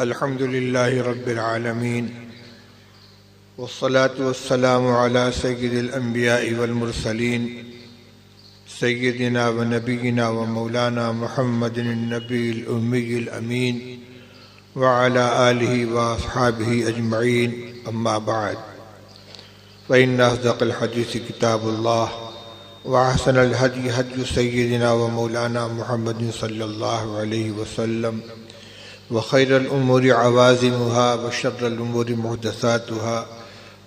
الحمد لله رب العالمين والصلاة والسلام على سيد الأنبياء والمرسلين سيدنا ونبينا ومولانا محمد النبي الأمي الأمين وعلى آله وأصحابه أجمعين. أما بعد، فإن أصدق الحديث كتاب الله وأحسن الهدي هدي سيدنا ومولانا محمد صلى الله عليه وسلم وخير الأمور عوازمها وشر الأمور محدثاتها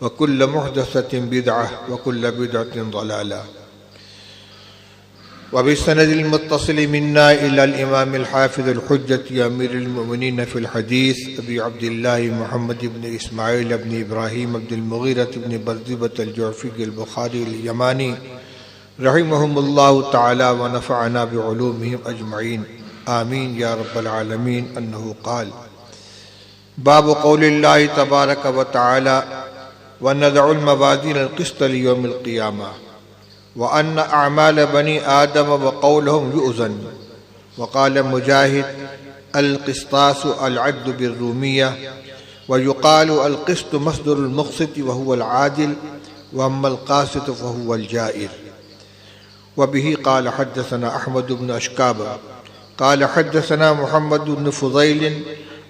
وكل محدثة بدعة وكل بدعة ضلالة. وبالسند المتصل منا إلى الإمام الحافظ الحجة أمير المؤمنين في الحديث أبي عبد الله محمد بن إسماعيل بن إبراهيم بن المغيرة بن برزبة الجعفي البخاري اليماني رحمهم الله تعالى ونفعنا بعلومهم أجمعين آمين يا رب العالمين أنه قال: باب قول الله تبارك وتعالى: ونضع الموازين القسط ليوم القيامة وأن أعمال بني آدم وقولهم يؤذن. وقال مجاهد: القسطاس العدل بالرومية، ويقال القسط مصدر المقسط وهو العادل، وأما القاسط فهو الجائر. وبه قال حدثنا أحمد بن أشكاب قال حدثنا محمد بن فضيل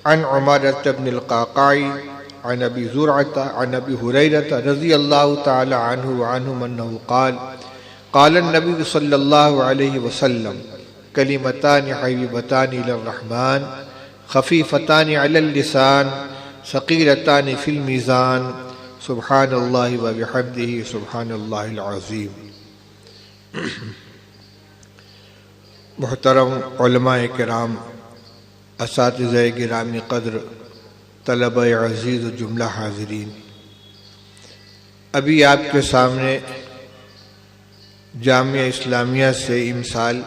عن عمارة بن القعقاع عن أبي زرعة عن أبي هريرة رضي الله تعالى عنه وعنهم أنه قال: قال النبي صلى الله عليه وسلم: كلمتان حبيبتان إلى الرحمن خفيفتان على اللسان ثقيلتان في الميزان سبحان الله وبحمده سبحان الله العظيم. محترم علماء کرام، اساتذہ گرامی قدر، طلبہ عزیز و جملہ حاضرین، ابھی آپ کے سامنے جامعہ اسلامیہ سے امسال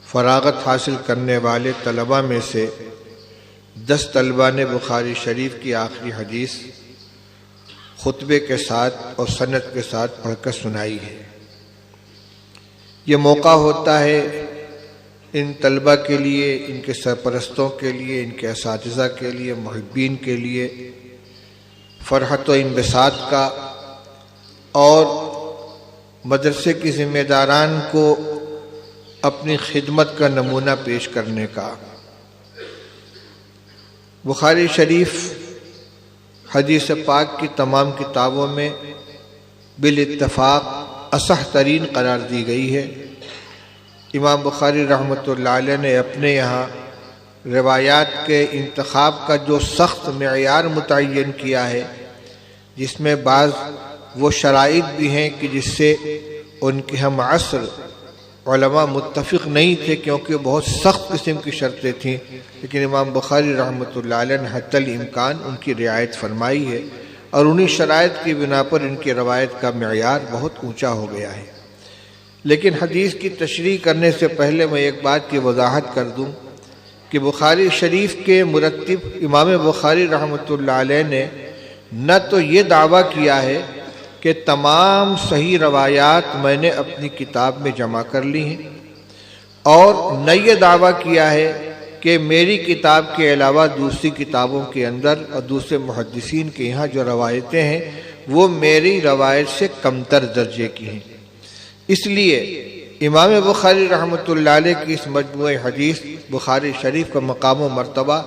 فراغت حاصل کرنے والے طلبہ میں سے 10 طلبہ نے بخاری شریف کی آخری حدیث خطبے کے ساتھ اور سند کے ساتھ پڑھ کر سنائی ہے. یہ موقع ہوتا ہے ان طلبہ کے لیے، ان کے سرپرستوں کے لیے، ان کے اساتذہ کے لیے، محبین کے لیے فرحت و انبساط کا، اور مدرسے کی ذمہ داران کو اپنی خدمت کا نمونہ پیش کرنے کا. بخاری شریف حدیث پاک کی تمام کتابوں میں بالاتفاق اصح ترین قرار دی گئی ہے. امام بخاری رحمۃ اللہ علیہ نے اپنے یہاں روایات کے انتخاب کا جو سخت معیار متعین کیا ہے، جس میں بعض وہ شرائط بھی ہیں کہ جس سے ان کے ہم عصر علماء متفق نہیں تھے، کیونکہ بہت سخت قسم کی شرطیں تھیں، لیکن امام بخاری رحمۃ اللہ علیہ نے حتی الامکان ان کی رعایت فرمائی ہے، اور انہی شرائط کی بنا پر ان کی روایت کا معیار بہت اونچا ہو گیا ہے. لیکن حدیث کی تشریح کرنے سے پہلے میں ایک بات کی وضاحت کر دوں کہ بخاری شریف کے مرتب امام بخاری رحمۃ اللہ علیہ نے نہ تو یہ دعویٰ کیا ہے کہ تمام صحیح روایات میں نے اپنی کتاب میں جمع کر لی ہیں، اور نہ یہ دعویٰ کیا ہے کہ میری کتاب کے علاوہ دوسری کتابوں کے اندر اور دوسرے محدثین کے یہاں جو روایتیں ہیں وہ میری روایت سے کمتر درجے کی ہیں. اس لیے امام بخاری رحمۃ اللہ علیہ کی اس مجموعہ حدیث بخاری شریف کا مقام و مرتبہ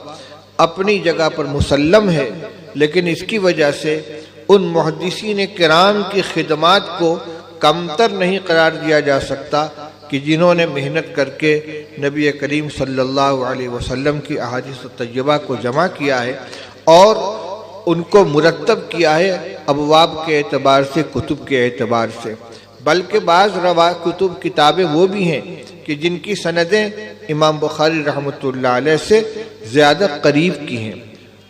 اپنی جگہ پر مسلم ہے، لیکن اس کی وجہ سے ان محدثین کرام کی خدمات کو کمتر نہیں قرار دیا جا سکتا کہ جنہوں نے محنت کر کے نبی کریم صلی اللہ علیہ وسلم کی احادیث طیبہ کو جمع کیا ہے اور ان کو مرتب کیا ہے ابواب کے اعتبار سے، کتب کے اعتبار سے. بلکہ بعض کتابیں وہ بھی ہیں کہ جن کی سندیں امام بخاری رحمۃ اللہ علیہ سے زیادہ قریب کی ہیں.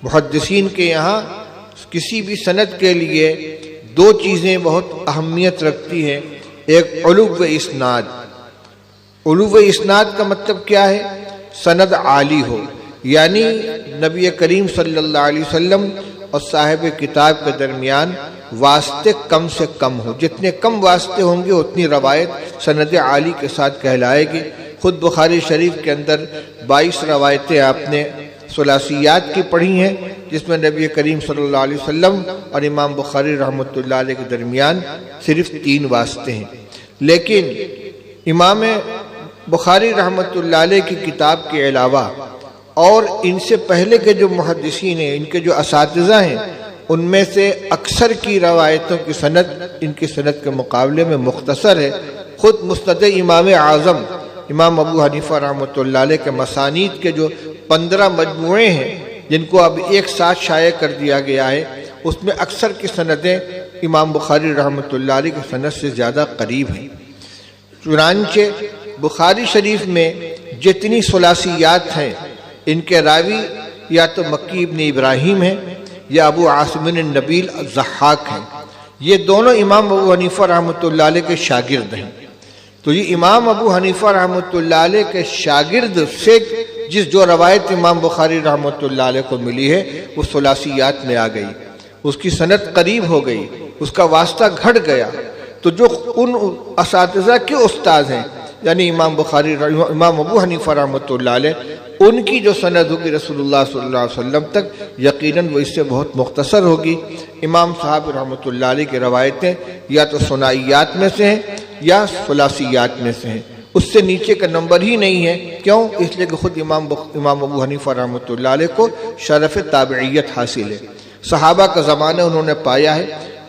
محدثین کے یہاں کسی بھی سند کے لیے 2 چیزیں بہت اہمیت رکھتی ہیں. ایک علو اسناد. علو اسناد کا مطلب کیا ہے؟ سند عالی ہو، یعنی نبی کریم صلی اللہ علیہ وسلم اور صاحب کتاب کے درمیان واسطے کم سے کم ہو. جتنے کم واسطے ہوں گے اتنی روایت سند عالی کے ساتھ کہلائے گی. خود بخاری شریف کے اندر 22 روایتیں آپ نے ثلاثیات کی پڑھی ہیں، جس میں نبی کریم صلی اللہ علیہ وسلم اور امام بخاری رحمۃ اللہ علیہ کے درمیان صرف 3 واسطے ہیں۔ لیکن امام بخاری رحمۃ اللہ علیہ کی کتاب کے علاوہ اور ان سے پہلے کے جو محدثین ہیں، ان کے جو اساتذہ ہیں، ان میں سے اکثر کی روایتوں کی سند ان کی سند کے مقابلے میں مختصر ہے۔ خود مسند امام اعظم امام ابو حنیفہ رحمۃ اللہ علیہ کے مسانید کے جو 15 مجموعے ہیں، جن کو اب ایک ساتھ شائع کر دیا گیا ہے، اس میں اکثر کی سندیں امام بخاری رحمۃ اللہ علیہ کی سند سے زیادہ قریب ہیں۔ چنانچہ بخاری شریف میں جتنی ثلاثیات ہیں، ان کے راوی یا تو مکی ابن ابراہیم ہیں یا ابو عاصم النبیل الضحاک ہیں۔ یہ دونوں امام ابو حنیفہ رحمۃ اللہ علیہ کے شاگرد ہیں۔ تو یہ امام ابو حنیفہ رحمۃ اللہ علیہ کے شاگرد سے جو روایت امام بخاری رحمۃ اللہ علیہ کو ملی ہے، وہ ثلاثیات میں آ گئی، اس کی سند قریب ہو گئی، اس کا واسطہ گھٹ گیا۔ تو جو ان اساتذہ کے استاد ہیں، یعنی امام ابو حنیفہ رحمۃ اللہ علیہ، ان کی جو سند ہوگی رسول اللہ صلی اللہ علیہ وسلم تک، یقیناً وہ اس سے بہت مختصر ہوگی۔ امام صاحب رحمۃ اللہ علیہ کی روایتیں یا تو ثنائیات میں سے ہیں یا ثلاثیات میں سے ہیں، اس سے نیچے کا نمبر ہی نہیں ہے۔ کیوں؟ اس لیے کہ خود امام ابو حنیفہ رحمۃ اللہ علیہ کو شرف تابعیت حاصل ہے، صحابہ کا زمانہ انہوں نے پایا ہے۔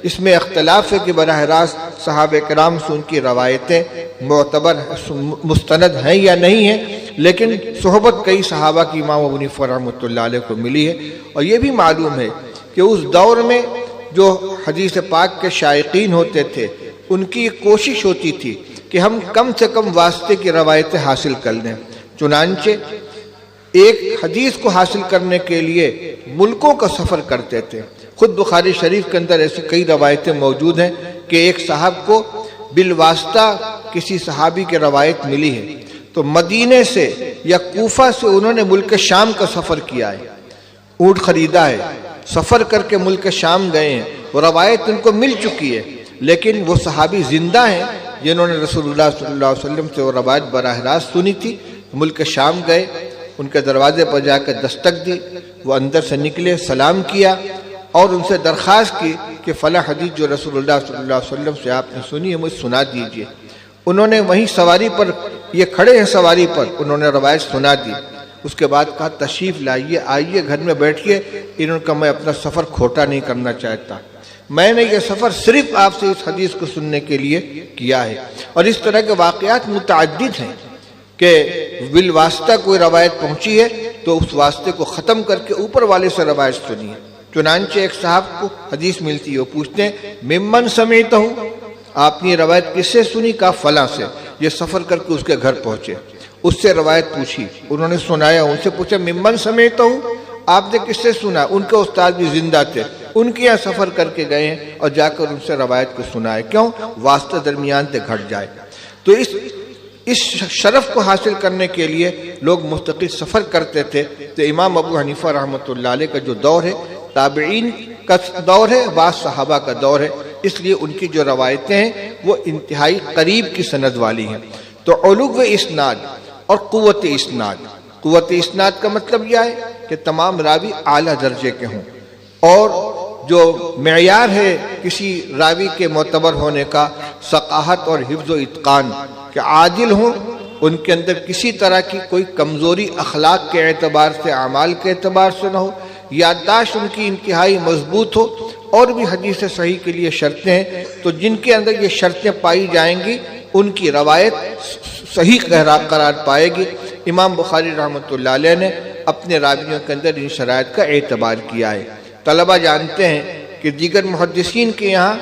اس میں اختلاف ہے کہ براہ راست صحابہ کرام سے ان کی روایتیں معتبر مستند ہیں یا نہیں ہیں، لیکن صحبت کئی صحابہ کی امام ابو حنیفہ رحمۃ اللہ علیہ کو ملی ہے۔ اور یہ بھی معلوم ہے کہ اس دور میں جو حدیث پاک کے شائقین ہوتے تھے، ان کی کوشش ہوتی تھی کہ ہم کم سے کم واسطے کی روایتیں حاصل کر لیں۔ چنانچہ ایک حدیث کو حاصل کرنے کے لیے ملکوں کا سفر کرتے تھے۔ خود بخاری شریف کے اندر ایسی کئی روایتیں موجود ہیں کہ ایک صاحب کو بالواسطہ کسی صحابی کی روایت ملی ہے، تو مدینے سے یا کوفہ سے انہوں نے ملک شام کا سفر کیا ہے، اونٹ خریدا ہے، سفر کر کے ملک شام گئے ہیں، وہ روایت ان کو مل چکی ہے، لیکن وہ صحابی زندہ ہیں جنہوں نے رسول اللہ صلی اللہ علیہ وسلم سے وہ روایت براہ راست سنی تھی۔ ملک شام گئے، ان کے دروازے پر جا کے دستک دی، وہ اندر سے نکلے، سلام کیا اور ان سے درخواست کی کہ فلاں حدیث جو رسول اللہ صلی اللہ علیہ وسلم سے آپ نے سنی ہے مجھے سنا دیجئے۔ انہوں نے وہیں سواری پر، یہ کھڑے ہیں سواری پر، انہوں نے روایت سنا دی۔ اس کے بعد کہا تشریف لائیے، آئیے گھر میں بیٹھیے۔ انہوں نے کہا میں اپنا سفر کھوٹا نہیں کرنا چاہتا، میں نے یہ سفر صرف آپ سے اس حدیث کو سننے کے لیے کیا ہے۔ اور اس طرح کے واقعات متعدد ہیں کہ بالواسطہ کوئی روایت پہنچی ہے تو اس واسطے کو ختم کر کے اوپر والے سے روایت سنی ہے۔ چنانچہ ایک صاحب کو حدیث ملتی ہے، وہ پوچھتے ہیں ممن سمیتہ ہوں، آپ نے یہ روایت کس سے سنی؟ کہا فلاں سے۔ یہ سفر کر کے اس کے گھر پہنچے، اس سے روایت پوچھی، انہوں نے سنایا، ان سے پوچھا ممن سمیتہ ہوں، آپ نے کس سے سنا؟ ان کے استاد بھی زندہ تھے، ان کے یہاں سفر کر کے گئے ہیں اور جا کر ان سے روایت کو سنائے۔ کیوں؟ واسطہ درمیان سے گھٹ جائے۔ تو اس شرف کو حاصل کرنے کے لیے لوگ مستقل سفر کرتے تھے۔ تو امام ابو حنیفہ رحمۃ اللہ علیہ کا جو دور ہے تابعین کا دور ہے، بعض صحابہ کا دور ہے، اس لیے ان کی جو روایتیں ہیں وہ انتہائی قریب کی سند والی ہیں۔ تو علو اسناد اور قوت اسناد، قوت اسناد کا مطلب یہ ہے کہ تمام راوی اعلیٰ درجے کے ہوں، اور جو معیار ہے کسی راوی کے معتبر ہونے کا ثقافت اور حفظ و اتقان، کہ عادل ہوں، ان کے اندر کسی طرح کی کوئی کمزوری اخلاق کے اعتبار سے، اعمال کے اعتبار سے نہ ہو، یادداشت ان کی انتہائی مضبوط ہو۔ اور بھی حدیث صحیح کے لیے شرطیں ہیں، تو جن کے اندر یہ شرطیں پائی جائیں گی ان کی روایت صحیح قرار پائے گی۔ امام بخاری رحمۃ اللہ علیہ نے اپنے راویوں کے اندر ان شرائط کا اعتبار کیا ہے۔ طلبہ جانتے ہیں کہ دیگر محدثین کے یہاں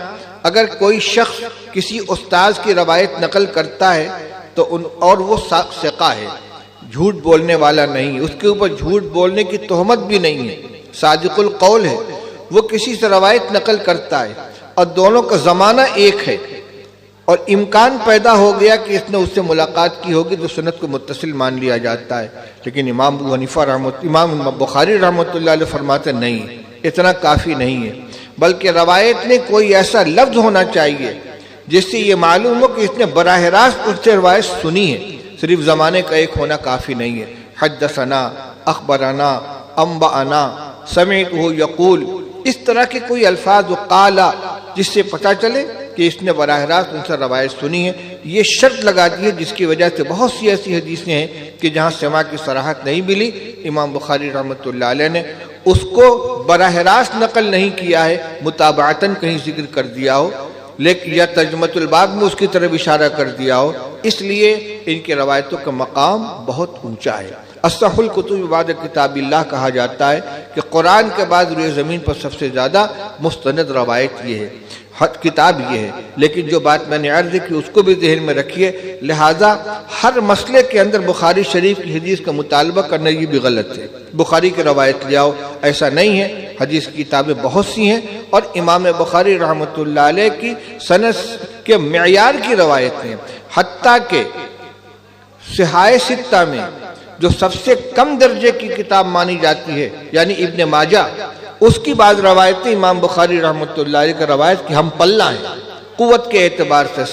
اگر کوئی شخص کسی استاذ کی روایت نقل کرتا ہے تو اور وہ ثقہ ہے، جھوٹ بولنے والا نہیں، اس کے اوپر جھوٹ بولنے کی تہمت بھی نہیں ہے، صادق القول ہے، وہ کسی سے روایت نقل کرتا ہے اور دونوں کا زمانہ ایک ہے اور امکان پیدا ہو گیا کہ اس نے اس سے ملاقات کی ہوگی تو سند کو متصل مان لیا جاتا ہے۔ لیکن امام بخاری رحمۃ اللہ علیہ فرماتے نہیں، اتنا کافی نہیں ہے، بلکہ روایت میں کوئی ایسا لفظ ہونا چاہیے جس سے یہ معلوم ہو کہ اس نے براہ راست اس سے روایت سنی ہے، صرف زمانے کا ایک ہونا کافی نہیں ہے۔ حدثنا، اخبرنا، انبأنا، سمعتہ یقول، اس طرح کے کوئی الفاظ قالا جس سے پتہ چلے کہ اس نے براہ راست ان سے روایت سنی ہے، یہ شرط لگا دی ہے، جس کی وجہ سے بہت سی ایسی حدیثیں ہیں کہ جہاں سماع کی صراحت نہیں ملی، امام بخاری رحمۃ اللہ علیہ نے اس کو براہ راست نقل نہیں کیا ہے، متابعتاً کہیں ذکر کر دیا ہو، لیکن یا ترجمۃ الباب میں اس کی طرف اشارہ کر دیا ہو، اس لیے ان کی روایتوں کا مقام بہت اونچا ہے۔ اصح الکتب بعد کتاب اللہ کہا جاتا ہے کہ قرآن کے بعد روئے زمین پر سب سے زیادہ مستند روایت یہ ہے، کتاب یہ ہے، لیکن جو بات میں نے عرض کی اس کو بھی ذہن میں رکھیے، لہٰذا ہر مسئلے کے اندر بخاری شریف کی حدیث کا مطالبہ کرنا یہ بھی غلط ہے۔ بخاری کی روایت لے آؤ، ایسا نہیں ہے، حدیث کی کتابیں بہت سی ہیں، اور امام بخاری رحمۃ اللہ علیہ کی سند کے معیار کی روایتیں ہیں، حتیٰ کہ صحاح ستہ میں جو سب سے کم درجے کی کتاب مانی جاتی ہے، یعنی ابن ماجہ، اس کی بعض روایتیں امام بخاری رحمۃ اللہ علیہ کا روایت کی ہم پلہ ہیں، قوت کے اعتبار سے،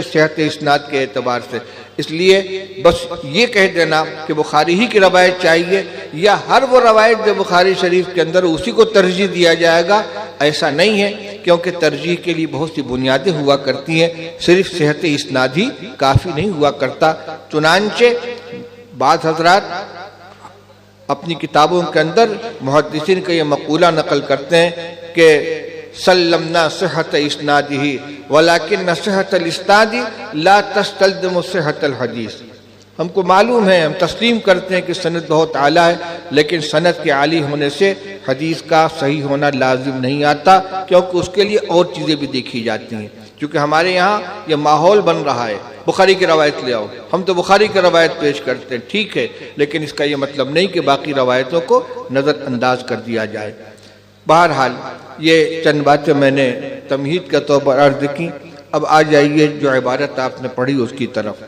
صحت اسناد کے اعتبار سے۔ اس لیے بس یہ کہہ دینا کہ بخاری ہی کی روایت چاہیے یا ہر وہ روایت جو بخاری شریف کے اندر اسی کو ترجیح دیا جائے گا، ایسا نہیں ہے، کیونکہ ترجیح کے لیے بہت سی بنیادیں ہوا کرتی ہیں، صرف صحت اسناد ہی کافی نہیں ہوا کرتا۔ چنانچہ بعض حضرات اپنی کتابوں کے اندر محدثین کا یہ مقولہ نقل کرتے ہیں کہ سلمنا صحت اسنادہ ولکن صحت الاسناد لا تستلزم صحت الحدیث۔ ہم کو معلوم ہے، ہم تسلیم کرتے ہیں کہ سند بہت اعلیٰ ہے، لیکن سند کے عالی ہونے سے حدیث کا صحیح ہونا لازم نہیں آتا، کیونکہ اس کے لیے اور چیزیں بھی دیکھی جاتی ہیں۔ کیونکہ ہمارے یہاں یہ ماحول بن رہا ہے، بخاری کی روایت لے آؤ، ہم تو بخاری کی روایت پیش کرتے ہیں، ٹھیک ہے، لیکن اس کا یہ مطلب نہیں کہ باقی روایتوں کو نظر انداز کر دیا جائے۔ بہرحال یہ چند باتیں میں نے تمہید کے طور پر عرض کی۔ اب آ جائیے جو عبارت آپ نے پڑھی اس کی طرف۔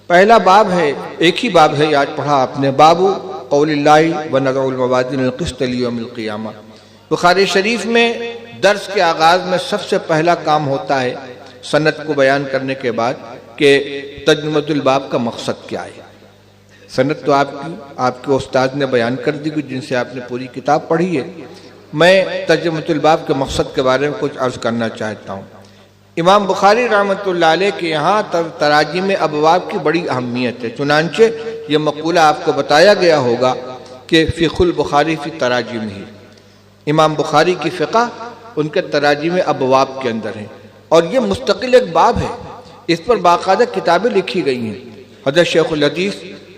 پہلا باب ہے، ایک ہی باب ہے، آج پڑھا آپ نے، باب قول اللہ ونضع الموازین القسط لیوم القیامہ۔ بخاری شریف میں درس کے آغاز میں سب سے پہلا کام ہوتا ہے سند کو بیان کرنے کے بعد کہ ترجمۃ الباب کا مقصد کیا ہے۔ سند تو آپ کے استاد نے بیان کر دی جن سے آپ نے پوری کتاب پڑھی ہے، میں ترجمۃ الباب کے مقصد کے بارے میں کچھ عرض کرنا چاہتا ہوں۔ امام بخاری رحمۃ اللہ علیہ کے یہاں تراجم ابواب کی بڑی اہمیت ہے، چنانچہ یہ مقولہ آپ کو بتایا گیا ہوگا کہ فقہ البخاری فی تراجم ہی، امام بخاری کی فقہ ان کے تراجم ابواب کے اندر ہیں، اور یہ مستقل ایک باب ہے، اس پر باقاعدہ کتابیں لکھی گئی ہیں۔ حضرت شیخ الحدیث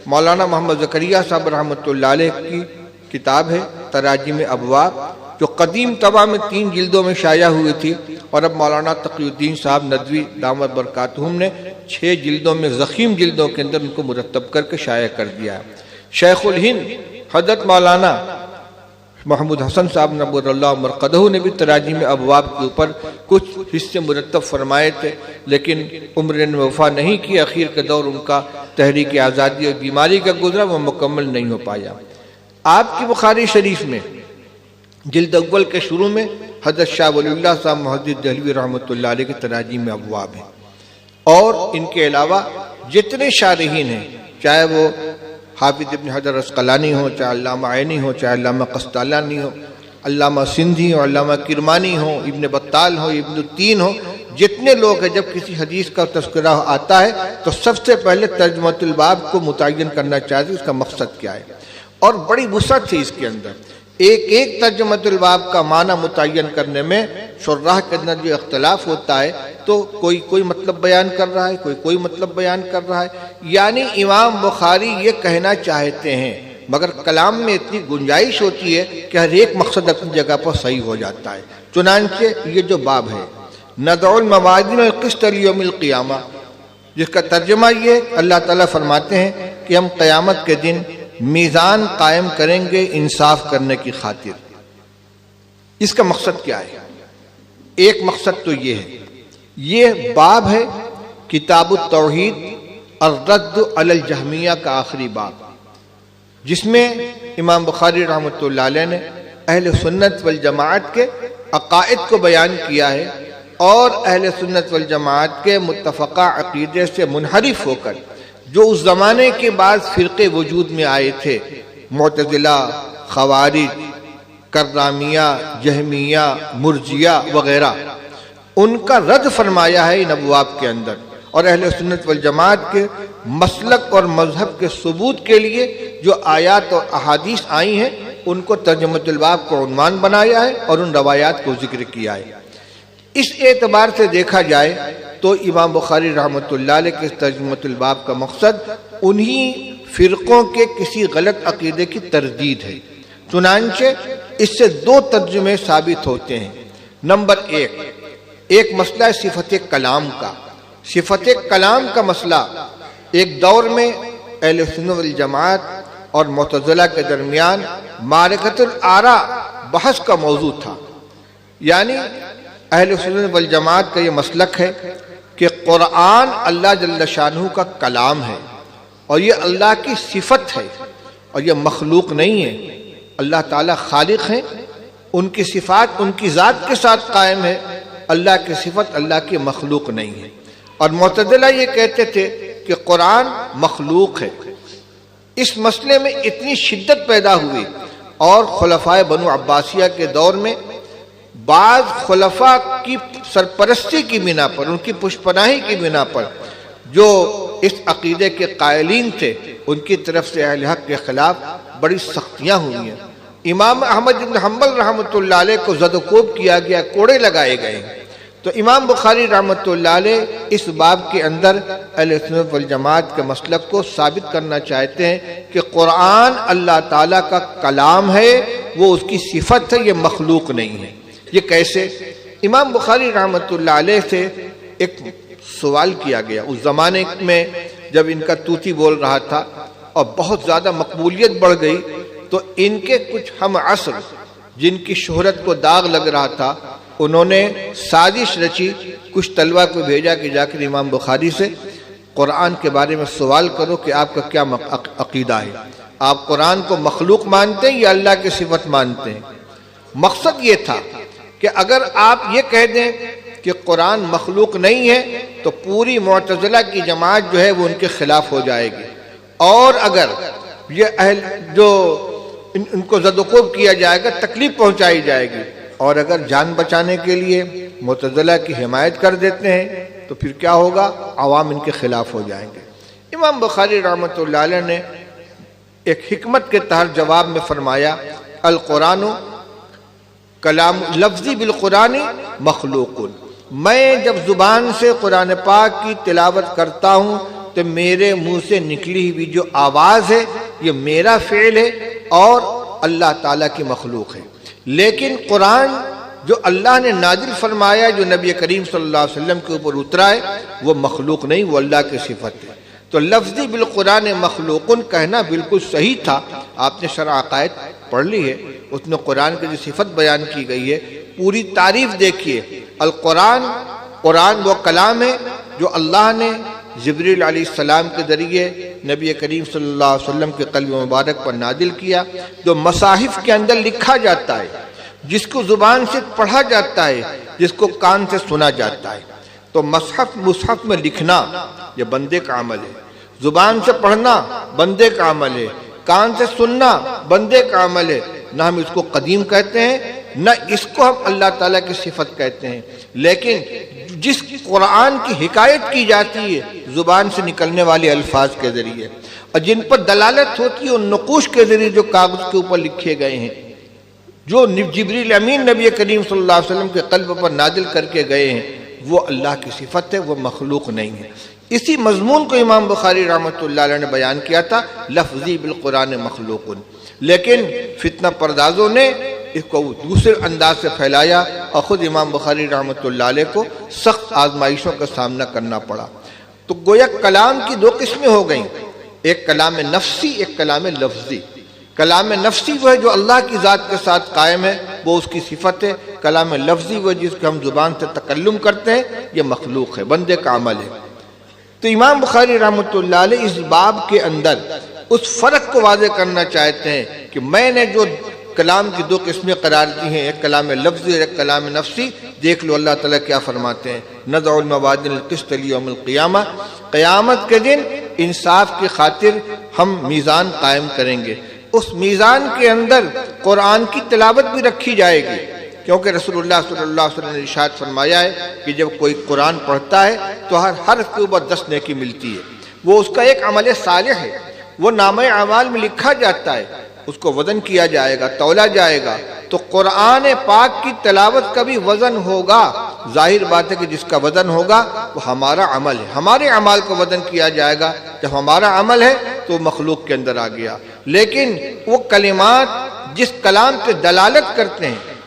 مولانا محمد زکریہ صاحب رحمۃ اللہ علیہ کی کتاب ہے تراجم ابواب، جو قدیم طبع میں 3 جلدوں میں شائع ہوئی تھی، اور اب مولانا تقی الدین صاحب ندوی دامت برکاتہم نے 6 جلدوں میں ضخیم جلدوں کے اندر ان کو مرتب کر کے شائع کر دیا ہے۔ شیخ الہند حضرت مولانا محمود حسن صاحب نور اللہ مرقدہ نے بھی تراجم ابواب کے اوپر کچھ حصے مرتب فرمائے تھے، لیکن عمر نے وفا نہیں کی، اخیر کے دور ان کا تحریک آزادی اور بیماری کا گزرا، وہ مکمل نہیں ہو پایا۔ آپ کی بخاری شریف میں جلد اول کے شروع میں حضرت شاہ ولی اللہ صاحب محدث دہلوی رحمۃ اللہ علیہ کے تراجم ابواب ہیں، اور ان کے علاوہ جتنے شارحین ہیں، چاہے وہ حافظ ابن حجر عسقلانی ہو، چاہے علامہ عینی ہو، چاہے علامہ قسطلانی ہو، علامہ سندھی ہو، علامہ کرمانی ہو، ابن بطال ہو، ابن التین ہو، جتنے لوگ ہیں، جب کسی حدیث کا تذکرہ آتا ہے تو سب سے پہلے ترجمۃ الباب کو متعین کرنا چاہتے ہیں، اس کا مقصد کیا ہے، اور بڑی وسعت تھی اس کے اندر۔ ایک ایک ترجمۃ الباب کا معنی متعین کرنے میں شراح کے اندر جو اختلاف ہوتا ہے، تو کوئی مطلب بیان کر رہا ہے، کوئی مطلب بیان کر رہا ہے، یعنی امام بخاری یہ کہنا چاہتے ہیں، مگر کلام میں اتنی گنجائش ہوتی ہے کہ ہر ایک مقصد اپنی جگہ پر صحیح ہو جاتا ہے۔ چنانچہ یہ جو باب ہے نضع الموازین القسط لیوم القیامہ، جس کا ترجمہ یہ اللہ تعالیٰ فرماتے ہیں کہ ہم قیامت کے دن میزان قائم کریں گے انصاف کرنے کی خاطر۔ اس کا مقصد کیا ہے؟ ایک مقصد تو یہ ہے، یہ باب ہے کتاب التوحید الرد علی الجہمیہ کا آخری باب، جس میں امام بخاری رحمۃ اللہ علیہ نے اہل سنت والجماعت کے عقائد کو بیان کیا ہے، اور اہل سنت والجماعت کے متفقہ عقیدے سے منحرف ہو کر جو اس زمانے کے بعد فرقے وجود میں آئے تھے، معتزلہ، خوارج، کرامیہ، جہمیہ، مرجیہ وغیرہ، ان کا رد فرمایا ہے ان ابواب کے اندر، اور اہل سنت والجماعت کے مسلک اور مذہب کے ثبوت کے لیے جو آیات اور احادیث آئی ہیں ان کو ترجمۃ الباب کو عنوان بنایا ہے اور ان روایات کو ذکر کیا ہے۔ اس اعتبار سے دیکھا جائے تو امام بخاری رحمۃ اللہ علیہ کے ترجمۃ الباب کا مقصد انہی فرقوں کے کسی غلط عقیدے کی تردید ہے۔ چنانچہ اس سے دو ترجمے ثابت ہوتے ہیں۔ نمبر ایک مسئلہ ہے صفت کلام کا۔ صفت کلام کا مسئلہ ایک دور میں اہل سنت والجماعت اور معتزلہ کے درمیان معرکۃ الآراء بحث کا موضوع تھا۔ یعنی اہل سنت والجماعت کا یہ مسلک ہے کہ قرآن اللہ جل شانہ کا کلام ہے اور یہ اللہ کی صفت ہے اور یہ مخلوق نہیں ہے۔ اللہ تعالیٰ خالق ہیں، ان کی صفات ان کی ذات کے ساتھ قائم ہے، اللہ کی صفت اللہ کی مخلوق نہیں ہے۔ اور معتزلہ یہ کہتے تھے کہ قرآن مخلوق ہے۔ اس مسئلے میں اتنی شدت پیدا ہوئی اور خلفائے بنو عباسیہ کے دور میں بعض خلفاء کی سرپرستی کی بنا پر، ان کی پشپناہی کی بنا پر جو اس عقیدے کے قائلین تھے ان کی طرف سے اہل حق کے خلاف بڑی سختیاں ہوئی ہیں۔ امام احمد بن حنبل رحمۃ اللہ علیہ کو زد و کوب کیا گیا، کوڑے لگائے گئے۔ تو امام بخاری رحمۃ اللہ علیہ اس باب کے اندر اہل سنت والجماعت کے مسلک کو ثابت کرنا چاہتے ہیں کہ قرآن اللہ تعالیٰ کا کلام ہے، وہ اس کی صفت ہے، یہ مخلوق نہیں ہے۔ یہ کیسے؟ امام بخاری رحمۃ اللہ علیہ سے ایک سوال کیا گیا اس زمانے میں جب ان کا طوطی بول رہا تھا اور بہت زیادہ مقبولیت بڑھ گئی، تو ان کے کچھ ہم عصر جن کی شہرت کو داغ لگ رہا تھا انہوں نے سازش رچی، کچھ طلبہ کو بھیجا کہ جا کر امام بخاری سے قرآن کے بارے میں سوال کرو کہ آپ کا کیا عقیدہ ہے، آپ قرآن کو مخلوق مانتے ہیں یا اللہ کی صفت مانتے ہیں۔ مقصد یہ تھا کہ اگر آپ یہ کہہ دیں کہ قرآن مخلوق نہیں ہے تو پوری معتزلہ کی جماعت جو ہے وہ ان کے خلاف ہو جائے گی، اور اگر یہ جو ان کو زد و کوب کیا جائے گا، تکلیف پہنچائی جائے گی، اور اگر جان بچانے کے لیے معتزلہ کی حمایت کر دیتے ہیں تو پھر کیا ہوگا؟ عوام ان کے خلاف ہو جائیں گے۔ امام بخاری رحمۃ اللہ علیہ نے ایک حکمت کے تحت جواب میں فرمایا، القرآن کلام لفظی بالقرآن مخلوق، میں جب زبان سے قرآن پاک کی تلاوت کرتا ہوں تو میرے منہ سے نکلی ہوئی جو آواز ہے یہ میرا فعل ہے اور اللہ تعالیٰ کی مخلوق ہے، لیکن قرآن جو اللہ نے نازل فرمایا، جو نبی کریم صلی اللہ علیہ وسلم کے اوپر اترا ہے، وہ مخلوق نہیں، وہ اللہ کی صفت ہے۔ تو لفظی بالقرآن مخلوق کہنا بالکل صحیح تھا۔ آپ نے شرح عقائد پڑھ لی ہے، اس میں قرآن کی جو صفت بیان کی گئی ہے، پوری تعریف دیکھیے۔ القرآن، قرآن وہ کلام ہے جو اللہ نے جبریل علیہ السلام کے ذریعے نبی کریم صلی اللہ علیہ وسلم کے قلب مبارک پر نازل کیا، جو مصاحف کے اندر لکھا جاتا ہے، جس کو زبان سے پڑھا جاتا ہے، جس کو کان سے سنا جاتا ہے۔ تو مصحف میں لکھنا یہ بندے کا عمل ہے، زبان سے پڑھنا بندے کا عمل ہے، کان سے سننا بندے کا عمل ہے۔ نہ ہم اس کو قدیم کہتے ہیں، نہ اس کو ہم اللہ تعالیٰ کی صفت کہتے ہیں، لیکن جس قرآن کی حکایت کی جاتی ہے زبان سے نکلنے والے الفاظ کے ذریعے، اور جن پر دلالت ہوتی ہے ان نقوش کے ذریعے جو کاغذ کے اوپر لکھے گئے ہیں، جو جبریل امین نبی کریم صلی اللہ علیہ وسلم کے قلب پر نازل کر کے گئے ہیں، وہ اللہ کی صفت ہے، وہ مخلوق نہیں ہے۔ اسی مضمون کو امام بخاری رحمۃ اللہ علیہ نے بیان کیا تھا، لفظی بالقرآن مخلوق، لیکن فتنہ پردازوں نے اس کو دوسرے انداز سے پھیلایا اور خود امام بخاری رحمۃ اللہ علیہ کو سخت آزمائشوں کا سامنا کرنا پڑا۔ تو گویا کلام کی دو قسمیں ہو گئیں، ایک کلام نفسی، ایک کلام لفظی۔ کلام نفسی وہ ہے جو اللہ کی ذات کے ساتھ قائم ہے، وہ اس کی صفت ہے۔ کلام لفظی وہ جس کو ہم زبان سے تکلم کرتے ہیں، یہ مخلوق ہے، بندے کا عمل ہے۔ تو امام بخاری رحمۃ اللہ علیہ اس باب کے اندر اس فرق کو واضح کرنا چاہتے ہیں کہ میں نے جو کلام کی دو قسمیں قرار دی ہیں، ایک کلام لفظی اور ایک کلام نفسی، دیکھ لو اللہ تعالیٰ کیا فرماتے ہیں، نضع الموازین القسط لیوم القیامہ، قیامت کے دن انصاف کی خاطر ہم میزان قائم کریں گے۔ اس میزان کے اندر قرآن کی تلاوت بھی رکھی جائے گی، کیونکہ رسول اللہ صلی اللہ علیہ وسلم نے ارشاد فرمایا ہے کہ جب کوئی قرآن پڑھتا ہے تو ہر حرف کے اوپر 10 نیکی ملتی ہے۔ وہ اس کا ایک عمل صالح ہے، وہ نامہ اعمال میں لکھا جاتا ہے، اس کو وزن کیا جائے گا، تولا جائے گا۔ تو قرآن پاک کی تلاوت کا بھی وزن ہوگا۔ ظاہر بات ہے کہ جس کا وزن ہوگا وہ ہمارا عمل ہے، ہمارے اعمال کو وزن کیا جائے گا۔ جب ہمارا عمل ہے تو مخلوق کے اندر آ گیا، لیکن وہ کلمات جس کلام پہ دلالت کرتے ہیں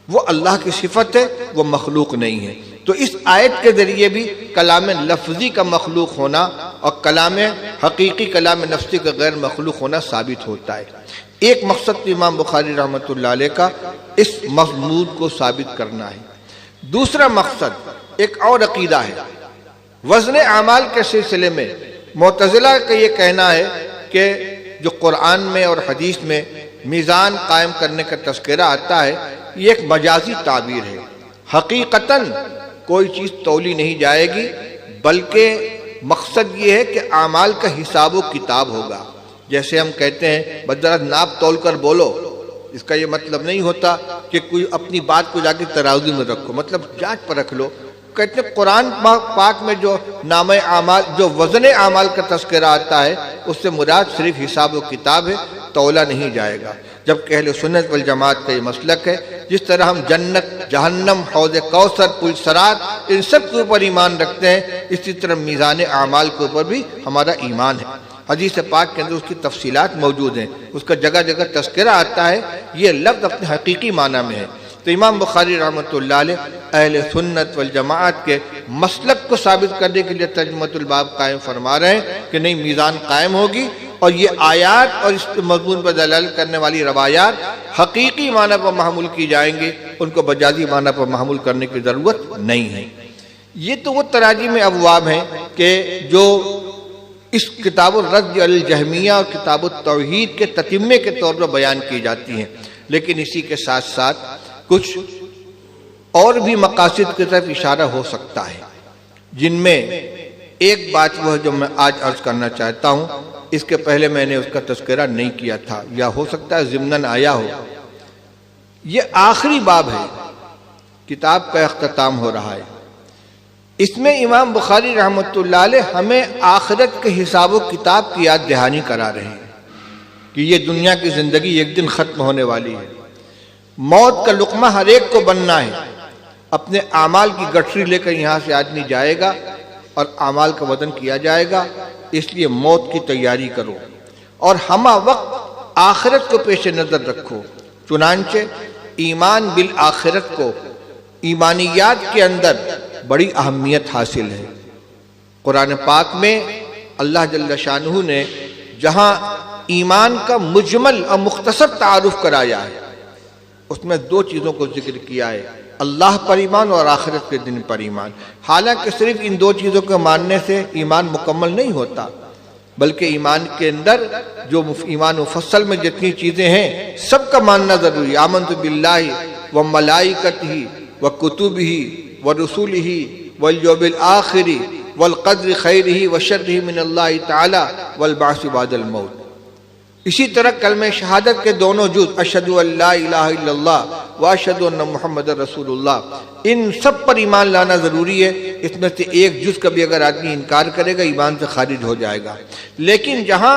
وہ اللہ کی صفت ہے، وہ مخلوق نہیں ہے۔ تو اس آیت کے ذریعے بھی کلام لفظی کا مخلوق ہونا اور کلام حقیقی کلام نفسی کا غیر مخلوق ہونا ثابت ہوتا ہے۔ ایک مقصد تو امام بخاری رحمۃ اللہ علیہ کا اس مضمون کو ثابت کرنا ہے۔ دوسرا مقصد ایک اور عقیدہ ہے۔ وزن اعمال کے سلسلے میں معتزلہ کا یہ کہنا ہے کہ جو قرآن میں اور حدیث میں میزان قائم کرنے کا تذکرہ آتا ہے یہ ایک مجازی تعبیر ہے۔ حقیقتاً کوئی چیز تولی نہیں جائے گی، بلکہ مقصد یہ ہے کہ اعمال کا حساب و کتاب ہوگا۔ جیسے ہم کہتے ہیں بذرا ناپ تول کر بولو، اس کا یہ مطلب نہیں ہوتا کہ کوئی اپنی بات کو جا کے ترازو میں رکھو، مطلب جانچ پر رکھ لو۔ کہتے ہیں قرآن پاک میں جو نام اعمال، جو وزن اعمال کا تذکرہ آتا ہے اس سے مراد صرف حساب و کتاب ہے، تولا نہیں جائے گا۔ جبکہ اہل سنت والجماعت کا یہ مسلک ہے، جس طرح ہم جنت، جہنم، حوض کوثر، پل صراط ان سب کے اوپر ایمان رکھتے ہیں، اسی طرح میزان اعمال کے اوپر بھی ہمارا ایمان ہے۔ حدیث پاک کے اندر اس کی تفصیلات موجود ہیں، اس کا جگہ جگہ تذکرہ آتا ہے، یہ لفظ اپنے حقیقی معنی میں ہے۔ تو امام بخاری رحمۃ اللہ علیہ اہل سنت والجماعت کے مسلک کو ثابت کرنے کے لیے ترجمۃ الباب قائم فرما رہے ہیں کہ نہیں، میزان قائم ہوگی اور یہ آیات اور اس مضمون پر دلالت کرنے والی روایات حقیقی معنی پر محمول کی جائیں گے، ان کو مجازی معنی پر محمول کرنے کی ضرورت نہیں ہے۔ یہ تو وہ تراجم ابواب ہیں کہ جو اس کتاب الرد علی الجہمیہ اور کتاب التوحید کے تتمے کے طور پر بیان کی جاتی ہیں، لیکن اسی کے ساتھ ساتھ کچھ اور بھی مقاصد کی طرف اشارہ ہو سکتا ہے، جن میں ایک بات وہ ہے جو میں آج عرض کرنا چاہتا ہوں۔ اس کے پہلے میں نے اس کا تذکرہ نہیں کیا تھا، یا ہو سکتا ہے ضمناً آیا ہو۔ یہ آخری باب ہے، کتاب کا اختتام ہو رہا ہے۔ اس میں امام بخاری رحمۃ اللہ علیہ ہمیں آخرت کے حساب و کتاب کی یاد دہانی کرا رہے ہیں کہ یہ دنیا کی زندگی ایک دن ختم ہونے والی ہے، موت کا لقمہ ہر ایک کو بننا ہے۔ اپنے اعمال کی گٹھری لے کر یہاں سے آدمی جائے گا اور اعمال کا وزن کیا جائے گا، اس لیے موت کی تیاری کرو اور ہمہ وقت آخرت کو پیش نظر رکھو۔ چنانچہ ایمان بالآخرت کو ایمانیات کے اندر بڑی اہمیت حاصل ہے۔ قرآن پاک میں اللہ جل شانہ نے جہاں ایمان کا مجمل اور مختصر تعارف کرایا ہے، اس میں دو چیزوں کو ذکر کیا ہے، اللہ پر ایمان اور آخرت کے دن پر ایمان۔ حالانکہ صرف ان دو چیزوں کو ماننے سے ایمان مکمل نہیں ہوتا، بلکہ ایمان کے اندر جو ایمان مفصل میں جتنی چیزیں ہیں سب کا ماننا ضروری ہے۔ آمنت باللہ وملائکتہ وکتبہ ورسلہ والیوم الآخر والقدر خیرہ وشرہ من اللہ تعالی والبعث بعد الموت۔ اسی طرح کلمہ شہادت کے دونوں جز، اشہد ان لا الہ الا اللہ واشہد ان محمد رسول اللہ، ان سب پر ایمان لانا ضروری ہے۔ اس میں سے ایک جز کا بھی اگر آدمی انکار کرے گا ایمان سے خارج ہو جائے گا۔ لیکن جہاں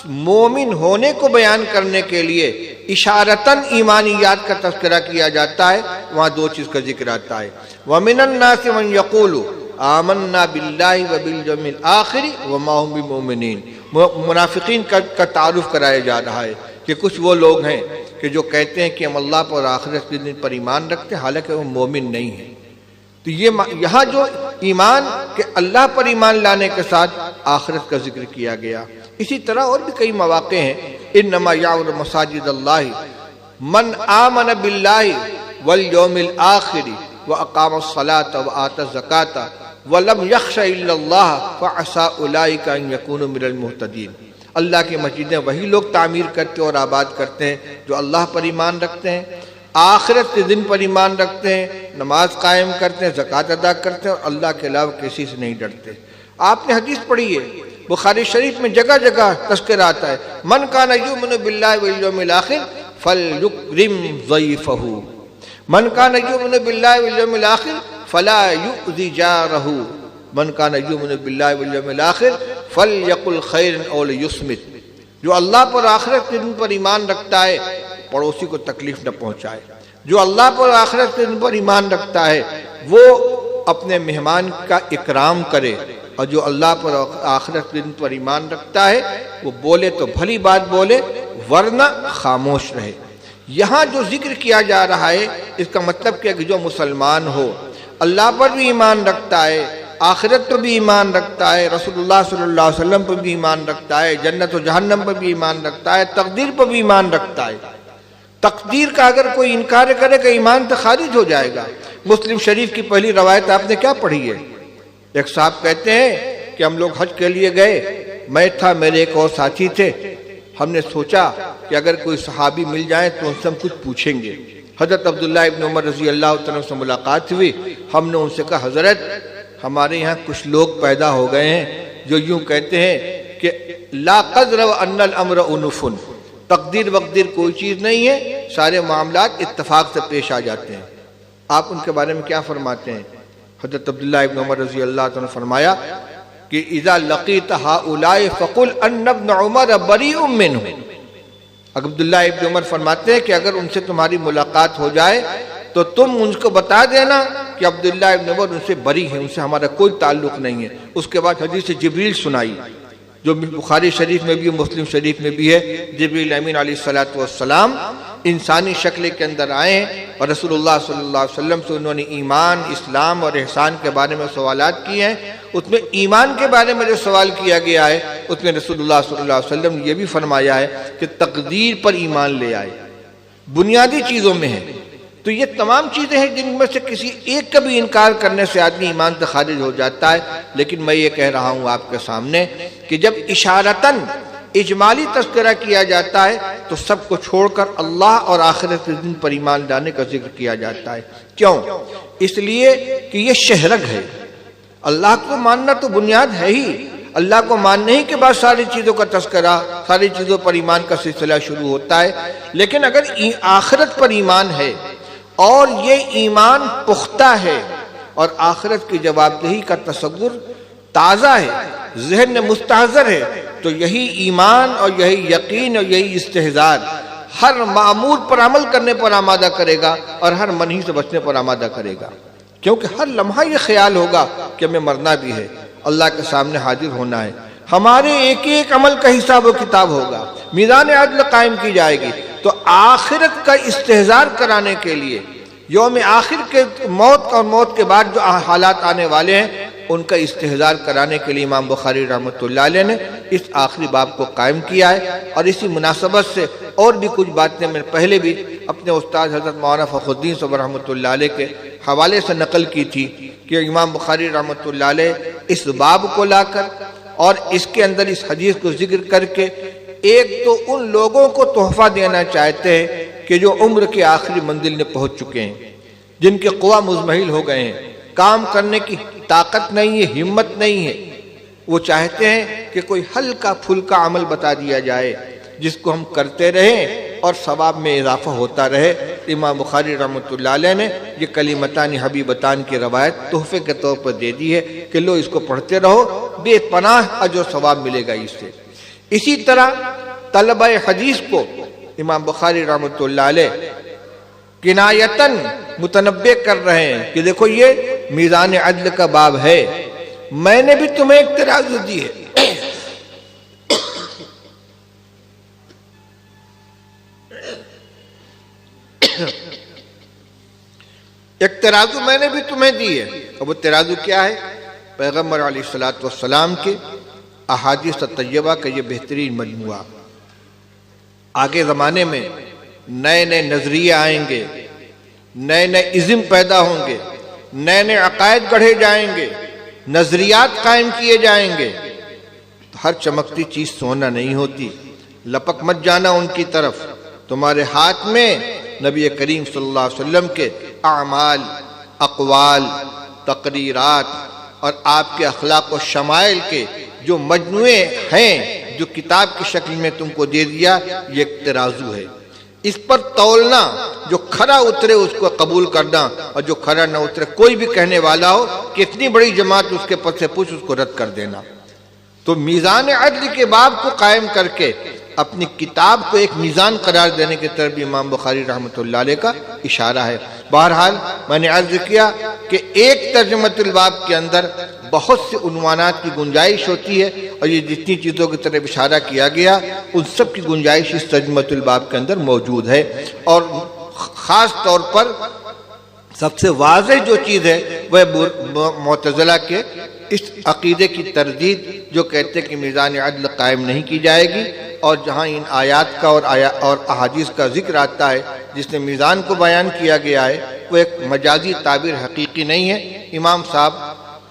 مومن ہونے کو بیان کرنے کے لیے اشارتاً ایمانیات کا تذکرہ کیا جاتا ہے، وہاں دو چیز کا ذکر آتا ہے۔ وَمِنَ النَّاسِ مَن يَقُولُ آمنا باللہ وبالیوم الآخر وما هم بمؤمنین۔ منافقین کا تعارف کرایا جا رہا ہے کہ کچھ وہ لوگ ہیں کہ جو کہتے ہیں کہ ہم اللہ پر اور آخرت کے دن پر ایمان رکھتے ہیں، حالانکہ وہ مومن نہیں ہیں۔ تو یہاں جو ایمان کہ اللہ پر ایمان لانے کے ساتھ آخرت کا ذکر کیا گیا۔ اسی طرح اور بھی کئی مواقع ہیں، انما یعمر مساجد اللہ من آمن باللہ والیوم الآخر واقام الصلاۃ وآتى الزکاۃ وَلَمْ يَخْشَ إِلَّا اللَّهَ فَعَسَىٰ أُولَٰئِكَ أَن يَكُونُوا مِنَ الْمُهْتَدِينَ۔ اللہ کی مسجدیں وہی لوگ تعمیر کرتے اور آباد کرتے ہیں جو اللہ پر ایمان رکھتے ہیں، آخرت کے دن پر ایمان رکھتے ہیں، نماز قائم کرتے ہیں، زکوٰۃ ادا کرتے ہیں اور اللہ کے علاوہ کسی سے نہیں ڈرتے۔ آپ نے حدیث پڑھی ہے بخاری شریف میں جگہ جگہ تذکر آتا ہے، من کان یؤمن باللہ والیوم الآخر فلیکرم ضیفہ، من کان یؤمن باللہ والیوم الآخر فلا یؤذی جارہ، من کان یؤمن باللہ والیوم الآخر فلیقل خیرا او لیصمت۔ جو اللہ پر آخرت کے دن پر ایمان رکھتا ہے پڑوسی کو تکلیف نہ پہنچائے، جو اللہ پر آخرت کے دن پر ایمان رکھتا ہے وہ اپنے مہمان کا اکرام کرے، اور جو اللہ پر آخرت کے دن پر ایمان رکھتا ہے وہ بولے تو بھلی بات بولے ورنہ خاموش رہے۔ یہاں جو ذکر کیا جا رہا ہے اس کا مطلب کیا کہ جو مسلمان ہو، اللہ پر بھی ایمان رکھتا ہے، آخرت پر بھی ایمان رکھتا ہے، رسول اللہ صلی اللہ علیہ وسلم پر بھی ایمان رکھتا ہے، جنت و جہنم پر بھی ایمان رکھتا ہے، تقدیر پر بھی ایمان رکھتا ہے۔ تقدیر کا اگر کوئی انکار کرے کہ ایمان تو خارج ہو جائے گا۔ مسلم شریف کی پہلی روایت آپ نے کیا پڑھی ہے؟ ایک صاحب کہتے ہیں کہ ہم لوگ حج کے لیے گئے، میں تھا، میرے ایک اور ساتھی تھے، ہم نے سوچا کہ اگر کوئی صحابی مل جائیں تو ان سے ہم کچھ پوچھیں گے۔ حضرت عبداللہ ابن عمر رضی اللہ عنہ سے ملاقات ہوئی، ہم نے ان سے کہا حضرت ہمارے یہاں کچھ لوگ پیدا ہو گئے ہیں جو یوں کہتے ہیں کہ لا قدر وان الامر انف، تقدیر وقدیر کوئی چیز نہیں ہے، سارے معاملات اتفاق سے پیش آ جاتے ہیں۔ آپ ان کے بارے میں کیا فرماتے ہیں؟ حضرت عبداللہ ابن عمر رضی اللہ عنہ نے فرمایا کہ اذا لقیت ہؤلاء فقل ان ابن عمر بریء منهم۔ عبداللہ ابن عمر فرماتے ہیں کہ اگر ان سے تمہاری ملاقات ہو جائے تو تم ان کو بتا دینا کہ عبداللہ ابن عمر ان سے بری ہے، ان سے ہمارا کوئی تعلق نہیں ہے۔ اس کے بعد حدیث جبریل سنائی جو بخاری شریف میں بھی مسلم شریف میں بھی ہے، جبریل امین علیہ السلام انسانی شکل کے اندر آئے ہیں اور رسول اللہ صلی اللہ علیہ وسلم سے انہوں نے ایمان، اسلام اور احسان کے بارے میں سوالات کیے ہیں۔ اس میں ایمان کے بارے میں جو سوال کیا گیا ہے اس میں رسول اللہ صلی اللہ علیہ وسلم نے یہ بھی فرمایا ہے کہ تقدیر پر ایمان لے آئے، بنیادی چیزوں میں ہے۔ تو یہ تمام چیزیں ہیں جن میں سے کسی ایک کا بھی انکار کرنے سے آدمی ایمان سے خارج ہو جاتا ہے۔ لیکن میں یہ کہہ رہا ہوں آپ کے سامنے کہ جب اشارتاً اجمالی تذکرہ کیا جاتا ہے تو سب کو چھوڑ کر اللہ اور آخرت کے دن پر ایمان لانے کا ذکر کیا جاتا ہے۔ کیوں؟ اس لیے کہ یہ شہرگ ہے۔ اللہ کو ماننا تو بنیاد ہے ہی، اللہ کو ماننے ہی کے بعد ساری چیزوں کا تذکرہ، ساری چیزوں پر ایمان کا سلسلہ شروع ہوتا ہے۔ لیکن اگر آخرت پر ایمان ہے اور یہ ایمان پختہ ہے اور آخرت کی جواب دہی کا تصور تازہ ہے، ذہن میں مستحضر ہے، تو یہی ایمان اور یہی یقین اور یہی استحضار ہر معمور پر عمل کرنے پر آمادہ کرے گا اور ہر منہی سے بچنے پر آمادہ کرے گا۔ کیونکہ ہر لمحہ یہ خیال ہوگا کہ ہمیں مرنا بھی ہے، اللہ کے سامنے حاضر ہونا ہے، ہمارے ایک ایک عمل کا حساب و کتاب ہوگا، میزان عدل قائم کی جائے گی۔ تو آخرت کا استحضار کرانے کے لیے، یوم آخر کے موت اور موت کے بعد جو حالات آنے والے ہیں ان کا استحضار کرانے کے لیے امام بخاری رحمۃ اللہ علیہ نے اس آخری باب کو قائم کیا ہے۔ اور اسی مناسبت سے اور بھی کچھ باتیں میں پہلے بھی اپنے استاد حضرت مولانا فخر الدین صاحب رحمۃ اللہ علیہ کے حوالے سے نقل کی تھی کہ امام بخاری رحمۃ اللہ علیہ اس باب کو لا کر اور اس کے اندر اس حدیث کو ذکر کر کے ایک تو ان لوگوں کو تحفہ دینا چاہتے ہیں کہ جو عمر کے آخری منزل میں پہنچ چکے ہیں، جن کے قوا مزمحل ہو گئے ہیں، کام کرنے کی طاقت نہیں ہے، ہمت نہیں ہے، وہ چاہتے ہیں کہ کوئی ہلکا پھلکا عمل بتا دیا جائے جس کو ہم کرتے رہیں اور ثواب میں اضافہ ہوتا رہے۔ امام بخاری رحمۃ اللہ علیہ نے یہ کلمتان حبیبتان کی روایت تحفے کے طور پر دے دی ہے کہ لو اس کو پڑھتے رہو، بے پناہ اجر و ثواب ملے گا اس سے۔ اسی طرح طلبہ حدیث کو امام بخاری رحمۃ اللہ علیہ کنایتاً متنبہ کر رہے ہیں کہ دیکھو یہ میزان عدل کا باب ہے، میں نے بھی تمہیں ایک ترازو دی ہے، ایک ترازو میں نے بھی تمہیں دی ہے۔ اور وہ ترازو کیا ہے؟ پیغمبر علیہ الصلوۃ والسلام کے احادیث طیبہ کا یہ بہترین مجموعہ۔ آگے زمانے میں نئے نئے نظریے آئیں گے، نئے نئے ازم پیدا ہوں گے، نئے نئے عقائد گڑھے جائیں گے، نظریات قائم کیے جائیں گے۔ تو ہر چمکتی چیز سونا نہیں ہوتی، لپک مت جانا ان کی طرف۔ تمہارے ہاتھ میں نبی کریم صلی اللہ علیہ وسلم کے اعمال، اقوال، تقریرات اور آپ کے اخلاق و شمائل کے جو مجموعے ہیں جو کتاب کی شکل میں تم کو دے دیا، یہ ایک ترازو ہے، اس پر تولنا، جو کھرا اترے اس کو قبول کرنا، اور جو کھرا نہ اترے کوئی بھی کہنے والا ہو کہ اتنی بڑی جماعت اس کے پس سے پوچھ، اس کو رد کر دینا۔ تو میزان عدل کے باب کو قائم کر کے اپنی کتاب کو ایک میزان قرار دینے کی طرف بھی امام بخاری رحمۃ اللہ علیہ کا اشارہ ہے۔ بہرحال میں نے عرض کیا کہ ایک ترجمۃ الباب کے اندر بہت سے عنوانات کی گنجائش ہوتی ہے، اور یہ جتنی چیزوں کی طرف اشارہ کیا گیا ان سب کی گنجائش اس ترجمۃ الباب کے اندر موجود ہے۔ اور خاص طور پر سب سے واضح جو چیز ہے وہ معتزلہ کے اس عقیدے کی تردید، جو کہتے ہیں کہ میزان عدل قائم نہیں کی جائے گی، اور جہاں ان آیات کا اور احادیث کا ذکر آتا ہے جس نے میزان کو بیان کیا گیا ہے، وہ ایک مجازی تعبیر حقیقی نہیں ہے۔ امام صاحب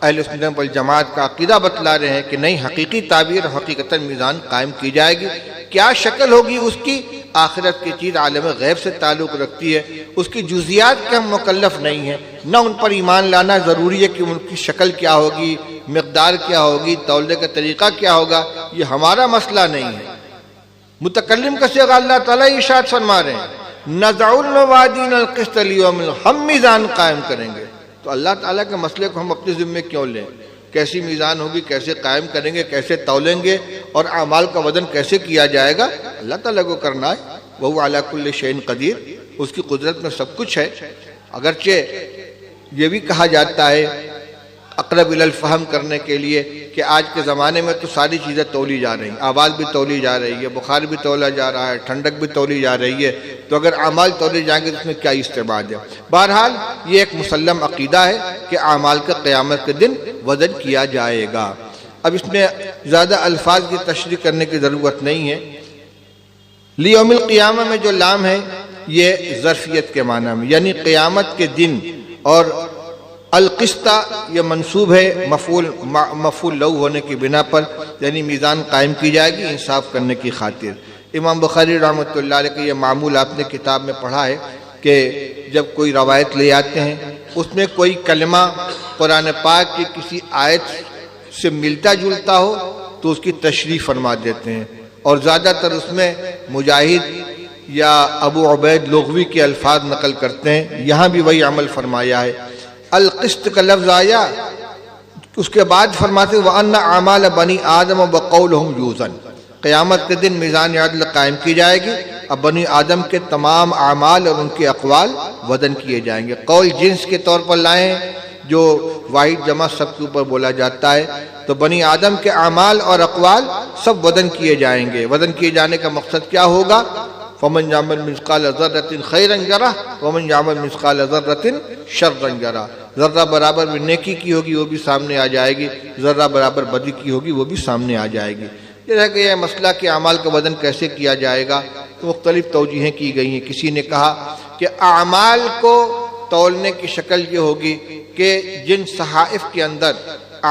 اہل سنت والجماعت کا عقیدہ بتلا رہے ہیں کہ نہیں، حقیقی تعبیر حقیقتاً میزان قائم کی جائے گی۔ کیا شکل ہوگی اس کی؟ آخرت کی چیز عالم غیب سے تعلق رکھتی ہے، اس کی جزیات کے ہم مکلف نہیں ہیں، نہ ان پر ایمان لانا ضروری ہے کہ ان کی شکل کیا ہوگی، مقدار کیا ہوگی، تولنے کا طریقہ کیا ہوگا، یہ ہمارا مسئلہ نہیں ہے۔ متکلم کا صیغہ اللہ تعالیٰ ارشاد فرما رہے ہیں، نَزْعُ الْمَوَازِينَ الْقِسْطَ لِيَوْمِ الْقِيَامَةِ، ہم میزان قائم کریں گے۔ تو اللہ تعالیٰ کے مسئلے کو ہم اپنے ذمے کیوں لیں؟ کیسی میزان ہوگی، کیسے قائم کریں گے، کیسے تولیں گے، اور اعمال کا وزن کیسے کیا جائے گا، اللہ تعالیٰ کو کرنا ہے۔ وَهُوَ عَلَى كُلِّ شَيْءٍ قَدِيرٌ، اس کی قدرت میں سب کچھ ہے۔ اگرچہ یہ بھی کہا جاتا ہے اقرب الی الفہم کرنے کے لیے کہ آج کے زمانے میں تو ساری چیزیں تولی جا رہی ہیں، آواز بھی تولی جا رہی ہے، بخار بھی تولا جا رہا ہے، ٹھنڈک بھی تولی جا رہی ہے، تو اگر اعمال تولی جائیں گے تو اس میں کیا استعمال ہے؟ بہرحال یہ ایک مسلم عقیدہ ہے کہ اعمال کا قیامت کے دن وزن کیا جائے گا۔ اب اس میں زیادہ الفاظ کی تشریح کرنے کی ضرورت نہیں ہے۔ لیوم القیامہ میں جو لام ہے یہ ظرفیت کے معنی میں، یعنی قیامت کے دن، اور القسطہ یہ منصوب ہے مفعول لو ہونے کی بنا پر، یعنی میزان قائم کی جائے گی انصاف کرنے کی خاطر۔ امام بخاری رحمۃ اللہ علیہ کا یہ معمول آپ نے کتاب میں پڑھا ہے کہ جب کوئی روایت لے آتے ہیں اس میں کوئی کلمہ قرآن پاک کی کسی آیت سے ملتا جلتا ہو تو اس کی تشریح فرما دیتے ہیں، اور زیادہ تر اس میں مجاہد یا ابو عبید لغوی کے الفاظ نقل کرتے ہیں۔ یہاں بھی وہی عمل فرمایا ہے۔ القسط کا لفظ آیا، اس کے بعد فرماتے وَأَنَّ أَعْمَالَ بَنِي آدَمَ وَقَوْلُهُمْ يُوزَنُ، قیامت کے دن میزان عدل قائم کی جائے گی، اب بنی آدم کے تمام اعمال اور ان کے اقوال وزن کیے جائیں گے۔ قول جنس کے طور پر لائیں جو واحد جمع سب کے اوپر بولا جاتا ہے، تو بنی آدم کے اعمال اور اقوال سب وزن کیے جائیں گے۔ وزن کیے جانے کا مقصد کیا ہوگا؟ فَمَنْ يَعْمَلْ مِثْقَالَ ذَرَّةٍ خَيْرًا يَرَهُ وَمَنْ يَعْمَلْ مِثْقَالَ ذَرَّةٍ شَرًّا يَرَهُ، ذرہ برابر بھی نیکی کی ہوگی وہ بھی سامنے آ جائے گی، ذرہ برابر بدی کی ہوگی وہ بھی سامنے آ جائے گی۔ یہ رہ گیا مسئلہ کہ اعمال کا وزن کیسے کیا جائے گا، تو مختلف توجیہیں کی گئی ہیں۔ کسی نے کہا کہ اعمال کو تولنے کی شکل یہ ہوگی کہ جن صحائف کے اندر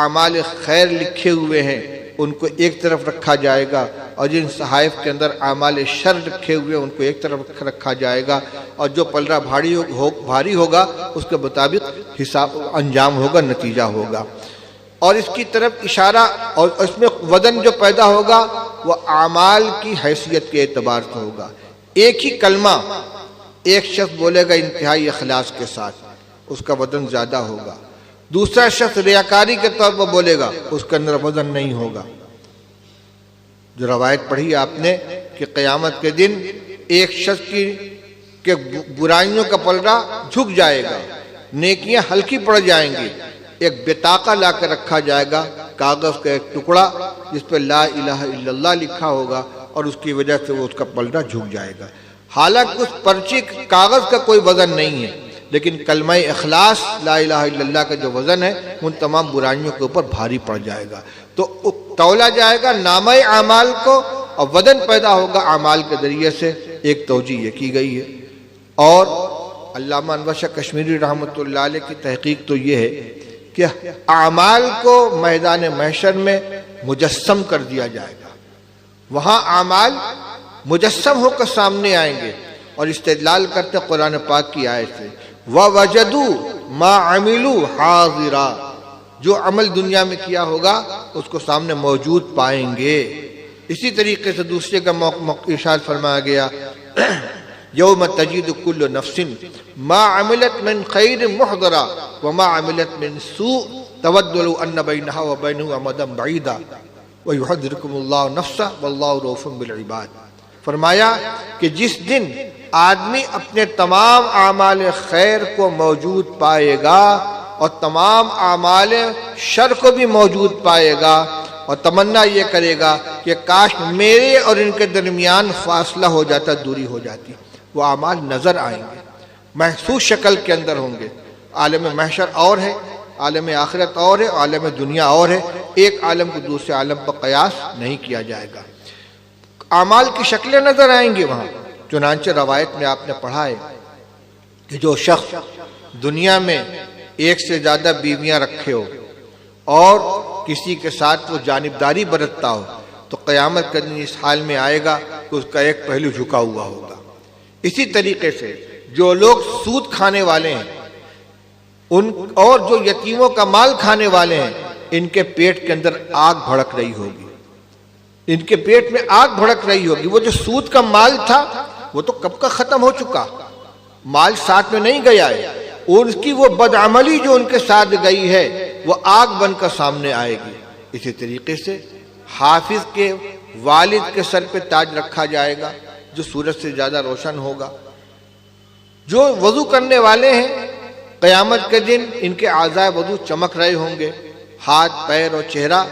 اعمال خیر لکھے ہوئے ہیں ان کو ایک طرف رکھا جائے گا، اور جن صحائف کے اندر اعمال شر رکھے ہوئے ان کو ایک طرف رکھا جائے گا، اور جو پلڑا بھاری ہوگا اس کے مطابق حساب انجام ہوگا، نتیجہ ہوگا۔ اور اس کی طرف اشارہ، اور اس میں وزن جو پیدا ہوگا وہ اعمال کی حیثیت کے اعتبار سے ہوگا۔ ایک ہی کلمہ ایک شخص بولے گا انتہائی اخلاص کے ساتھ، اس کا وزن زیادہ ہوگا، دوسرا شخص ریاکاری کے طور پر بولے گا، اس کے اندر وزن نہیں ہوگا۔ جو روایت پڑھی آپ نے کہ قیامت کے دن ایک شخص کی برائیوں کا پلڑا جھک جائے گا، نیکیاں ہلکی پڑ جائیں گی، ایک بطاقہ لا کر رکھا جائے گا، کاغذ کا ایک ٹکڑا جس پہ لا الہ الا اللہ لکھا ہوگا، اور اس کی وجہ سے وہ اس کا پلڑا جھک جائے گا۔ حالانکہ اس پرچی کاغذ کا کوئی وزن نہیں ہے، لیکن کلمہ اخلاص لا الہ الا اللہ کا جو وزن ہے ان تمام برائیوں کے اوپر بھاری پڑ جائے گا۔ تو تولا جائے گا نامہ اعمال کو، اور وزن پیدا ہوگا اعمال کے ذریعے سے۔ ایک توجیہ یہ کی گئی ہے۔ اور علامہ انور شاہ کشمیری رحمۃ اللہ علیہ کی تحقیق تو یہ ہے کہ اعمال کو میدان محشر میں مجسم کر دیا جائے گا، وہاں اعمال مجسم ہو کر سامنے آئیں گے، اور استدلال کرتے قرآن پاک کی آیت سے وَوَجَدُوا مَا عَمِلُوا حَاضِرًا، جو عمل دنیا میں کیا ہوگا اس کو سامنے موجود پائیں گے۔ اسی طریقے سے دوسرے کا ارشاد فرمایا گیا یوم تجد کل نفس ما عملت من خیر محضرا وما عملت من سوء تود لو ان بینها وبینه امدا بعیدا ویحذرکم اللہ نفسہ واللہ رؤوف بالعباد۔ فرمایا کہ جس دن آدمی اپنے تمام اعمال خیر کو موجود پائے گا اور تمام اعمال شر کو بھی موجود پائے گا اور تمنا یہ کرے گا کہ کاش میرے اور ان کے درمیان فاصلہ ہو جاتا، دوری ہو جاتی، وہ اعمال نظر آئیں گے، محسوس شکل کے اندر ہوں گے۔ عالم محشر اور ہے، عالم آخرت اور ہے، عالم دنیا اور ہے، ایک عالم کو دوسرے عالم پر قیاس نہیں کیا جائے گا۔ اعمال کی شکلیں نظر آئیں گی وہاں۔ چنانچہ روایت میں آپ نے پڑھا ہے کہ جو شخص دنیا میں ایک سے زیادہ بیویاں رکھے ہو اور کسی کے ساتھ وہ جانبداری برتتا ہو تو قیامت کا دن اس حال میں آئے گا کہ اس کا ایک پہلو جھکا ہوا ہوگا۔ اسی طریقے سے جو لوگ سود کھانے والے ہیں اور جو یتیموں کا مال کھانے والے ہیں، ان کے پیٹ کے اندر آگ بھڑک رہی ہوگی، ان کے پیٹ میں آگ بھڑک رہی ہوگی۔ وہ جو سود کا مال تھا وہ تو کب کا ختم ہو چکا، مال ساتھ میں نہیں گیا ہے، اور اس کی وہ بدعملی جو ان کے ساتھ گئی ہے وہ آگ بن کر سامنے آئے گی۔ اسی طریقے سے حافظ کے والد کے سر پہ تاج رکھا جائے گا جو سورج سے زیادہ روشن ہوگا۔ جو وضو کرنے والے ہیں قیامت کے دن ان کے اعضائے وضو چمک رہے ہوں گے، ہاتھ، پیر اور چہرہ۔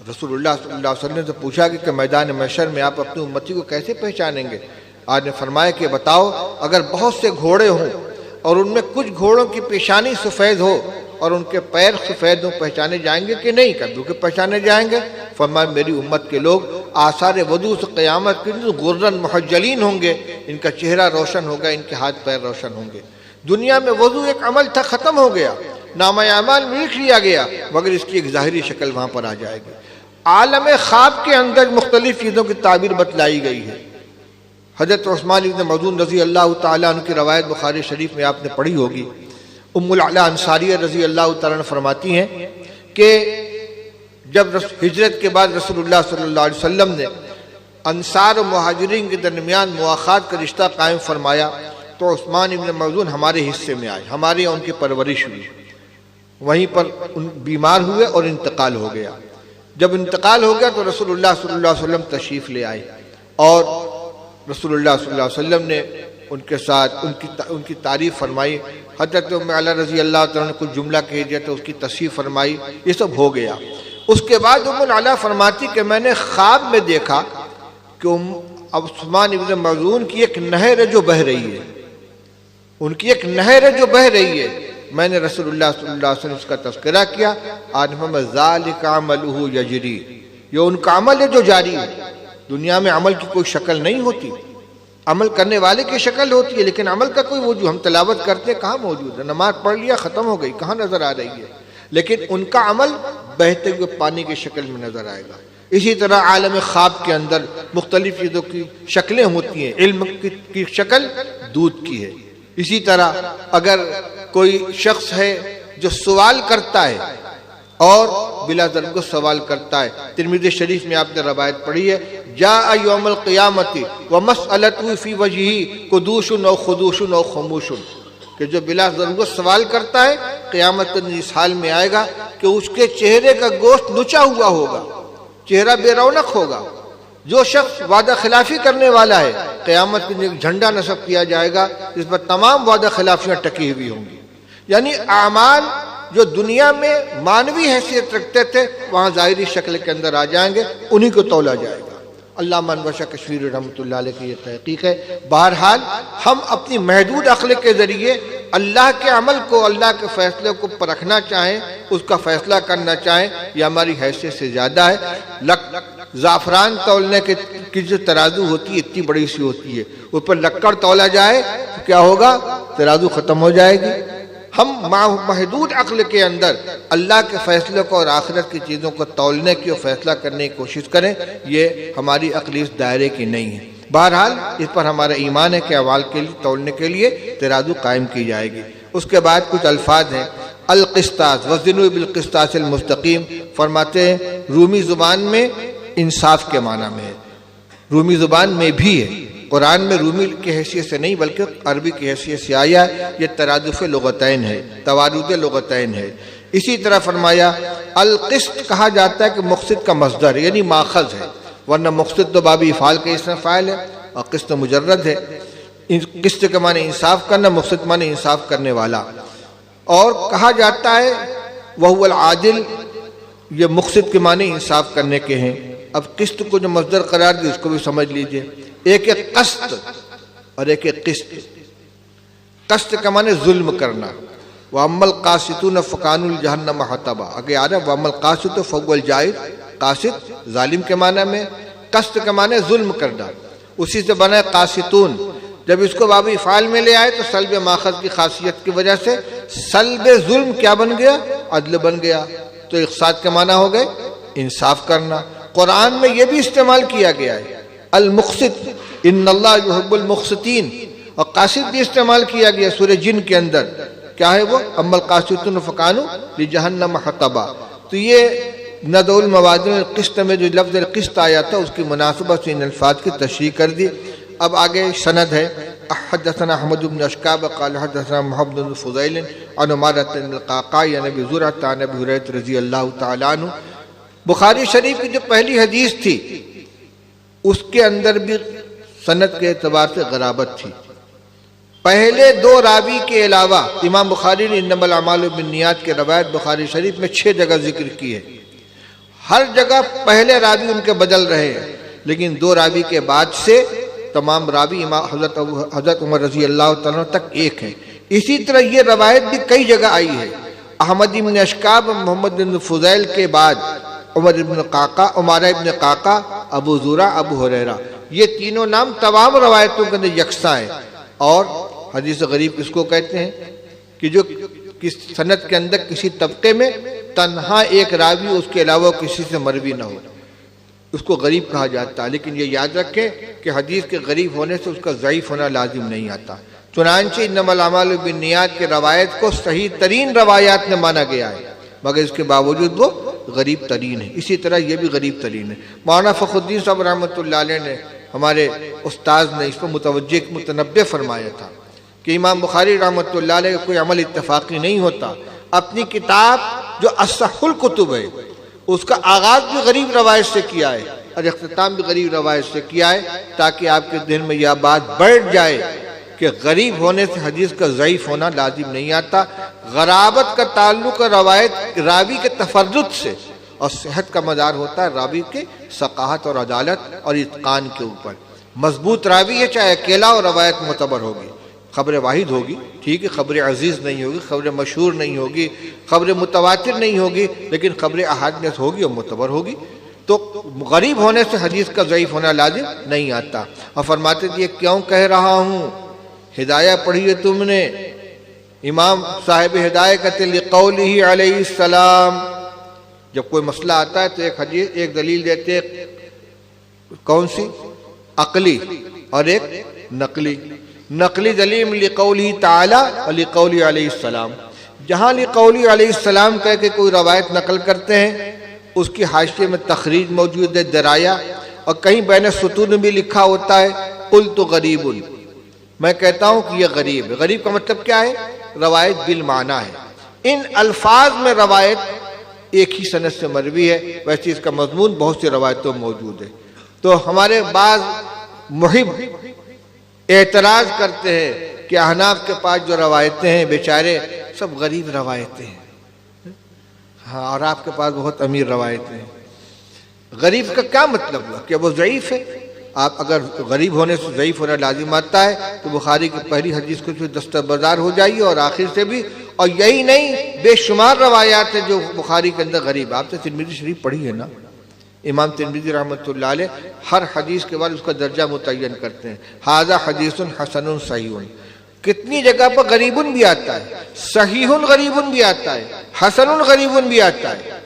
رسول اللہ صلی اللہ علیہ وسلم سے پوچھا کہ میدان محشر میں آپ اپنی امتی کو کیسے پہچانیں گے؟ آپ نے فرمایا کہ بتاؤ، اگر بہت سے گھوڑے ہوں اور ان میں کچھ گھوڑوں کی پیشانی سفید ہو اور ان کے پیر سفید ہوں، پہچانے جائیں گے کہ نہیں؟ کبھی کہ پہچانے جائیں گے۔ فرمایا میری امت کے لوگ آثار وضو سے قیامت کے دن غرن محجلین ہوں گے، ان کا چہرہ روشن ہوگا، ان کے ہاتھ پیر روشن ہوں گے۔ دنیا میں وضو ایک عمل تھا، ختم ہو گیا، نامہ اعمال میں لکھ لیا گیا، مگر اس کی ایک ظاہری شکل وہاں پر آ جائے گی۔ عالم خواب کے اندر مختلف چیزوں کی تعبیر بتلائی گئی ہے۔ حضرت عثمان بن مظعون رضی اللہ تعالیٰ عنہ کی روایت بخاری شریف میں آپ نے پڑھی ہوگی۔ ام العلا انصاریہ رضی اللہ تعالیٰ عنہ فرماتی ہیں کہ جب ہجرت کے بعد رسول اللہ صلی اللہ علیہ وسلم نے انصار و مہاجرین کے درمیان مواخات کا رشتہ قائم فرمایا تو عثمان بن مظعون ہمارے حصے میں آئے، ہمارے یہاں ان کی پرورش ہوئی، وہیں پر بیمار ہوئے اور انتقال ہو گیا۔ جب انتقال ہو گیا تو رسول اللہ صلی اللہ علیہ وسلم تشریف لے آئے اور رسول اللہ صلی اللہ علیہ وسلم نے ان کے ساتھ ان کی تعریف فرمائی۔ حضرت ام علا رضی اللہ تعالیٰ نے کچھ جملہ کہہ دیا تو اس کی تصحیح فرمائی، یہ سب ہو گیا۔ اس کے بعد ام العلا فرماتی کہ میں نے خواب میں دیکھا کہ عثمان بن مظعون کی ایک نہر ہے جو بہہ رہی ہے، ان کی ایک نہر ہے جو بہہ رہی ہے۔ میں نے رسول اللہ صلی اللہ علیہ وسلم اس کا تذکرہ کیا، آدم ذالک عملہ یجری، یہ ان کا عمل ہے جو جاری ہے۔ دنیا میں عمل کی کوئی شکل نہیں ہوتی، عمل کرنے والے کی شکل ہوتی ہے، لیکن عمل کا کوئی وجود، ہم تلاوت کرتے ہیں کہاں موجود ہے، نماز پڑھ لیا ختم ہو گئی، کہاں نظر آ رہی ہے، لیکن ان کا عمل بہتے ہوئے پانی کی شکل میں نظر آئے گا۔ اسی طرح عالم خواب کے اندر مختلف چیزوں کی شکلیں ہوتی ہیں، علم کی شکل دودھ کی ہے۔ اسی طرح اگر کوئی شخص ہے جو سوال کرتا ہے اور بلا ضرورت سوال کرتا ہے، ترمذی شریف میں آپ نے روایت پڑھی ہے، جاء یوم القیامت ومسألته فی وجہہ قدوش او خدوش او خموش، کہ جو بلا ضرورت سوال کرتا ہے قیامت کے دن اس حال میں آئے گا کہ اس کے چہرے کا گوشت نچا ہوا ہوگا، چہرہ بے رونق ہوگا۔ جو شخص وعدہ خلافی کرنے والا ہے قیامت کے دن ایک جھنڈا نصب کیا جائے گا جس پر تمام وعدہ خلافیاں ٹکی ہوئی ہوں گی۔ یعنی اعمال جو دنیا میں مانوی حیثیت رکھتے تھے وہاں ظاہری شکل کے اندر آ جائیں گے، انہی کو تولا جائے گا۔ علامہ انور شاہ کشمیری رحمۃ اللہ علیہ کی یہ تحقیق ہے۔ بہرحال ہم اپنی محدود عقل کے ذریعے اللہ کے عمل کو، اللہ کے فیصلے کو پرکھنا چاہیں، اس کا فیصلہ کرنا چاہیں، یہ ہماری حیثیت سے زیادہ ہے۔ زعفران تولنے کی جو ترازو ہوتی ہے اتنی بڑی سی ہوتی ہے، اس پر لکڑ تولا جائے تو کیا ہوگا؟ ترازو ختم ہو جائے گی۔ ہم محدود عقل کے اندر اللہ کے فیصلے کو اور آخرت کی چیزوں کو تولنے کی اور فیصلہ کرنے کی کوشش کریں، یہ ہماری عقل اس دائرے کی نہیں ہے۔ بہرحال اس پر ہمارا ایمان ہے کہ اعمال کے لیے تولنے کے لیے ترازو قائم کی جائے گی۔ اس کے بعد کچھ الفاظ ہیں، القسطاس وزنوا بالقسطاس المستقیم، فرماتے ہیں رومی زبان میں انصاف کے معنی میں ہے، رومی زبان میں بھی ہے، قرآن میں رومی کی حیثیت سے نہیں بلکہ عربی کی حیثیت سے آیا، یہ ترادف لغتین ہے، توارد لغتین ہے۔ اسی طرح فرمایا القسط کہا جاتا ہے کہ مقسط کا مصدر یعنی ماخذ ہے، ورنہ مقسط تو باب افعال کا اسم فاعل ہے اور قسط مجرد ہے۔ قسط کے معنی انصاف کرنا، مقسط معنی انصاف کرنے والا۔ اور کہا جاتا ہے وہو العادل، یہ مقسط کے معنی انصاف کرنے کے ہیں۔ اب قسط کو جو مصدر قرار دی اس کو بھی سمجھ لیجئے، ایک ہے قسط اور ایک ہے قسط۔ قسط کا معنی ظلم کرنا، وَأَمَّا الْقَاسِطُونَ فَكَانُوا لِجَهَنَّمَ حَطَبًا، آگے آ رہا ہے وَأَمَّا الْقَاسِطُ فَهُوَ الْجَائِرُ، قاسط ظالم کے معنی میں، قسط کا معنی ظلم کرنا، اسی سے بنا ہے قاسطون۔ جب اس کو باب افعال میں لے آئے تو سلب ماخذ کی خاصیت کی وجہ سے سلب ظلم کیا بن گیا؟ عدل بن گیا، تو اقساط کے معنی ہو گئے انصاف کرنا۔ قرآن میں یہ بھی استعمال کیا گیا ہے المقسط، ان اللہ یحب المقسطین، اور قاسط بھی استعمال کیا گیا سورہ جن کے اندر، کیا ہے وہ؟ اما القاسطون فکانوا لجہنم حطبا۔ تو یہ ندع الموازین القسط میں جو لفظ القسط آیا تھا اس کی مناسبت سے ان الفاظ کی تشریح کر دی۔ اب آگے سند ہے، حدثنا احمد بن اشکاب قال حدثنا محمد بن فضیل عن عمارة بن القعقاع عن ابی زرعة عن ابی ہریرہ رضی اللہ تعالی عنہ۔ بخاری شریف کی جو پہلی حدیث تھی اس کے اندر بھی سند کے اعتبار سے غرابت تھی۔ پہلے دو راوی کے علاوہ امام بخاری نے انما الاعمال بالنیات کے روایت بخاری شریف میں 6 جگہ ذکر کی ہے، ہر جگہ پہلے راوی ان کے بدل رہے ہیں، لیکن 2 راوی کے بعد سے تمام راوی امام حضرت عمر رضی اللہ تعالیٰ تک ایک ہیں۔ اسی طرح یہ روایت بھی کئی جگہ آئی ہے، احمد بن اشکاب محمد بن فضیل کے بعد عمر بن قعقاع، عمارہ ابن قعقاع، ابو زرع، ابو ہریرہ، یہ تینوں نام تمام روایتوں کے اندر یکساں ہیں۔ اور حدیث غریب کس کو کہتے ہیں؟ کہ جو کس سند کے اندر کسی طبقے میں تنہا ایک راوی اس کے علاوہ کسی سے مروی نہ ہو، اس کو غریب کہا جاتا ہے۔ لیکن یہ یاد رکھیں کہ حدیث کے غریب ہونے سے اس کا ضعیف ہونا لازم نہیں آتا۔ چنانچہ انما الاعمال بالنیات کی روایت کو صحیح ترین روایات میں مانا گیا ہے، مگر اس کے باوجود وہ غریب ترین ہے۔ اسی طرح یہ بھی غریب ترین ہے۔ مولانا فخر الدین صاحب رحمۃ اللہ علیہ نے، ہمارے استاذ نے اس پر متنبہ فرمایا تھا کہ امام بخاری رحمۃ اللہ علیہ کا کوئی عمل اتفاقی نہیں ہوتا۔ اپنی کتاب جو اصح الکتب ہے اس کا آغاز بھی غریب روایت سے کیا ہے اور اختتام بھی غریب روایت سے کیا ہے، تاکہ آپ کے ذہن میں یہ بات بیٹھ جائے کہ غریب ہونے سے حدیث کا ضعیف ہونا لازم نہیں آتا۔ غرابت کا تعلق روایت راوی کے تفرد سے، اور صحت کا مدار ہوتا ہے راوی کے ثقافت اور عدالت اور اتقان کے اوپر۔ مضبوط راوی ہے چاہے اکیلا اور روایت معتبر ہوگی، خبر واحد ہوگی، ٹھیک ہے، خبر عزیز نہیں ہوگی، خبر مشہور نہیں ہوگی، خبر متواتر نہیں ہوگی، لیکن خبر احاد میں ہوگی اور معتبر ہوگی۔ تو غریب ہونے سے حدیث کا ضعیف ہونا لازم نہیں آتا۔ اور فرماتے تھے یہ کیوں کہہ رہا ہوں، ہدایہ پڑھی ہے تم نے، امام صاحب ہدایہ کہتے لقولہ علیہ السلام، جب کوئی مسئلہ آتا ہے تو ایک حدیث ایک دلیل دیتے، کون سی؟ عقلی، اور ایک نقلی۔ نقلی دلیل لقولہ تعالی اور لقولہ علیہ السلام۔ جہاں لقولہ علیہ السلام کہہ کے کوئی روایت نقل کرتے ہیں اس کی حاشیے میں تخریج موجود ہے، درایا، اور کہیں بین السطور بھی لکھا ہوتا ہے قلت غریب، میں کہتا ہوں کہ یہ غریب ہے۔ غریب کا مطلب کیا ہے؟ روایت بالمعنی ہے۔ ان الفاظ میں روایت ایک ہی سند سے مروی ہے، ویسے اس کا مضمون بہت سی روایتوں موجود ہے۔ تو ہمارے بعض محب اعتراض کرتے ہیں کہ احناف کے پاس جو روایتیں ہیں بیچارے سب غریب روایتیں ہیں، ہاں، اور آپ کے پاس بہت امیر روایتیں ہیں۔ غریب کا کیا مطلب ہوا؟ کہ وہ ضعیف ہے؟ آپ اگر غریب ہونے سے ضعیف ہونا لازم آتا ہے تو بخاری کی پہلی حدیث کو دستبردار ہو جائیے اور آخر سے بھی، اور یہی نہیں بے شمار روایات ہیں جو بخاری کے اندر غریب۔ آپ نے ترمذی شریف پڑھی ہے نا؟ امام ترمذی رحمۃ اللہ علیہ ہر حدیث کے بعد اس کا درجہ متعین کرتے ہیں، ھذا حدیث حسن صحیح۔ کتنی جگہ پر غریبن بھی آتا ہے، صحیح غریبن بھی آتا ہے، حسن غریبن بھی آتا ہے۔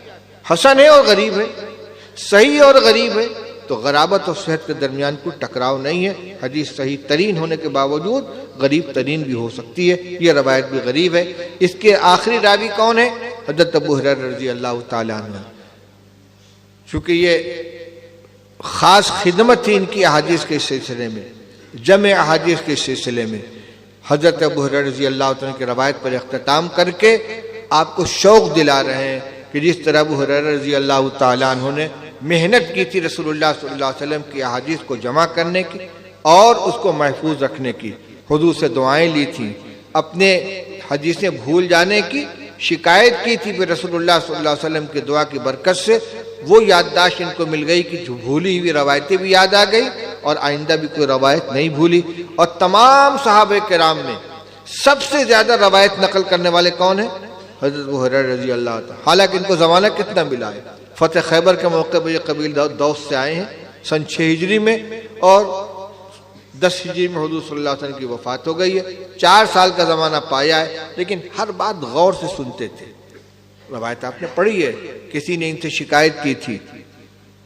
حسن ہے اور غریب ہے، صحیح اور غریب ہے، تو غرابت اور صحت کے درمیان کوئی ٹکراؤ نہیں ہے. حدیث صحیح ترین ہونے کے باوجود غریب ترین بھی ہو سکتی ہے. یہ روایت بھی غریب ہے. اس کے آخری راوی کون ہے؟ حضرت ابو ہریرہ رضی اللہ تعالیٰ عنہ. چونکہ یہ خاص خدمت تھی ان کی احادیث کے سلسلے میں، جمع احادیث کے سلسلے میں، حضرت ابو ہریرہ رضی اللہ تعالیٰ کی روایت پر اختتام کر کے آپ کو شوق دلا رہے ہیں کہ جس طرح ابو ہریرہ رضی اللہ تعالیٰ عنہ نے محنت کی تھی رسول اللہ صلی اللہ علیہ وسلم کی احادیث کو جمع کرنے کی اور اس کو محفوظ رکھنے کی، حضور سے دعائیں لی تھیں، اپنے حدیثیں بھول جانے کی شکایت کی تھی، پھر رسول اللہ صلی اللہ علیہ وسلم کی دعا کی برکت سے وہ یادداشت ان کو مل گئی کہ جو بھولی ہوئی روایتیں بھی یاد آ گئی اور آئندہ بھی کوئی روایت نہیں بھولی. اور تمام صحابہ کرام میں سب سے زیادہ روایت نقل کرنے والے کون ہیں؟ حضرت ابو ہریرہ رضی اللہ تعالیٰ. حالانکہ ان کو زمانہ کتنا ملا ہے. فتح خیبر کے موقع پر یہ قبیل دوس سے آئے ہیں سن 6 ہجری میں، اور 10 ہجری میں حضور صلی اللہ علیہ وسلم کی وفات ہو گئی ہے. 4 سال کا زمانہ پایا ہے، لیکن ہر بات غور سے سنتے تھے. روایت آپ نے پڑھی ہے، کسی نے ان سے شکایت کی تھی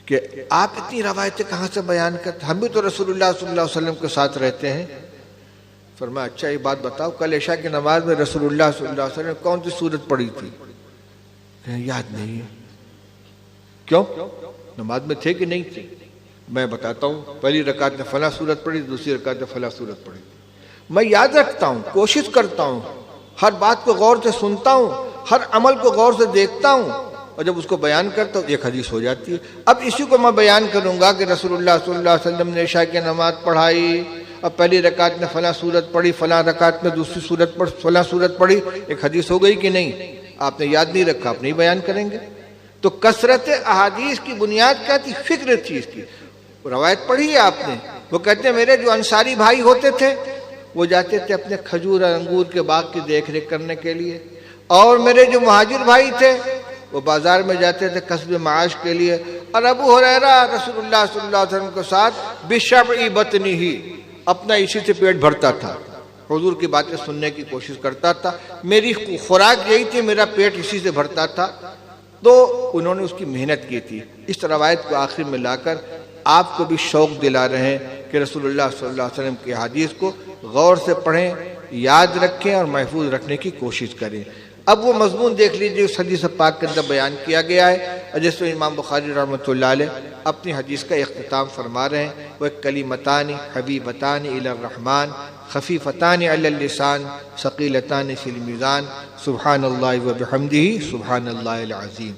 کہ آپ اتنی روایتیں کہاں سے بیان کرتے، ہم بھی تو رسول اللہ صلی اللہ علیہ وسلم کے ساتھ رہتے ہیں. فرمایا اچھا یہ بات بتاؤ، کل عشاء کی نماز میں رسول اللہ صلی اللہ علیہ وسلم نے کون سی سورت پڑھی تھی؟ یاد نہیں ہے. کیوں؟ نماز میں تھے کہ نہیں تھے؟ میں بتاتا ہوں، پہلی رکعت میں فلاں سورت پڑھی، دوسری رکعت میں فلاں سورت پڑھی. میں یاد رکھتا ہوں، کوشش کرتا ہوں، ہر بات کو غور سے سنتا ہوں، ہر عمل کو غور سے دیکھتا ہوں، اور جب اس کو بیان کرتا ہوں ایک حدیث ہو جاتی ہے. اب اسی کو میں بیان کروں گا کہ رسول اللہ صلی اللہ علیہ وسلم نے عشاء کی نماز پڑھائی، اب پہلی رکعت میں فلاں سورت پڑھی، فلاں رکعت میں دوسری سورت پڑھ، فلاں سورت پڑھی، ایک حدیث ہو گئی کہ نہیں؟ آپ نے یاد نہیں رکھا، آپ نہیں بیان کریں گے. تو کثرت احادیث کی بنیاد کیا تھی؟ فکر تھی اس کی. روایت پڑھی ہے آپ نے، وہ کہتے ہیں میرے جو انصاری بھائی ہوتے تھے وہ جاتے تھے اپنے کھجور اور انگور کے باغ کی دیکھ ریکھ کرنے کے لیے، اور میرے جو مہاجر بھائی تھے وہ بازار میں جاتے تھے کسب معاش کے لیے، اور ابو ہریرہ رسول اللہ صلی اللہ علیہ وسلم کے ساتھ بشبع بطنہ، اپنا اسی سے پیٹ بھرتا تھا، حضور کی باتیں سننے کی کوشش کرتا تھا. میری خوراک یہی تھی، میرا پیٹ اسی سے بھرتا تھا. تو انہوں نے اس کی محنت کی تھی. اس روایت کو آخر میں لا کر آپ کو بھی شوق دلا رہے ہیں کہ رسول اللہ صلی اللہ علیہ وسلم کی حدیث کو غور سے پڑھیں، یاد رکھیں اور محفوظ رکھنے کی کوشش کریں. اب وہ مضمون دیکھ لیجیے اس حدیث پاک کے اندر بیان کیا گیا ہے، جس میں امام بخاری رحمۃ اللہ علیہ اپنی حدیث کا اختتام فرما رہے ہیں. وہ کلمتان حبیبتان الی الرحمن خفیفتان علی اللسان ثقیلتان فی المیزان سبحان اللہ و بحمدہ سبحان اللہ العظیم.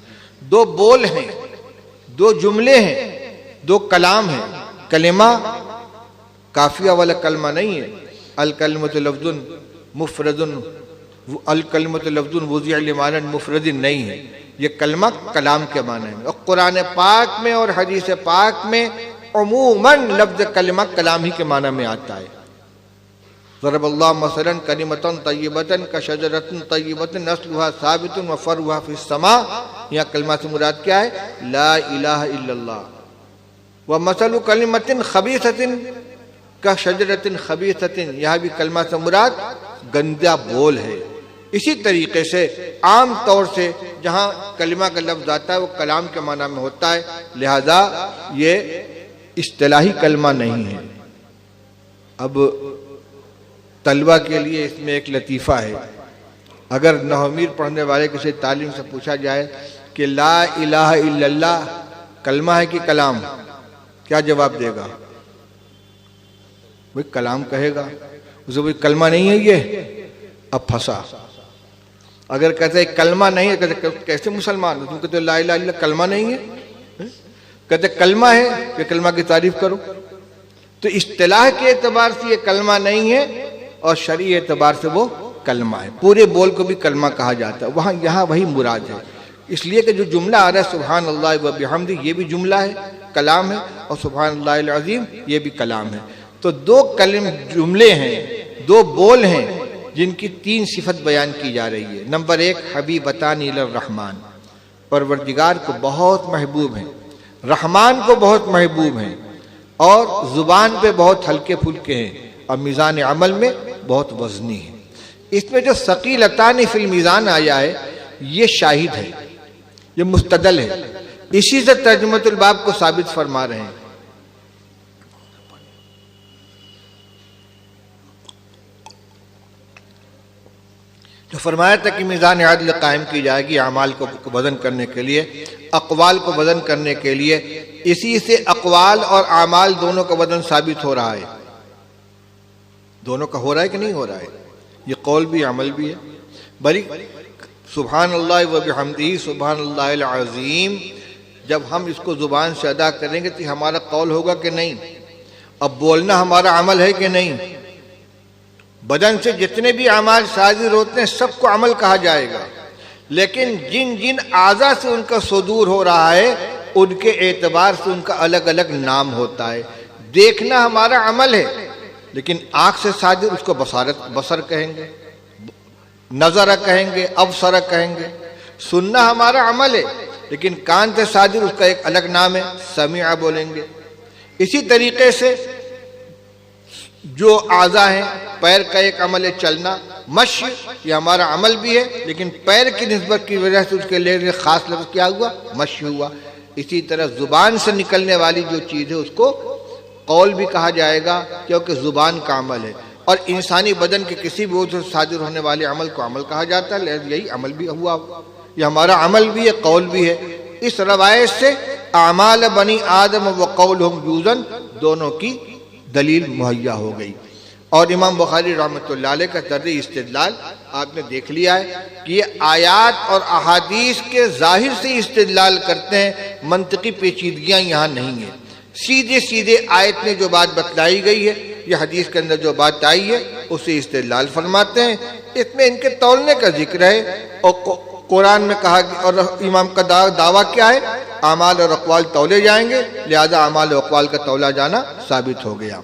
2 بول ہیں، 2 جملے ہیں، 2 کلام ہیں. کلمہ کافیہ والا کلمہ نہیں ہے، الکلمۃ لفظ مفرد، الکلمۃ لفظ وضع لمعنی مفرد نہیں ہے. یہ کلمہ کلام کے معنی میں، اور قرآن پاک میں اور حدیث پاک میں عموماً لفظ کلمہ کلام ہی کے معنی میں آتا ہے. ضرب اللہ مثلا کلمۃ طیبۃ کشجرۃ طیبۃ اصلها ثابت وفرعها فی السماء. یہاں کلمہ سے مراد کیا ہے؟ لا الہ الا اللہ. ومثل کلمۃ خبیثۃ کشجرۃ خبیثۃ، یہاں بھی کلمہ سے مراد گندا بول ہے. اسی طریقے سے عام طور سے جہاں کلمہ کا لفظ آتا ہے وہ کلام کے معنی میں ہوتا ہے، لہذا یہ اصطلاحی کلمہ نہیں ہے. اب طلبہ کے لیے اس میں ایک لطیفہ ہے. اگر نحومیر پڑھنے والے کسی تعلیم سے پوچھا جائے کہ لا الہ الا اللہ کلمہ ہے کہ کلام، کیا جواب دے گا؟ وہ کلام کہے گا. اسے وہ کلمہ نہیں ہے یہ، اب پھنسا. اگر کہتے ہیں کلمہ نہیں ہے، کہتے کیسے مسلمان ہو؟ تم کہتے لا الہ الا اللہ کلمہ نہیں ہے، کہتے کلمہ ہے کہ کلمہ کی تعریف کرو. تو اصطلاح کے اعتبار سے یہ کلمہ نہیں ہے اور شرعی اعتبار سے وہ کلمہ ہے. پورے بول کو بھی کلمہ کہا جاتا ہے، وہاں یہاں وہی مراد ہے. اس لیے کہ جو جملہ آ رہا ہے سبحان اللہ و بحمدہ، یہ بھی جملہ ہے، کلام ہے، اور سبحان اللہ العظیم یہ بھی کلام ہے. تو 2 جملے ہیں، 2 بول ہیں جن کی 3 صفت بیان کی جا رہی ہے. نمبر 1 حبیبتان الی الرحمن، پروردگار کو بہت محبوب ہیں، رحمان کو بہت محبوب ہیں، اور زبان پہ بہت ہلکے پھلکے ہیں، اور میزان عمل میں بہت وزنی ہے. اس میں جو ثقیلتان فی المیزان آیا ہے یہ شاہد ہے، یہ مستدل ہے. اسی سے ترجمۃ الباب کو ثابت فرما رہے ہیں تو فرمایا تھا کہ میزان عدل قائم کی جائے گی اعمال کو وزن کرنے کے لیے، اقوال کو وزن کرنے کے لیے۔ اسی سے اقوال اور اعمال دونوں کا وزن ثابت ہو رہا ہے۔ دونوں کا ہو رہا ہے کہ نہیں ہو رہا ہے؟ یہ قول بھی عمل بھی ہے۔ بھلی سبحان اللہ و بحمدہ سبحان اللہ العظیم جب ہم اس کو زبان سے ادا کریں گے تو ہمارا قول ہوگا کہ نہیں؟ اب بولنا ہمارا عمل ہے کہ نہیں؟ بدن سے جتنے بھی اعمال صادر ہوتے ہیں سب کو عمل کہا جائے گا، لیکن جن جن اعضاء سے ان کا صدور ہو رہا ہے ان کے اعتبار سے ان کا الگ الگ نام ہوتا ہے۔ دیکھنا ہمارا عمل ہے، لیکن آنکھ سے صادر اس کو بصر کہیں گے، نظر کہیں گے، ابصر کہیں گے۔ سننا ہمارا عمل ہے، لیکن کان سے صادر اس کا ایک الگ نام ہے، سمع بولیں گے۔ اسی طریقے سے جو اعضاء ہیں، پیر کا ایک عمل ہے چلنا، مشی یہ ہمارا عمل بھی ہے، لیکن پیر کی نسبت کی وجہ سے اس کے لیے خاص لفظ کیا ہوا؟ مشی ہوا۔ اسی طرح زبان سے نکلنے والی جو چیز ہے اس کو قول بھی کہا جائے گا، کیونکہ زبان کا عمل ہے، اور انسانی بدن کے کسی بھی عضو سے صادر ہونے والے عمل کو عمل کہا جاتا ہے، لہذا یہی عمل بھی ہوا، یہ ہمارا عمل بھی ہے، قول بھی ہے۔ اس روایت سے اعمال بنی آدم و قولہم یوزن دونوں کی دلیل مہیا ہو گئی۔ اور امام بخاری رحمۃ اللہ علیہ کا طرز استدلال آپ نے دیکھ لیا ہے کہ یہ آیات اور احادیث کے ظاہر سے استدلال کرتے ہیں، منطقی پیچیدگیاں یہاں نہیں ہیں۔ سیدھے سیدھے آیت میں جو بات بتلائی گئی ہے یہ حدیث کے اندر جو بات آئی ہے اسے استدلال فرماتے ہیں۔ اس میں ان کے تولنے کا ذکر ہے، اور قرآن میں کہا اور امام کا دعویٰ کیا ہے؟ اعمال اور اقوال تولے جائیں گے، لہذا اعمال اور اقوال کا تولا جانا ثابت ہو گیا۔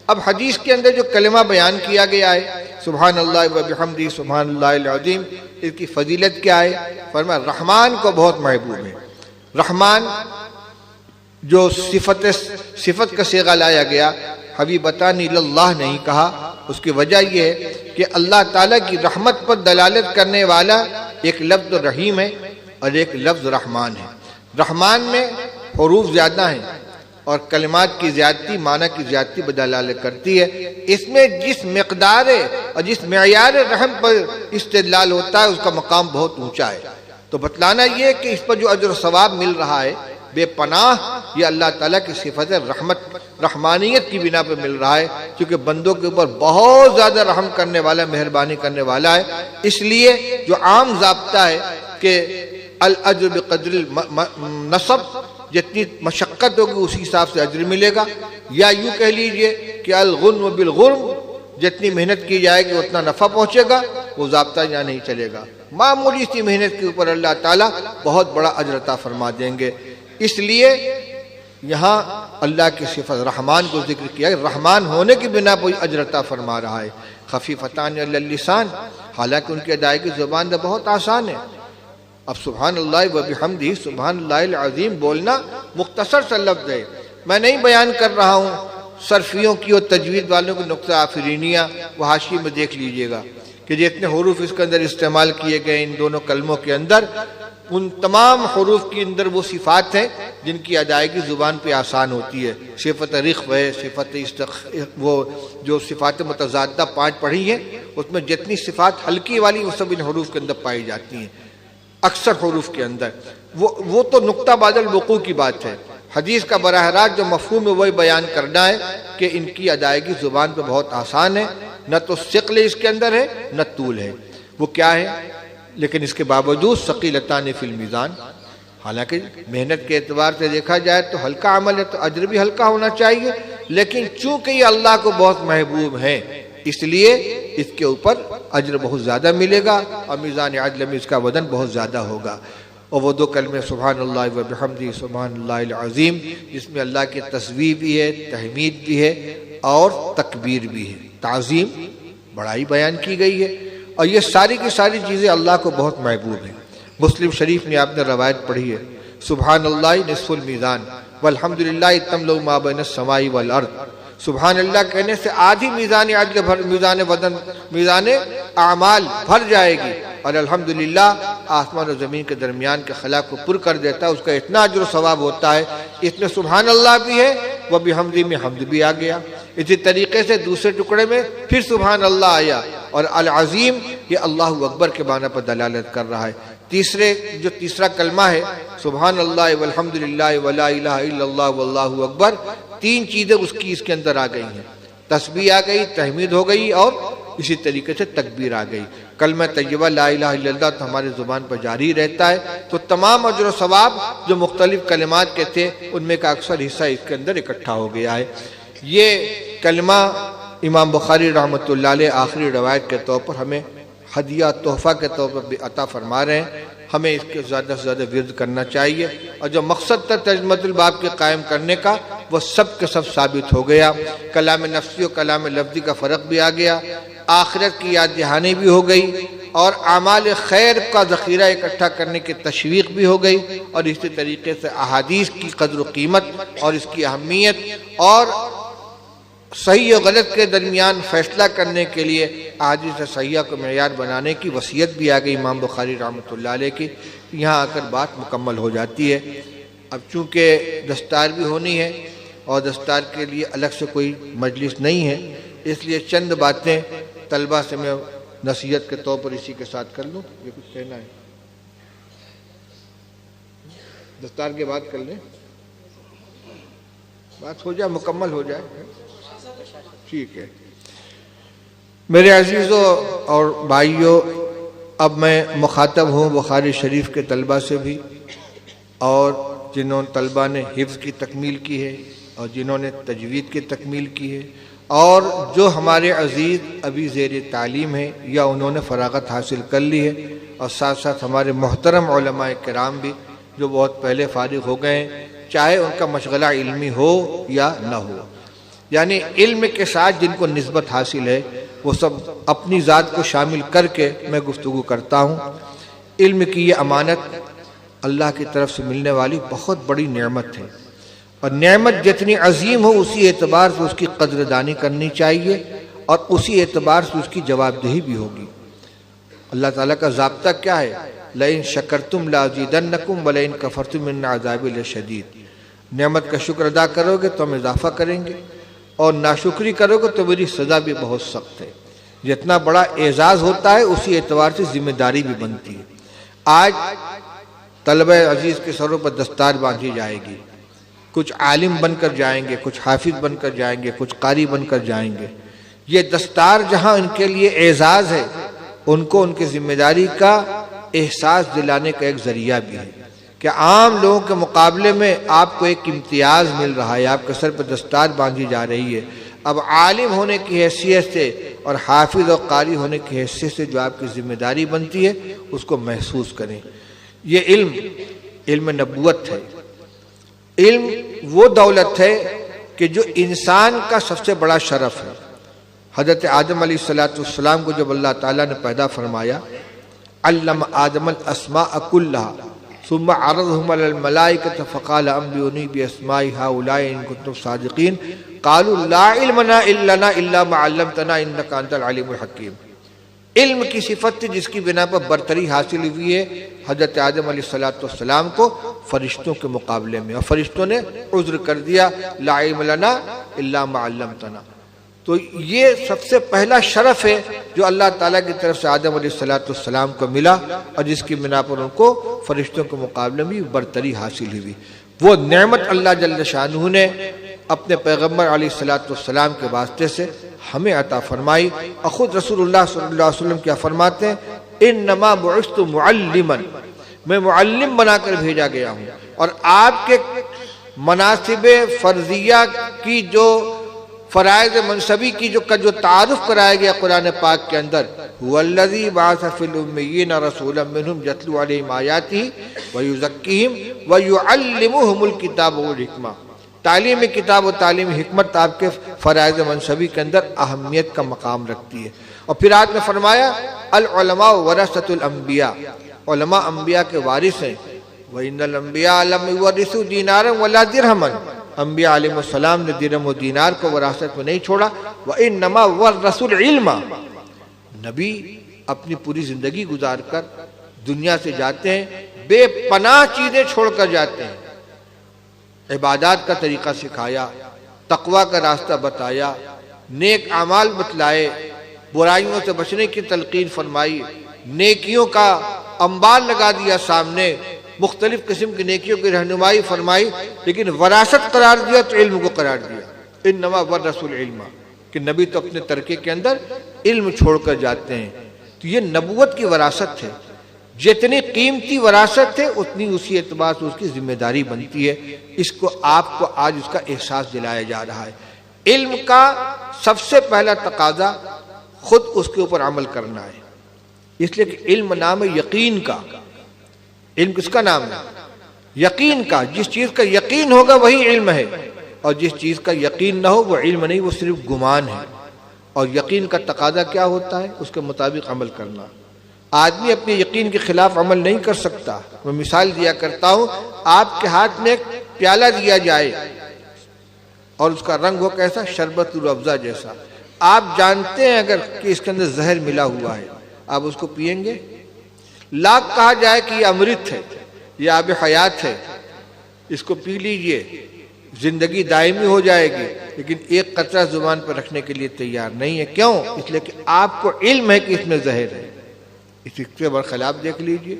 اب حدیث کے اندر جو کلمہ بیان کیا گیا ہے سبحان اللہ و بحمدہ سبحان اللہ العظیم، اس کی فضیلت کیا ہے؟ فرمایا رحمان کو بہت محبوب ہے۔ رحمان جو صفت کا صیغہ لایا گیا، حبیبتان اللہ نہیں کہا، اس کی وجہ یہ ہے کہ اللہ تعالیٰ کی رحمت پر دلالت کرنے والا ایک لفظ رحیم ہے اور ایک لفظ رحمان ہے۔ رحمان میں حروف زیادہ ہیں اور کلمات کی زیادتی معنی کی زیادتی بدلالت کرتی ہے۔ اس میں جس مقدار اور جس معیار رحم پر استدلال ہوتا ہے اس کا مقام بہت اونچا ہے۔ تو بتلانا یہ کہ اس پر جو اجر و ثواب مل رہا ہے بے پناہ، یہ اللہ تعالیٰ کی صفت رحمت رحمانیت کی بنا پہ مل رہا ہے، کیونکہ بندوں کے اوپر بہت زیادہ رحم کرنے والا، مہربانی کرنے والا ہے۔ اس لیے جو عام ضابطہ ہے کہ الاجر بقدر النصب، جتنی مشقت ہوگی اسی حساب سے اجر ملے گا، یا یوں کہہ لیجئے کہ الغنم بالغرم، جتنی محنت کی جائے گی اتنا نفع پہنچے گا، وہ ضابطہ یہاں نہیں چلے گا۔ معمولی سی محنت کے اوپر اللہ تعالیٰ بہت بڑا اجر عطا فرما دیں گے۔ اس لیے یہاں اللہ کی صفت رحمان کو ذکر کیا ہے، رحمان ہونے کی بنا پر اجر عطا فرما رہا ہے۔ خفیفتان علی اللسان، حالانکہ ان کی ادائیگی زبان میں بہت آسان ہے۔ اب سبحان اللہ و بحمدہ سبحان اللہ العظیم بولنا مختصر سا لفظ ہے، میں نہیں بیان کر رہا ہوں صرفیوں کی اور تجوید والوں کی نقطہ آفرینیہ، وہ حاشیے میں دیکھ لیجئے گا کہ جتنے حروف اس کے اندر استعمال کیے گئے ان دونوں کلموں کے اندر، ان تمام حروف کے اندر وہ صفات ہیں جن کی ادائیگی زبان پہ آسان ہوتی ہے۔ صفت رخو ہے، صفت وہ جو صفات متضادہ 5 پڑھی ہیں، اس میں جتنی صفات ہلکی والی وہ سب ان حروف کے اندر پائی جاتی ہیں، اکثر حروف کے اندر۔ وہ تو نقطہ بعد الوقوع کی بات ہے۔ حدیث کا براہ راست جو مفہوم ہے وہی بیان کرنا ہے کہ ان کی ادائیگی زبان پہ بہت آسان ہے، نہ تو ثقل اس کے اندر ہے نہ طول ہے۔ وہ کیا ہے؟ لیکن اس کے باوجود ثقیلتان فی المیزان، حالانکہ محنت کے اعتبار سے دیکھا جائے تو ہلکا عمل ہے تو اجر بھی ہلکا ہونا چاہیے، لیکن چونکہ یہ اللہ کو بہت محبوب ہے اس لیے اس کے اوپر اجر بہت زیادہ ملے گا اور میزان عدل میں اس کا وزن بہت زیادہ ہوگا۔ اور وہ 2 کلمے سبحان اللہ و بحمدہ سبحان اللہ العظیم، جس میں اللہ کی تسبیح بھی ہے، تحمید بھی ہے اور تکبیر بھی ہے، تعظیم بڑائی بیان کی گئی ہے، اور یہ ساری کی ساری چیزیں اللہ کو بہت محبوب ہیں۔ مسلم شریف میں آپ نے روایت پڑھی ہے، سبحان اللہ نصف المیزان والحمدللہ تملأ ما بین السماء والارض، سبحان اللہ کہنے سے آدھی میزان عدل میزان وزن میزان اعمال بھر جائے گی، اور الحمدللہ آسمان و زمین کے درمیان کے خلا کو پر کر دیتا ہے، اس کا اتنا اجر و ثواب ہوتا ہے۔ اس میں سبحان اللہ بھی ہے، وبحمدہ میں حمد بھی آ گیا۔ اسی طریقے سے دوسرے ٹکڑے میں پھر سبحان اللہ آیا، اور العظیم یہ اللہ اکبر کے معنی پر دلالت کر رہا ہے۔ تیسرا کلمہ ہے سبحان اللہ والحمدللہ ولا الہ الا اللہ واللہ اکبر، تین چیزیں اس کے اندر آ گئی ہیں، تسبیح آ گئی، تحمید ہو گئی، اور اسی طریقے سے تکبیر آ گئی۔ کلمہ طیبہ لا الہ الا اللہ تو ہمارے زبان پر جاری رہتا ہے، تو تمام اجر و ثواب جو مختلف کلمات کے تھے ان میں کا اکثر حصہ اس کے اندر اکٹھا ہو گیا ہے۔ یہ کلمہ امام بخاری رحمۃ اللہ علیہ آخری روایت کے طور پر ہمیں ہدیہ تحفہ کے طور پر بھی عطا فرما رہے ہیں۔ ہمیں اس کے زیادہ سے زیادہ ورد کرنا چاہیے، اور جو مقصد تھا ترجمۃ الباب کے قائم کرنے کا وہ سب کے سب ثابت ہو گیا۔ کلام نفسی و کلام لفظی کا فرق بھی آ گیا، آخرت کی یاد دہانی بھی ہو گئی، اور اعمال خیر کا ذخیرہ اکٹھا کرنے کی تشویق بھی ہو گئی، اور اسی طریقے سے احادیث کی قدر و قیمت اور اس کی اہمیت اور صحیح و غلط کے درمیان فیصلہ کرنے کے لیے احادیث صحیحہ کو معیار بنانے کی وصیت بھی آ گئی امام بخاری رحمۃ اللہ علیہ کی۔ یہاں آ کر بات مکمل ہو جاتی ہے۔ اب چونکہ دستار بھی ہونی ہے اور دستار کے لیے الگ سے کوئی مجلس نہیں ہے، اس لیے چند باتیں طلبہ سے میں نصیحت کے طور پر اسی کے ساتھ کر لوں۔ یہ کچھ کہنا ہے؟ دستار کے بعد کر لیں، بات ہو جائے، مکمل ہو جائے، ٹھیک ہے۔ میرے عزیزوں اور بھائیوں، اب میں مخاطب ہوں بخاری شریف کے طلبہ سے بھی، اور جنہوں طلبہ نے حفظ کی تکمیل کی ہے اور جنہوں نے تجوید کی تکمیل کی ہے، اور جو ہمارے عزیز ابھی زیر تعلیم ہیں یا انہوں نے فراغت حاصل کر لی ہے، اور ساتھ ساتھ ہمارے محترم علماء کرام بھی جو بہت پہلے فارغ ہو گئے ہیں، چاہے ان کا مشغلہ علمی ہو یا نہ ہو، یعنی علم کے ساتھ جن کو نسبت حاصل ہے وہ سب اپنی ذات کو شامل کر کے میں گفتگو کرتا ہوں۔ علم کی یہ امانت اللہ کی طرف سے ملنے والی بہت بڑی نعمت ہے، اور نعمت جتنی عظیم ہو اسی اعتبار سے اس کی قدردانی کرنی چاہیے، اور اسی اعتبار سے اس کی جواب دہی بھی ہوگی۔ اللہ تعالیٰ کا ضابطہ کیا ہے؟ لَإِن شَكَرْتُمْ لَأَزِيدَنَّكُمْ وَلَئِن كَفَرْتُمْ إِنَّ عَذَابِي لَشَدِيدٌ۔ نعمت کا شکر ادا کرو گے تو ہم اضافہ کریں گے، اور ناشکری کرو گے تو میری سزا بھی بہت سخت ہے۔ جتنا بڑا اعزاز ہوتا ہے اسی اعتبار سے ذمہ داری بھی بنتی ہے۔ آج طلبہ عزیز کے سروں پر دستار باندھی جائے گی، کچھ عالم بن کر جائیں گے، کچھ حافظ بن کر جائیں گے، کچھ قاری بن کر جائیں گے۔ یہ دستار جہاں ان کے لیے اعزاز ہے، ان کو ان کی ذمہ داری کا احساس دلانے کا ایک ذریعہ بھی ہے کہ عام لوگوں کے مقابلے میں آپ کو ایک امتیاز مل رہا ہے، آپ کے سر پر دستار باندھی جا رہی ہے۔ اب عالم ہونے کی حیثیت سے اور حافظ اور قاری ہونے کی حیثیت سے جو آپ کی ذمہ داری بنتی ہے اس کو محسوس کریں۔ یہ علم نبوت ہے، علم وہ دولت ہے کہ جو انسان کا سب سے بڑا شرف ہے۔ حضرت آدم علیہ السلام کو جب اللہ تعالیٰ نے پیدا فرمایا، علم آدم الاسماء كلها ثم عرضهم على الملائكة فقال انبئوني باسماء هؤلاء ان كنتم صادقين قالوا لا علم لنا الا ما علمتنا انك انت العليم الحكيم۔ علم کی صفت تھی جس کی بنا پر برتری حاصل ہوئی ہے حضرت آدم علیہ السلام کو فرشتوں کے مقابلے میں، اور فرشتوں نے عذر کر دیا لا علم لنا الا ما علمتنا۔ تو یہ سب سے پہلا شرف ہے جو اللہ تعالیٰ کی طرف سے آدم علیہ السلام کو ملا، اور جس کی بنا پر ان کو فرشتوں کے مقابلے میں برتری حاصل ہوئی۔ وہ نعمت اللہ جل شانہ نے اپنے پیغمبر علیہ السلام کے واسطے سے ہمیں عطا فرمائی، اور خود رسول اللہ صلی اللہ علیہ وسلم کیا فرماتے ہیں؟ انما بعثت معلما، میں معلم بنا کر بھیجا گیا ہوں۔ اور آپ کے مناسب فرضیہ کی جو فرائض منصبی کی جو تعارف کرایا گیا قرآن پاک کے اندر، هو الذی بعث فی الامیین رسولا منہم یتلو علیہم آیاتہ ویزکیہم ویعلمہم الکتاب والحکمہ۔ تعلیم کتاب و تعلیم حکمت آپ کے فرائض منصبی کے اندر اہمیت کا مقام رکھتی ہے۔ اور پھر آج میں فرمایا العلماء ورثۃ الانبیاء، علماء انبیاء کے وارث ہیں۔ وَإِنَّ الْأَنْبِيَاءَ لَمْ يُوَرِّثُوا دِينَارًا وَلَا دِرْهَمًا، انبیاء علیہ السلام نے درہم و دینار کو وراثت میں نہیں چھوڑا۔ وَإِنَّمَا وَرَّثُوا الْعِلْمَ، نبی اپنی پوری زندگی گزار کر دنیا سے جاتے ہیں، بے پناہ چیزیں چھوڑ کر جاتے ہیں، عبادات کا طریقہ سکھایا، تقوی کا راستہ بتایا، نیک اعمال بتلائے، برائیوں سے بچنے کی تلقین فرمائی، نیکیوں کا انبار لگا دیا سامنے، مختلف قسم کی نیکیوں کی رہنمائی فرمائی، لیکن وراثت قرار دیا تو علم کو قرار دیا۔ انما ورثوا العلم، کہ نبی تو اپنے ترکے کے اندر علم چھوڑ کر جاتے ہیں۔ تو یہ نبوت کی وراثت ہے، جتنی قیمتی وراثت ہے اتنی اسی اعتبار سے اس کی ذمہ داری بنتی ہے۔ اس کو آپ کو آج اس کا احساس دلایا جا رہا ہے۔ علم کا سب سے پہلا تقاضا خود اس کے اوپر عمل کرنا ہے، اس لیے کہ علم نام ہے یقین کا۔ علم کس کا نام ہے؟ یقین کا۔ جس چیز کا یقین ہوگا وہی علم ہے، اور جس چیز کا یقین نہ ہو وہ علم نہیں، وہ صرف گمان ہے۔ اور یقین کا تقاضا کیا ہوتا ہے؟ اس کے مطابق عمل کرنا۔ آدمی اپنے یقین کے خلاف عمل نہیں کر سکتا۔ میں مثال دیا کرتا ہوں، آپ کے ہاتھ میں ایک پیالہ دیا جائے اور اس کا رنگ ہو کیسا؟ شربت الافزا جیسا۔ آپ جانتے ہیں اگر کہ اس کے اندر زہر ملا ہوا ہے، آپ اس کو پیئیں گے؟ لاکھ کہا جائے کہ یہ امرت ہے، یہ آب حیات ہے، اس کو پی لیجئے، زندگی دائمی ہو جائے گی، لیکن ایک قطرہ زبان پر رکھنے کے لیے تیار نہیں ہے۔ کیوں؟ اس لیے کہ آپ کو علم ہے کہ اس میں زہر ہے۔ اس کے برخلاف دیکھ لیجئے،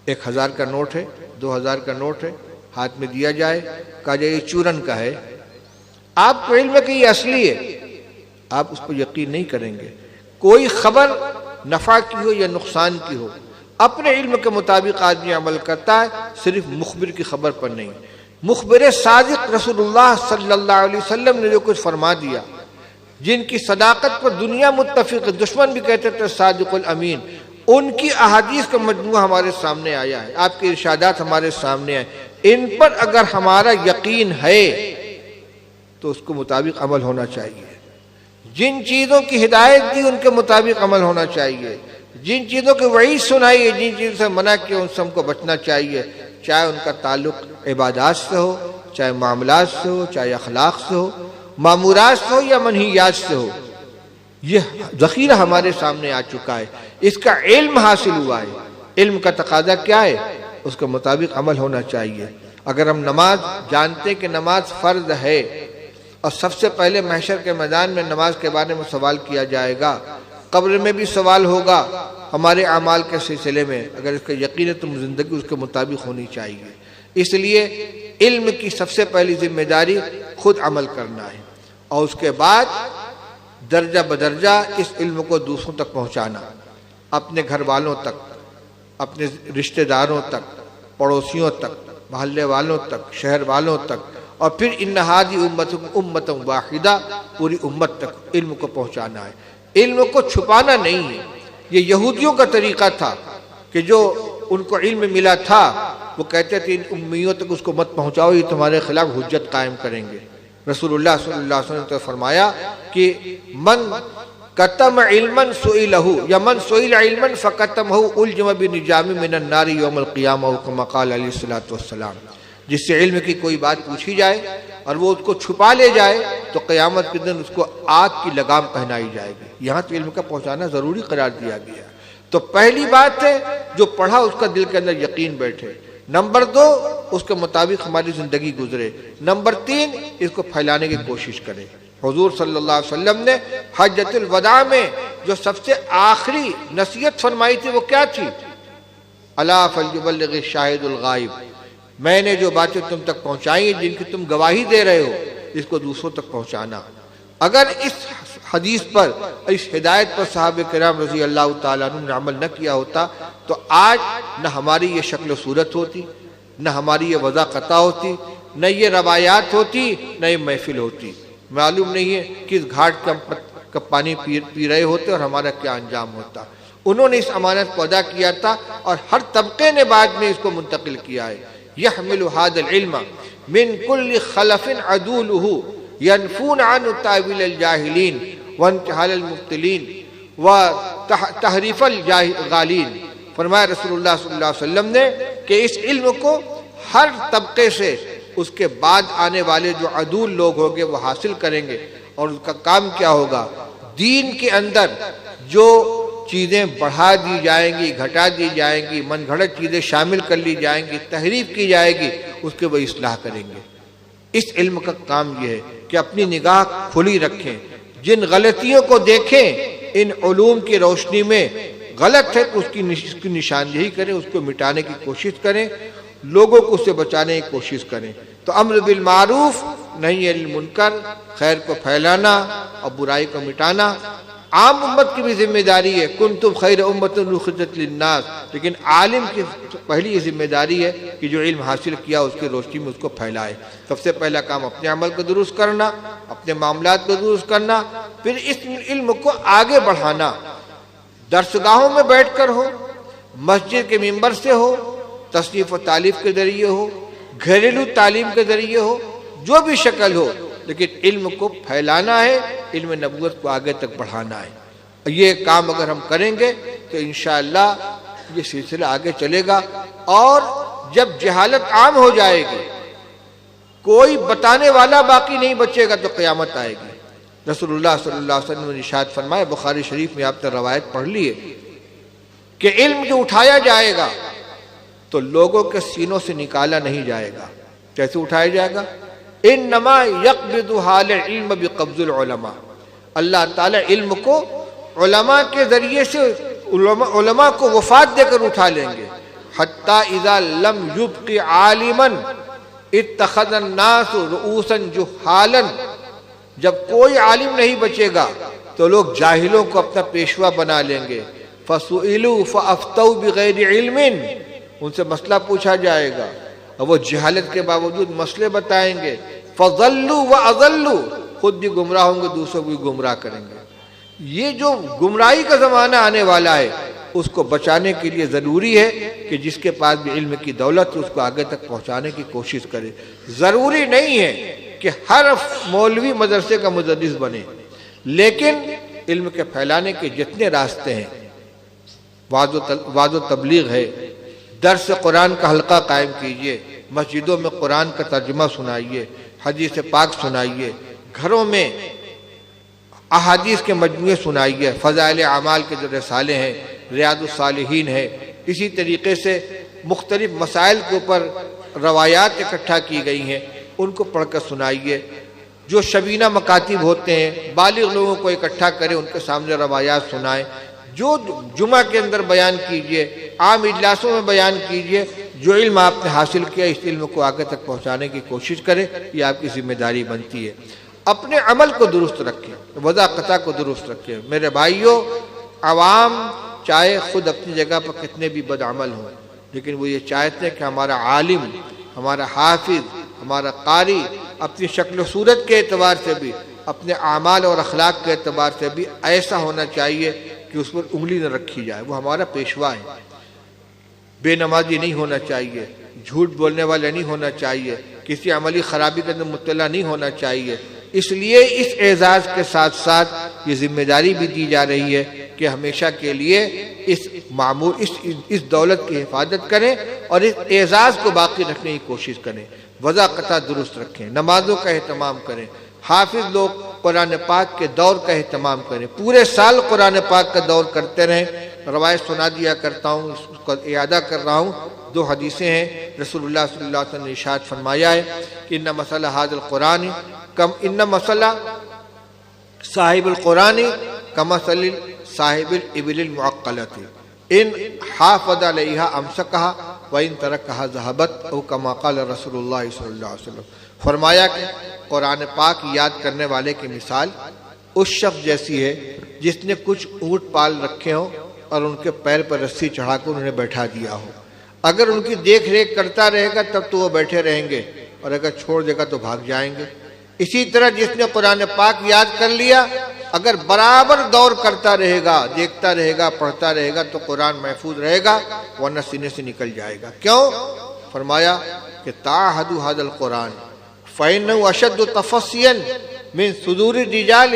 1000 کا نوٹ ہے، 2000 کا نوٹ ہے، ہاتھ میں دیا جائے، کہا جائے یہ چورن کا ہے، آپ کو علم ہے کہ یہ اصلی ہے، آپ اس پر یقین نہیں کریں گے۔ کوئی خبر نفع کی ہو یا نقصان کی ہو، اپنے علم کے مطابق آدمی عمل کرتا ہے، صرف مخبر کی خبر پر نہیں۔ مخبر صادق رسول اللہ صلی اللہ علیہ وسلم نے جو کچھ فرما دیا، جن کی صداقت پر دنیا متفق ہے، دشمن بھی کہتے تھے صادق الامین، ان کی احادیث کا مجموعہ ہمارے سامنے آیا ہے، آپ کے ارشادات ہمارے سامنے آئے، ان پر اگر ہمارا یقین ہے تو اس کے مطابق عمل ہونا چاہیے۔ جن چیزوں کی ہدایت دی ان کے مطابق عمل ہونا چاہیے، جن چیزوں کی وعید سنائی ہے، جن چیزوں سے منع کیا ان سے ہم کو بچنا چاہیے، چاہے ان کا تعلق عبادات سے ہو، چاہے معاملات سے ہو، چاہے اخلاق سے ہو، مامورات سے ہو یا منہیات سے ہو۔ یہ ذخیرہ ہمارے سامنے آ چکا ہے، اس کا علم حاصل ہوا ہے۔ علم کا تقاضا کیا ہے؟ اس کے مطابق عمل ہونا چاہیے۔ اگر ہم نماز جانتے کہ نماز فرض ہے، اور سب سے پہلے محشر کے میدان میں نماز کے بارے میں سوال کیا جائے گا، قبر میں بھی سوال ہوگا ہمارے اعمال کے سلسلے میں، اگر اس کا یقین ہے تو زندگی اس کے مطابق ہونی چاہیے۔ اس لیے علم کی سب سے پہلی ذمہ داری خود عمل کرنا ہے، اور اس کے بعد درجہ بدرجہ اس علم کو دوسروں تک پہنچانا، اپنے گھر والوں تک، اپنے رشتہ داروں تک، پڑوسیوں تک، محلے والوں تک، شہر والوں تک، اور پھر ان ہادی امت واحدہ، پوری امت تک علم کو پہنچانا ہے۔ علم کو چھپانا نہیں ہے۔ یہ یہودیوں کا طریقہ تھا کہ جو ان کو علم ملا تھا وہ کہتے تھے ان امیوں تک اس کو مت پہنچاؤ، یہ تمہارے خلاف حجت قائم کریں گے۔ رسول اللہ صلی اللہ علیہ وسلم نے فرمایا کہ من کتم علما سئلہ یا من سئل علما فکتمہ الجم بنجام من النار یوم القیامہ، کما قال علیہ الصلوۃ والسلام۔ جس سے علم کی کوئی بات پوچھی جائے اور وہ اس کو چھپا لے جائے تو قیامت کے دن اس کو آگ کی لگام پہنائی جائے گی۔ یہاں تو علم کا پہنچانا ضروری قرار دیا گیا۔ تو پہلی بات ہے جو پڑھا اس کا دل کے اندر یقین بیٹھے، نمبر 2 اس کے مطابق ہماری زندگی گزرے، نمبر 3 اس کو پھیلانے کی کوشش کرے۔ حضور صلی اللہ علیہ وسلم نے حجۃ الوداع میں جو سب سے آخری نصیحت فرمائی تھی وہ کیا تھی؟ الا فلیبلغ الشاہد الغائب، میں نے جو باتیں تم تک پہنچائی ہیں جن کی تم گواہی دے رہے ہو، اس کو دوسروں تک پہنچانا۔ اگر اس حدیث پر، اس ہدایت پر صحابہ کرام رضی اللہ تعالیٰ عنہ نے عمل نہ کیا ہوتا تو آج نہ ہماری یہ شکل و صورت ہوتی، نہ ہماری یہ وضع قطع ہوتی، نہ یہ روایات ہوتی، نہ یہ محفل ہوتی۔ معلوم نہیں ہے کس گھاٹ کا پانی پی رہے ہوتے اور ہمارا کیا انجام ہوتا۔ انہوں نے اس امانت کو ادا کیا تھا اور ہر طبقے نے بعد میں اس کو منتقل کیا ہے۔ يحمل هذا العلم من كل خلف عدوله ينفون عن تاويل الجاهلين وانتحال المبتلين وتحریف الغالین۔ فرمایا رسول اللہ صلی اللہ علیہ وسلم نے کہ اس علم کو ہر طبقے سے اس کے بعد آنے والے جو عدول لوگ ہوں گے وہ حاصل کریں گے، اور اس کا کام کیا ہوگا؟ دین کے اندر جو چیزیں بڑھا دی جائیں گی، گھٹا دی جائیں گی، من گھڑت چیزیں شامل کر لی جائیں گی، تحریف کی جائے گی، اس کے وہ اصلاح کریں گے۔ اس علم کا کام یہ ہے کہ اپنی نگاہ کھلی رکھیں، جن غلطیوں کو دیکھیں ان علوم کی روشنی میں غلط ہے تو اس کی نشاندہی کریں، اس کو مٹانے کی کوشش کریں، لوگوں کو اس سے بچانے کی کوشش کریں۔ تو امر بالمعروف نہی عن المنکر، خیر کو پھیلانا اور برائی کو مٹانا عام امت کی بھی ذمہ داری ہے۔ کنتم خیر امۃ اخرجت للناس، لیکن عالم کی پہلی یہ ذمہ داری ہے کہ جو علم حاصل کیا اس کی روشنی میں اس کو پھیلائے۔ سب سے پہلا کام اپنے عمل کو درست کرنا، اپنے معاملات کو درست کرنا، پھر اس علم کو آگے بڑھانا، درسگاہوں میں بیٹھ کر ہو، مسجد کے ممبر سے ہو، تصنیف و تالیف کے ذریعے ہو، گھریلو تعلیم کے ذریعے ہو، جو بھی شکل ہو، لیکن علم کو پھیلانا ہے، علم نبوت کو آگے تک بڑھانا ہے۔ یہ کام اگر ہم کریں گے تو انشاءاللہ یہ سلسلہ آگے چلے گا، اور جب جہالت عام ہو جائے گی، کوئی بتانے والا باقی نہیں بچے گا، تو قیامت آئے گی۔ رسول اللہ صلی اللہ علیہ وسلم نے ارشاد فرمایا، بخاری شریف میں آپ نے روایت پڑھ لی ہے کہ علم جو اٹھایا جائے گا تو لوگوں کے سینوں سے نکالا نہیں جائے گا۔ کیسے اٹھایا جائے گا؟ انما یقبض حال علم بقبض العلماء، اللہ تعالی علم کو علماء کے ذریعے سے علماء کو وفات دے کر اٹھا لیں گے۔ حتی اذا لم یبق عالما اتخذ الناس رؤوسا جہالا، جب کوئی عالم نہیں بچے گا تو لوگ جاہلوں کو اپنا پیشوا بنا لیں گے۔ فسئلوا فافتوا بغیر علم، ان سے مسئلہ پوچھا جائے گا اور وہ جہالت کے باوجود مسئلے بتائیں گے۔ فضلوا واضلوا، خود بھی گمراہ ہوں گے، دوسروں کو بھی گمراہ کریں گے۔ یہ جو گمراہی کا زمانہ آنے والا ہے، اس کو بچانے کے لیے ضروری ہے کہ جس کے پاس بھی علم کی دولت ہے اس کو آگے تک پہنچانے کی کوشش کرے۔ ضروری نہیں ہے کہ ہر مولوی مدرسے کا مدرس بنے، لیکن علم کے پھیلانے کے جتنے راستے ہیں، وعظ و تبلیغ ہے، درس قرآن کا حلقہ قائم کیجئے، مسجدوں میں قرآن کا ترجمہ سنائیے، حدیث پاک سنائیے، گھروں میں احادیث کے مجموعے سنائیے، فضائل اعمال کے جو رسالے ہیں، ریاض الصالحین ہے، اسی طریقے سے مختلف مسائل کے اوپر روایات اکٹھا کی گئی ہیں، ان کو پڑھ کر سنائیے۔ جو شبینہ مکاتب ہوتے ہیں، بالغ لوگوں کو اکٹھا کریں، ان کے سامنے روایات سنائیں، جو جمعہ کے اندر بیان کیجئے، عام اجلاسوں میں بیان کیجئے، جو علم آپ نے حاصل کیا اس علم کو آگے تک پہنچانے کی کوشش کرے، یہ آپ کی ذمہ داری بنتی ہے۔ اپنے عمل کو درست رکھیں، وضع قطع کو درست رکھیں۔ میرے بھائیوں، عوام چاہے خود اپنی جگہ پر کتنے بھی بدعمل ہوں، لیکن وہ یہ چاہتے ہیں کہ ہمارا عالم، ہمارا حافظ، ہمارا قاری اپنی شکل و صورت کے اعتبار سے بھی، اپنے اعمال اور اخلاق کے اعتبار سے بھی ایسا ہونا چاہیے کہ اس پر انگلی نہ رکھی جائے، وہ ہمارا پیشوا ہے۔ بے نمازی نہیں ہونا چاہیے، جھوٹ بولنے والا نہیں ہونا چاہیے، کسی عملی خرابی کے اندر مطلع نہیں ہونا چاہیے۔ اس لیے اس اعزاز کے ساتھ ساتھ یہ ذمہ داری بھی دی جا رہی ہے کہ ہمیشہ کے لیے اس دولت کی حفاظت کریں اور اس اعزاز کو باقی رکھنے کی کوشش کریں، وضع قطع درست رکھیں، نمازوں کا اہتمام کریں، حافظ لوگ قرآن پاک کے دور کا اہتمام کریں، پورے سال قرآن پاک کا دور کرتے رہیں۔ روایت سنا دیا کرتا ہوں، اس کو اعادہ کر رہا ہوں، 2 حدیثیں ہیں۔ رسول اللہ صلی اللہ علیہ وسلم نے ارشاد فرمایا ہے کہ ان مسئلہ ھذا القرآن ان مسئلہ صاحب القرآن کمثل صاحب الابل المعقلۃ ان حافظ علیہا امسکہا وان ترکہا ذہبت او کما قال رسول اللہ صلی اللہ علیہ وسلم۔ فرمایا کہ قرآن پاک یاد کرنے والے کی مثال اس شخص جیسی ہے جس نے کچھ اونٹ پال رکھے ہوں اور ان کے پیر پر رسی چڑھا کر انہیں بیٹھا دیا ہو۔ اگر ان کی دیکھ ریکھ کرتا رہے گا تب تو وہ بیٹھے رہیں گے، اور اگر چھوڑ دے گا تو بھاگ جائیں گے۔ اسی طرح جس نے قرآن پاک یاد کر لیا، اگر برابر دور کرتا رہے گا، دیکھتا رہے گا، پڑھتا رہے گا تو قرآن محفوظ رہے گا، ورنہ سینے سے نکل جائے گا۔ کیوں؟ فرمایا کہ تعاہدوا ھذا القرآن فإنه أشد تفصيا من صدور الرجال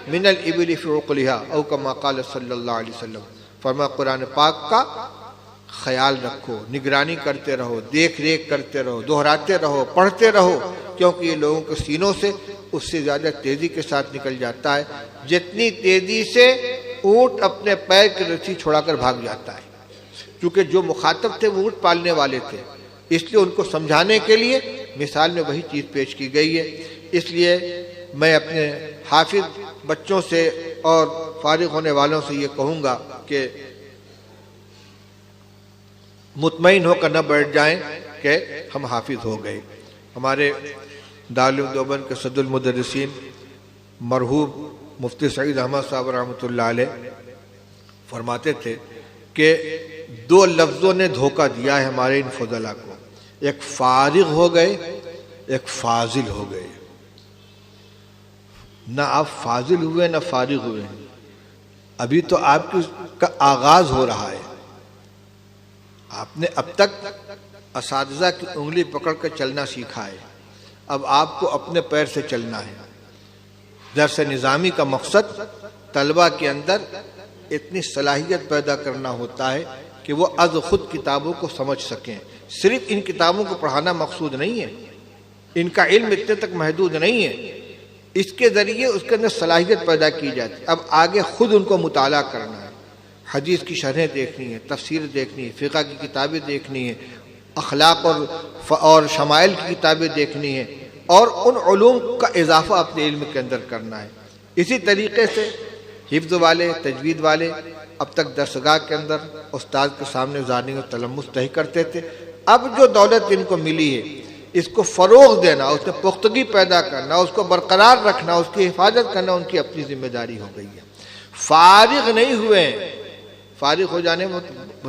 من الإبل في عقلها او كما قال صلی اللہ علیہ وسلم۔ فرمایا قرآن پاک کا خیال رکھو، نگرانی کرتے رہو، دیکھ ریکھ کرتے رہو، دہراتے رہو، پڑھتے رہو، کیونکہ یہ لوگوں کے سینوں سے اس سے زیادہ تیزی کے ساتھ نکل جاتا ہے جتنی تیزی سے اونٹ اپنے پیر کی رسی چھوڑا کر بھاگ جاتا ہے۔ کیونکہ جو مخاطب تھے وہ اونٹ پالنے والے تھے، اس لیے ان کو سمجھانے کے لیے مثال میں وہی چیز پیش کی گئی ہے۔ اس لیے میں اپنے حافظ بچوں سے اور فارغ ہونے والوں سے یہ کہوں گا کہ مطمئن ہو کر نہ بیٹھ جائیں کہ ہم حافظ ہو گئے۔ ہمارے دارالعلوم دیوبند کے صدر المدرسین مرحوم مفتی سعید احمد صاحب رحمۃ اللہ علیہ فرماتے تھے کہ دو لفظوں نے دھوکہ دیا ہے ہمارے ان فضلاء کو، ایک فارغ ہو گئے، ایک فاضل ہو گئے۔ نہ آپ فاضل ہوئے نہ فارغ ہوئے، ابھی تو آپ کا آغاز ہو رہا ہے۔ آپ نے اب تک اساتذہ کی انگلی پکڑ کر چلنا سیکھا ہے، اب آپ کو اپنے پیر سے چلنا ہے۔ درس نظامی کا مقصد طلبہ کے اندر اتنی صلاحیت پیدا کرنا ہوتا ہے کہ وہ از خود کتابوں کو سمجھ سکیں۔ صرف ان کتابوں کو پڑھانا مقصود نہیں ہے، ان کا علم اتنے تک محدود نہیں ہے، اس کے ذریعے اس کے اندر صلاحیت پیدا کی جاتی ہے۔ اب آگے خود ان کو مطالعہ کرنا ہے، حدیث کی شرحیں دیکھنی ہے، تفسیر دیکھنی ہے، فقہ کی کتابیں دیکھنی ہے، اخلاق اور شمائل کی کتابیں دیکھنی ہے، اور ان علوم کا اضافہ اپنے علم کے اندر کرنا ہے۔ اسی طریقے سے حفظ والے، تجوید والے اب تک درسگاہ کے اندر استاد کے سامنے زانی و تلمس طے کرتے تھے، اب جو دولت ان کو ملی ہے اس کو فروغ دینا، اس میں پختگی پیدا کرنا، اس کو برقرار رکھنا، اس کی حفاظت کرنا ان کی اپنی ذمہ داری ہو گئی ہے۔ فارغ نہیں ہوئے ہیں۔ فارغ ہو جانے میں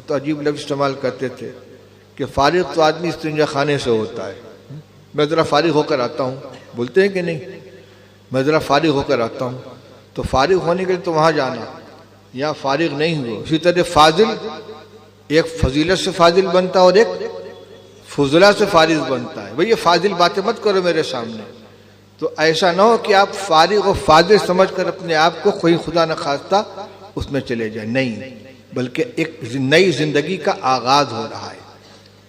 تو عجیب لفظ استعمال کرتے تھے کہ فارغ تو آدمی استنجا خانے سے ہوتا ہے، میں ذرا فارغ ہو کر آتا ہوں، بولتے ہیں کہ نہیں، میں ذرا فارغ ہو کر آتا ہوں، تو فارغ ہونے کے لیے تو وہاں جانا، یہاں فارغ نہیں ہوا۔ اسی طرح فاضل ایک فضیلت سے فاضل بنتا ہے اور ایک فضلہ سے فارغ بنتا ہے۔ بھئی یہ فاضل باتیں مت کرو میرے سامنے، تو ایسا نہ ہو کہ آپ فارغ و فاضل سمجھ کر اپنے آپ کو کوئی خدا نہ خواستہ اس میں چلے جائیں، نہیں، بلکہ ایک نئی زندگی کا آغاز ہو رہا ہے۔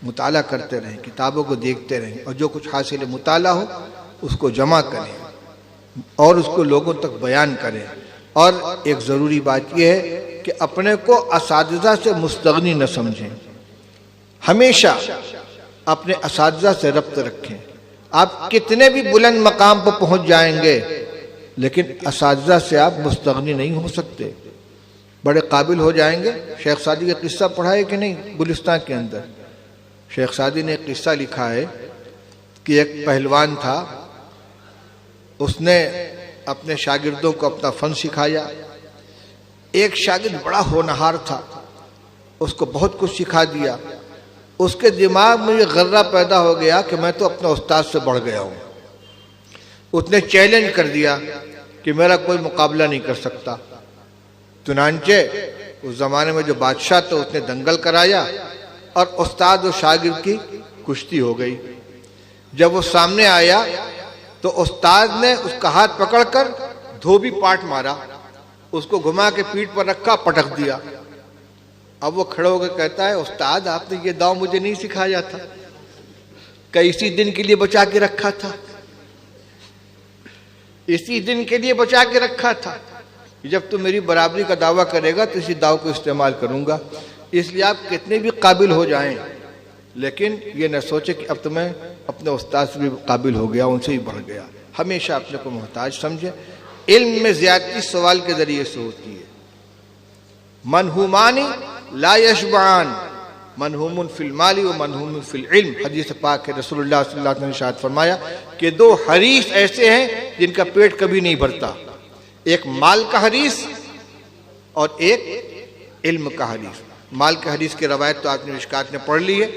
مطالعہ کرتے رہیں، کتابوں کو دیکھتے رہیں، اور جو کچھ حاصل مطالعہ ہو اس کو جمع کریں اور اس کو لوگوں تک بیان کریں۔ اور ایک ضروری بات یہ ہے کہ اپنے کو اساتذہ سے مستغنی نہ سمجھیں، ہمیشہ اپنے اساتذہ سے ربط رکھیں۔ آپ کتنے بھی بلند مقام پر پہنچ جائیں گے لیکن اساتذہ سے آپ مستغنی نہیں ہو سکتے۔ بڑے قابل ہو جائیں گے۔ شیخ سعدی کا قصہ پڑھا ہے کہ نہیں گلستان کے اندر؟ شیخ سعدی نے ایک قصہ لکھا ہے کہ ایک پہلوان تھا، اس نے اپنے شاگردوں کو اپنا فن سکھایا۔ ایک شاگرد بڑا ہونہار تھا، اس کو بہت کچھ سکھا دیا۔ اس کے دماغ میں یہ غرہ پیدا ہو گیا کہ میں تو اپنے استاد سے بڑھ گیا ہوں۔ اس نے چیلنج کر دیا کہ میرا کوئی مقابلہ نہیں کر سکتا۔ چنانچہ اس زمانے میں جو بادشاہ تھا اس نے دنگل کرایا اور استاد و شاگرد کی کشتی ہو گئی۔ جب وہ سامنے آیا تو استاد نے اس کا ہاتھ پکڑ کر دھوبی پاٹ مارا، اس کو گھما کے پیٹھ پر رکھا، پٹک دیا۔ اب وہ کھڑے ہو کے کہتا ہے استاد آپ نے یہ داؤ مجھے نہیں سکھایا تھا، کہ اسی دن کے لیے بچا کے رکھا تھا، اسی دن کے لیے بچا کے رکھا تھا، جب تم میری برابری کا دعویٰ کرے گا تو اسی داؤ کو استعمال کروں گا۔ اس لیے آپ کتنے بھی قابل ہو جائیں لیکن یہ نہ سوچے کہ اب تو میں اپنے استاد سے بھی قابل ہو گیا، ان سے ہی بڑھ گیا۔ ہمیشہ اپنے کو محتاج سمجھیں۔ علم میں زیادتی سوال کے ذریعے سے ہوتی ہے۔ منہومانی لا یشبعان، منہوم فی المال و منہوم فی العلم، حدیث پاک ہے۔ رسول اللہ صلی اللہ علیہ وسلم نے ارشاد فرمایا کہ دو حریص ایسے ہیں جن کا پیٹ کبھی نہیں بھرتا، ایک مال کا حریص اور ایک علم کا حریص۔ مال کا حریص کی روایت تو آپ نے مشکات نے پڑھ لی ہے۔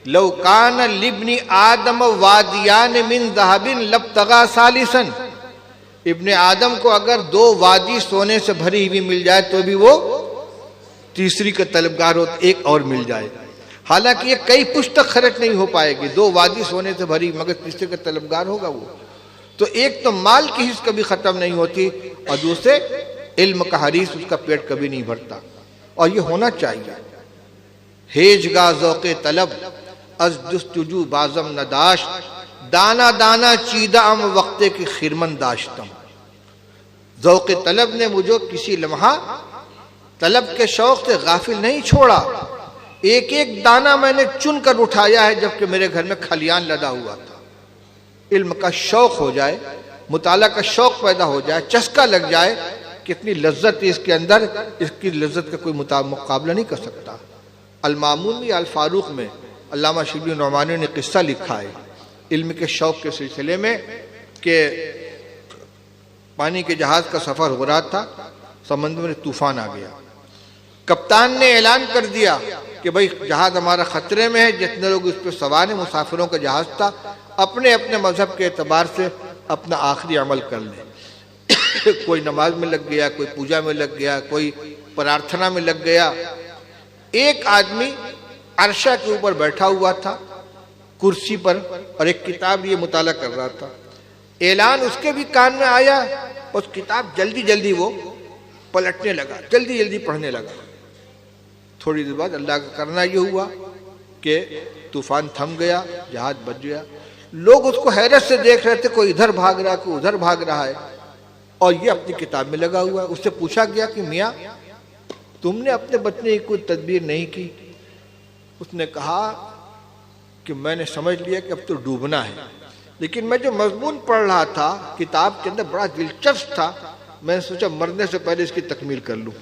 لو کان لابن آدم وادیان من ذہب لابتغى ثالثا، ابن آدم کو اگر دو وادی سونے سے بھری ہوئی مل جائے تو بھی وہ تیسری کا طلبگار ہو، ایک اور مل جائے۔ حالانکہ یہ کئی پشت تک خرچ نہیں ہو پائے گی، دو وادی سونے سے بھری، مگر تیسرے کا طلبگار ہوگا وہ۔ تو ایک تو مال کی حص کبھی ختم نہیں ہوتی اور دوسرے علم کا حریص، اس کا پیٹ کبھی نہیں بھرتا، اور یہ ہونا چاہیے۔ ہیجگاہ ذوق طلب از جستجو بازم نداشت، دانا دانا چیدہ ام وقتے کی خرمن داشتم۔ ذوق طلب نے مجھے کسی لمحہ طلب کے شوق سے غافل نہیں چھوڑا، ایک ایک دانہ میں نے چن کر اٹھایا ہے جبکہ میرے گھر میں کھلیان لدا ہوا تھا۔ علم کا شوق ہو جائے، مطالعہ کا شوق پیدا ہو جائے، چسکا لگ جائے کہ کتنی لذت ہے اس کے اندر، اس کی لذت کا کوئی مقابلہ نہیں کر سکتا۔ المامون میں الفاروق میں علامہ شبلی نعمانی نے قصہ لکھا ہے علم کے شوق کے سلسلے میں کہ پانی کے جہاز کا سفر ہو رہا تھا، سمندر میں طوفان آ گیا، کپتان نے اعلان کر دیا کہ بھائی جہاز ہمارا خطرے میں ہے، جتنے لوگ اس پہ سوار ہیں مسافروں کا جہاز تھا، اپنے اپنے مذہب کے اعتبار سے اپنا آخری عمل کر لیں۔ کوئی نماز میں لگ گیا، کوئی پوجا میں لگ گیا، کوئی پرارتھنا میں لگ گیا۔ ایک آدمی عرشہ کے اوپر بیٹھا ہوا تھا کرسی پر اور ایک کتاب یہ مطالعہ کر رہا تھا۔ اعلان اس کے بھی کان میں آیا، اس کتاب جلدی جلدی وہ پلٹنے لگا، جلدی جلدی پڑھنے لگا۔ تھوڑی دیر بعد اللہ کا کرنا یہ ہوا کہ طوفان تھم گیا، جہاز بچ گیا۔ لوگ اس کو حیرت سے دیکھ رہے تھے، کوئی ادھر بھاگ رہا ہے، کوئی ادھر بھاگ رہا ہے، اور یہ اپنی کتاب میں لگا ہوا ہے۔ اس سے پوچھا گیا کہ میاں تم نے اپنے بچنے کی کوئی تدبیر نہیں کی؟ اس نے کہا کہ میں نے سمجھ لیا کہ اب تو ڈوبنا ہے، لیکن میں جو مضمون پڑھ رہا تھا کتاب کے اندر بڑا دلچسپ تھا، میں نے سوچا مرنے سے پہلے اس کی تکمیل کر لوں،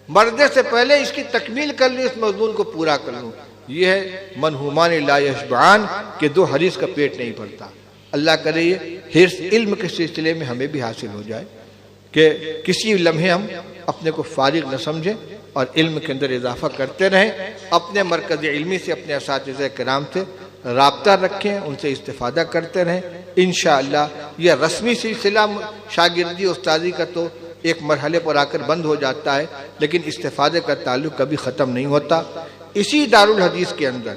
مرنے سے پہلے اس کی تکمیل کر لوں، اس مضمون کو پورا کر لوں۔ یہ ہے منہومان لا یشبعان کہ دو حریص کا پیٹ نہیں بھرتا۔ اللہ کرے یہ حرص علم کے سلسلے میں ہمیں بھی حاصل ہو جائے کہ کسی لمحے ہم اپنے کو فارغ نہ سمجھیں اور علم کے اندر اضافہ کرتے رہیں، اپنے مرکز علمی سے، اپنے اساتذہ کرام سے رابطہ رکھیں، ان سے استفادہ کرتے رہیں۔ انشاءاللہ یہ رسمی سلسلہ شاگردی استادی کا تو ایک مرحلے پر آ کر بند ہو جاتا ہے، لیکن استفادے کا تعلق کبھی ختم نہیں ہوتا۔ اسی دارالحدیث کے اندر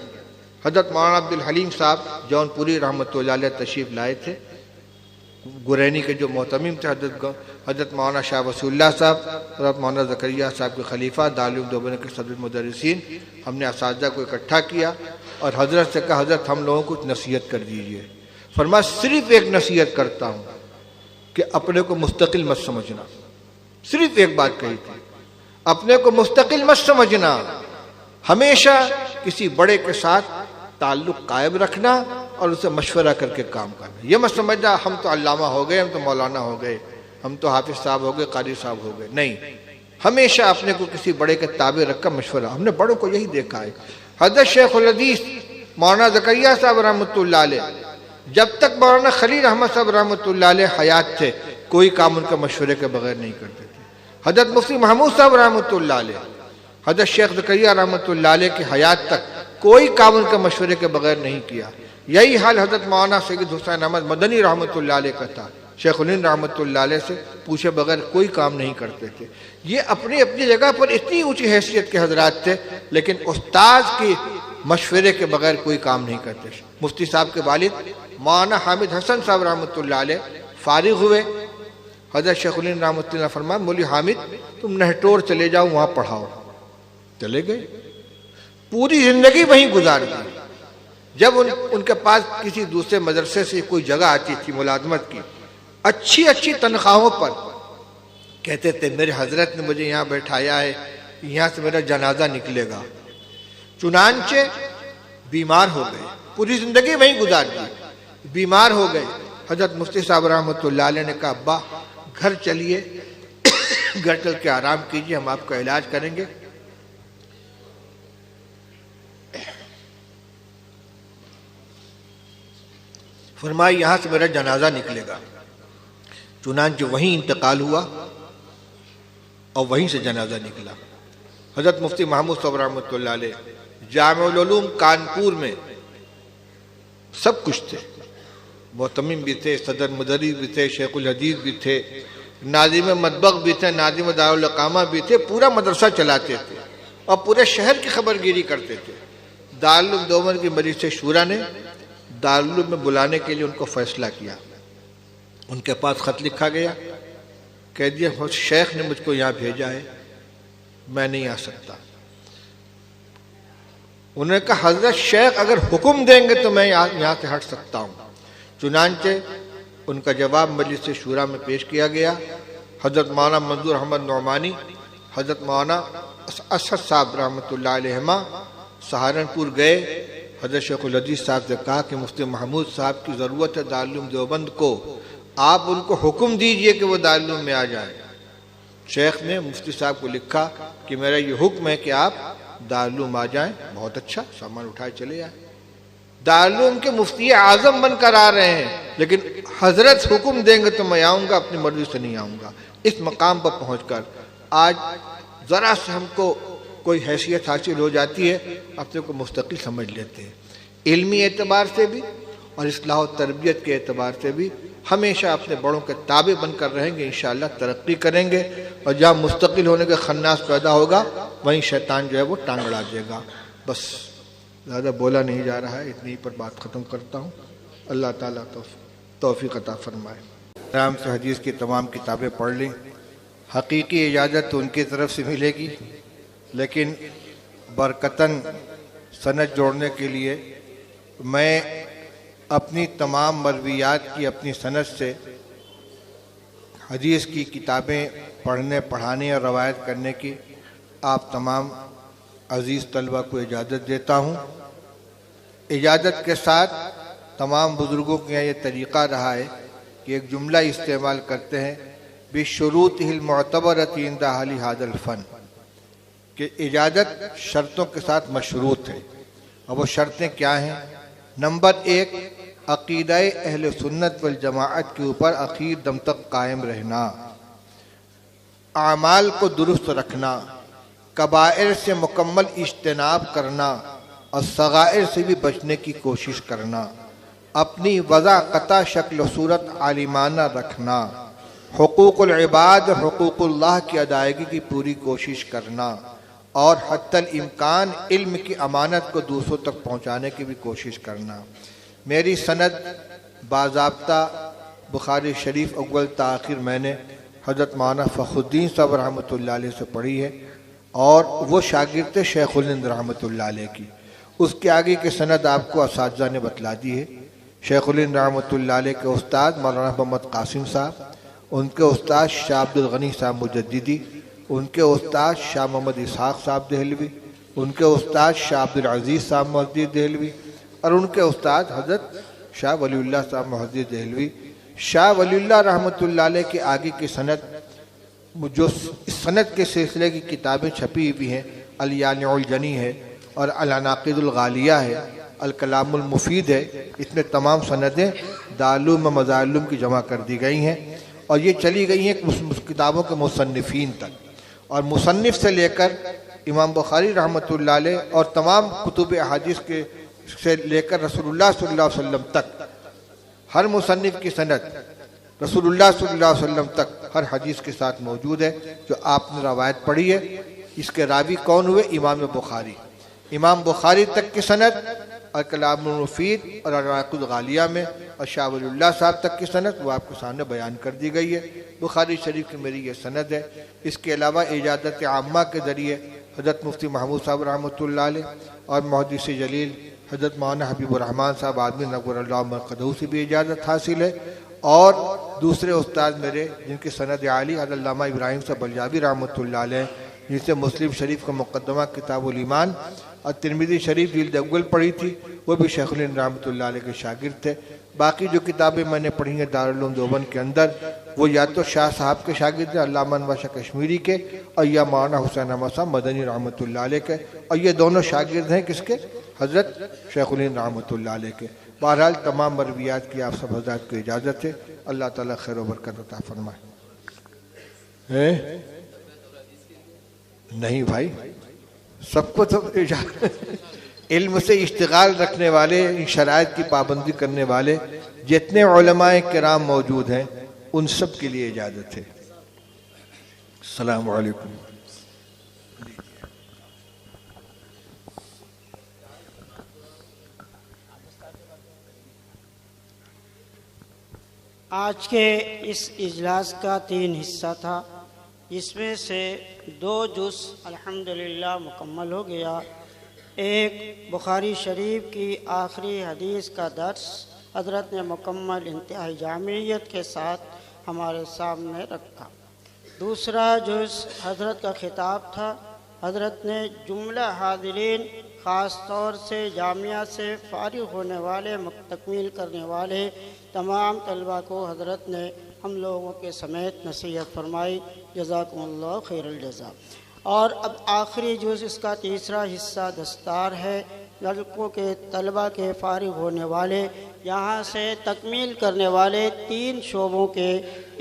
حضرت مولانا عبدالحلیم صاحب جون پوری رحمۃ اللہ علیہ تشریف لائے تھے، گرینی کے جو محتمم تھے حضرت مولانا شاہ وصول اللہ صاحب، حضرت مولانا زکریا صاحب کے خلیفہ، دارالعلوم دیوبند کے صدر مدرسین، ہم نے اساتذہ کو اکٹھا کیا اور حضرت سے کہا حضرت ہم لوگوں کو نصیحت کر دیجئے۔ فرمایا صرف ایک نصیحت کرتا ہوں کہ اپنے کو مستقل مت سمجھنا، صرف ایک بات کہی تھی، اپنے کو مستقل مت سمجھنا، ہمیشہ کسی بڑے کے ساتھ تعلق قائم رکھنا اور اسے مشورہ کر کے کام کرنا۔ یہ مت سمجھنا ہم تو علامہ ہو گئے، ہم تو مولانا ہو گئے، ہم تو حافظ صاحب ہو گئے، قاری صاحب ہو گئے، نہیں، ہمیشہ اپنے کو کسی بڑے کے تابع رکھ کر مشورہ۔ ہم نے بڑوں کو یہی دیکھا ہے۔ حضرت شیخ الحدیث مولانا زکریا صاحب رحمۃ اللہ علیہ، جب تک مولانا خلیل احمد صاحب رحمۃ اللہ علیہ حیات تھے کوئی کام ان کا مشورے کے بغیر نہیں کرتے تھے۔ حضرت مفتی محمود صاحب رحمۃ اللہ علیہ، حضرت شیخ زکریا رحمۃ اللہ علیہ کی حیات تک کوئی کام ان کے مشورے کے بغیر نہیں کیا۔ یہی حال حضرت مولانا سید حسین احمد مدنی رحمۃ اللہ علیہ کا تھا، شیخ الہند رحمۃ اللہ علیہ سے پوچھے بغیر کوئی کام نہیں کرتے تھے۔ یہ اپنی اپنی جگہ پر اتنی اونچی حیثیت کے حضرات تھے، لیکن استاذ کی مشورے کے بغیر کوئی کام نہیں کرتے۔ مفتی صاحب کے والد مولانا حامد حسن صاحب رحمۃ اللہ علیہ فارغ ہوئے، حضرت شیخ الہند رحمۃ اللہ فرمایا مولوی حامد تم نہٹور چلے جاؤ وہاں پڑھاؤ۔ چلے گئے، پوری زندگی وہیں گزار دی۔ جب ان کے پاس کسی دوسرے مدرسے سے کوئی جگہ آتی تھی ملازمت کی، اچھی اچھی تنخواہوں پر، کہتے تھے میرے حضرت نے مجھے یہاں بیٹھایا ہے، یہاں سے میرا جنازہ نکلے گا۔ چنانچہ بیمار ہو گئے، پوری زندگی وہیں گزار دی، بیمار ہو گئے۔ حضرت مفتی صاحب رحمۃ اللہ علیہ نے کہا ابا گھر چلیے، گھر چل کے آرام کیجیے، ہم آپ کا علاج کریں گے۔ فرمایا یہاں سے میرا جنازہ نکلے گا۔ چنانچہ وہیں انتقال ہوا اور وہیں سے جنازہ نکلا۔ حضرت مفتی محمود صاحب رحمۃ اللہ علیہ جامع العلوم کانپور میں سب کچھ تھے، محتمم بھی تھے، صدر مدرس بھی تھے، شیخ الحدیث بھی تھے، ناظم مطبخ بھی تھے، ناظم دارالاقامہ بھی تھے، پورا مدرسہ چلاتے تھے اور پورے شہر کی خبر گیری کرتے تھے۔ دارالعلوم دیوبند کی مجلس شورا نے دارالعلوم میں بلانے کے لیے ان کو فیصلہ کیا۔ ان کے پاس خط لکھا گیا، کہہ دیا شیخ نے مجھ کو یہاں بھیجا ہے، میں نہیں آ سکتا۔ انہوں نے کہا حضرت شیخ اگر حکم دیں گے تو میں یہاں سے ہٹ سکتا ہوں۔ چنانچہ ان کا جواب مجلس شورا میں پیش کیا گیا۔ حضرت مولانا منظور احمد نعمانی، حضرت مولانا اسد صاحب رحمۃ اللہ علیہما سہارنپور گئے، حضرت شیخ الحدیث صاحب سے کہا کہ مفتی محمود صاحب کی ضرورت ہے دارالعلوم دیوبند کو آپ ان کو حکم دیجئے کہ وہ دارالعلوم میں آ جائیں۔ شیخ نے مفتی صاحب کو لکھا کہ میرا یہ حکم ہے کہ آپ دارالعلوم آ جائیں۔ بہت اچھا، سامان اٹھائے چلے آئے۔ دارالعلوم کے مفتی اعظم بن کر آ رہے ہیں، لیکن حضرت حکم دیں گے تو میں آؤں گا، اپنی مرضی سے نہیں آؤں گا۔ اس مقام پر پہنچ کر آج ذرا سے ہم کو کوئی حیثیت حاصل ہو جاتی ہے، اپنے کو مستقل سمجھ لیتے ہیں۔ علمی اعتبار سے بھی اور اصلاح و تربیت کے اعتبار سے بھی ہمیشہ اپنے بڑوں کے تابع بن کر رہیں گے، انشاءاللہ ترقی کریں گے، اور جہاں مستقل ہونے کا خناس پیدا ہوگا وہیں شیطان جو ہے وہ ٹانگ اڑا دے گا۔ بس زیادہ بولا نہیں جا رہا ہے، اتنی پر بات ختم کرتا ہوں۔ اللہ تعالیٰ توفیق عطا فرمائے۔ آرام سے حدیث کی تمام کتابیں پڑھ لیں۔ حقیقی اجازت تو ان کی طرف سے ملے گی، لیکن برکتاً سند جوڑنے کے لیے میں اپنی تمام مرویات کی اپنی سند سے حدیث کی کتابیں پڑھنے، پڑھانے اور روایت کرنے کی آپ تمام عزیز طلبہ کو اجازت دیتا ہوں۔ اجازت کے ساتھ تمام بزرگوں کے یہاں یہ طریقہ رہا ہے کہ ایک جملہ استعمال کرتے ہیں، بِشُرُوطِهِ الْمُعْتَبَرَةِ عِنْدَ أَهْلِ هَذَا الْفَنِ، کہ اجازت شرطوں کے ساتھ مشروط ہے۔ اور وہ شرطیں کیا ہیں؟ نمبر 1، عقیدہ اہل سنت والجماعت کے اوپر اخیر دم تک قائم رہنا، اعمال کو درست رکھنا، کبائر سے مکمل اجتناب کرنا اور صغائر سے بھی بچنے کی کوشش کرنا، اپنی وضع قطع شکل و صورت عالمانہ رکھنا، حقوق العباد اور حقوق اللہ کی ادائیگی کی پوری کوشش کرنا، اور حتی الامکان علم کی امانت کو دوسروں تک پہنچانے کی بھی کوشش کرنا۔ میری سند باضابطہ بخاری شریف اول تاخیر میں نے حضرت مولانا فخر الدین صاحب رحمۃ اللہ علیہ سے پڑھی ہے، اور وہ شاگرد تھے شیخ الہند رحمۃ اللہ علیہ کی۔ اس کے آگے کی سند آپ کو اساتذہ نے بتلا دی ہے۔ شیخ الہند رحمۃ اللہ علیہ کے استاد مولانا محمد قاسم صاحب، ان کے استاد شاہ عبد الغنی صاحب مجددی، ان کے استاد شاہ محمد اسحاق صاحب دہلوی، ان کے استاد شاہ عبد العزیز صاحب محدث دہلوی، اور ان کے استاد حضرت شاہ ولی اللہ صاحب محدث دہلوی۔ شاہ ولی اللہ رحمۃ اللہ علیہ کے آگے کی سند، جو اس سند کے سلسلے کی کتابیں چھپی ہوئی ہیں، الیانع الجنی ہے اور العناقید الغالیہ ہے، الکلام المفید ہے، اس میں تمام سندیں دارالعلوم و مظاہر کی جمع کر دی گئی ہیں، اور یہ چلی گئی ہیں کتابوں کے مصنفین تک، اور مصنف سے لے کر امام بخاری رحمۃ اللہ علیہ اور تمام کتب احادیث کے سے لے کر رسول اللہ صلی اللہ علیہ وسلم تک ہر مصنف کی سند رسول اللہ صلی اللہ علیہ وسلم تک ہر حدیث کے ساتھ موجود ہے جو آپ نے روایت پڑھی ہے۔ اس کے راوی کون ہوئے؟ امام بخاری۔ امام بخاری تک کی سند الکلام المفید اور العناقید الغالیہ میں، اور شاہ ولی اللہ صاحب تک کی سند وہ آپ کے سامنے بیان کر دی گئی ہے۔ بخاری شریف کی میری یہ سند ہے۔ اس کے علاوہ اجازت عامہ کے ذریعے حضرت مفتی محمود صاحب رحمۃ اللہ علیہ اور محدث جلیل حضرت مولانا حبیب الرحمن صاحب آدمی نور اللہ مرقدہ سے بھی اجازت حاصل ہے، اور دوسرے استاد میرے جن کی سند عالی حضرت علامہ ابراہیم صاحب بلیابی رحمۃ اللہ علیہ، جن سے مسلم شریف کا مقدمہ کتاب الایمان اور ترمذی شریف جلد اول پڑھی تھی، وہ بھی شیخ الہند رحمۃ اللہ علیہ کے شاگرد تھے۔ باقی جو کتابیں میں نے پڑھی ہیں دارالعلوم دیوبند کے اندر، وہ یا تو شاہ صاحب کے شاگرد ہیں علامہ انور شاہ کشمیری کے، اور یا مولانا حسین احمد صاحب مدنی رحمۃ اللہ علیہ کے، اور یہ دونوں شاگرد ہیں کس کے؟ حضرت شیخ الہند رحمۃ اللہ علیہ کے۔ بہرحال تمام مرویات کی آپ سب حضرات کو اجازت ہے۔ اللہ تعالیٰ خیر و برکت عطا فرمائے۔ نہیں بھائی، سب کو تو علم سے اشتغال رکھنے والے، ان شرائط کی پابندی کرنے والے جتنے علماء کرام موجود ہیں ان سب کے لیے اجازت ہے۔ السلام علیکم۔ آج کے اس اجلاس کا 3 حصہ تھا، جس میں سے 2 جز الحمدللہ مکمل ہو گیا۔ ایک بخاری شریف کی آخری حدیث کا درس حضرت نے مکمل انتہائی جامعیت کے ساتھ ہمارے سامنے رکھا۔ دوسرا جز حضرت کا خطاب تھا، حضرت نے جملہ حاضرین خاص طور سے جامعہ سے فارغ ہونے والے تکمیل کرنے والے تمام طلباء کو حضرت نے ہم لوگوں کے سمیت نصیحت فرمائی، جزاکم اللہ خیر الجزا۔ اور اب آخری جز اس کا تیسرا حصہ دستار ہے۔ لڑکوں کے طلباء کے فارغ ہونے والے یہاں سے تکمیل کرنے والے 3 شعبوں کے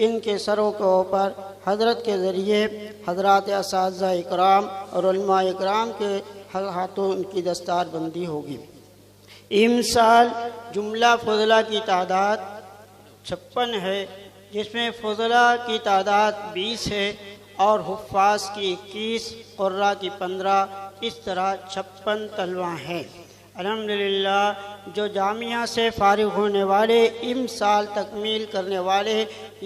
ان کے سروں کے اوپر حضرت کے ذریعے حضرات اساتذہ اکرام اور علماء اکرام کے ہاتھوں ان کی دستار بندی ہوگی۔ امسال جملہ فضلہ کی تعداد 56 ہے، جس میں فضلہ کی تعداد 20 ہے اور حفاظ کی 21، قراء کی 15، اس طرح 56 طلباء ہیں۔ الحمدللہ جو جامعہ سے فارغ ہونے والے امسال تکمیل کرنے والے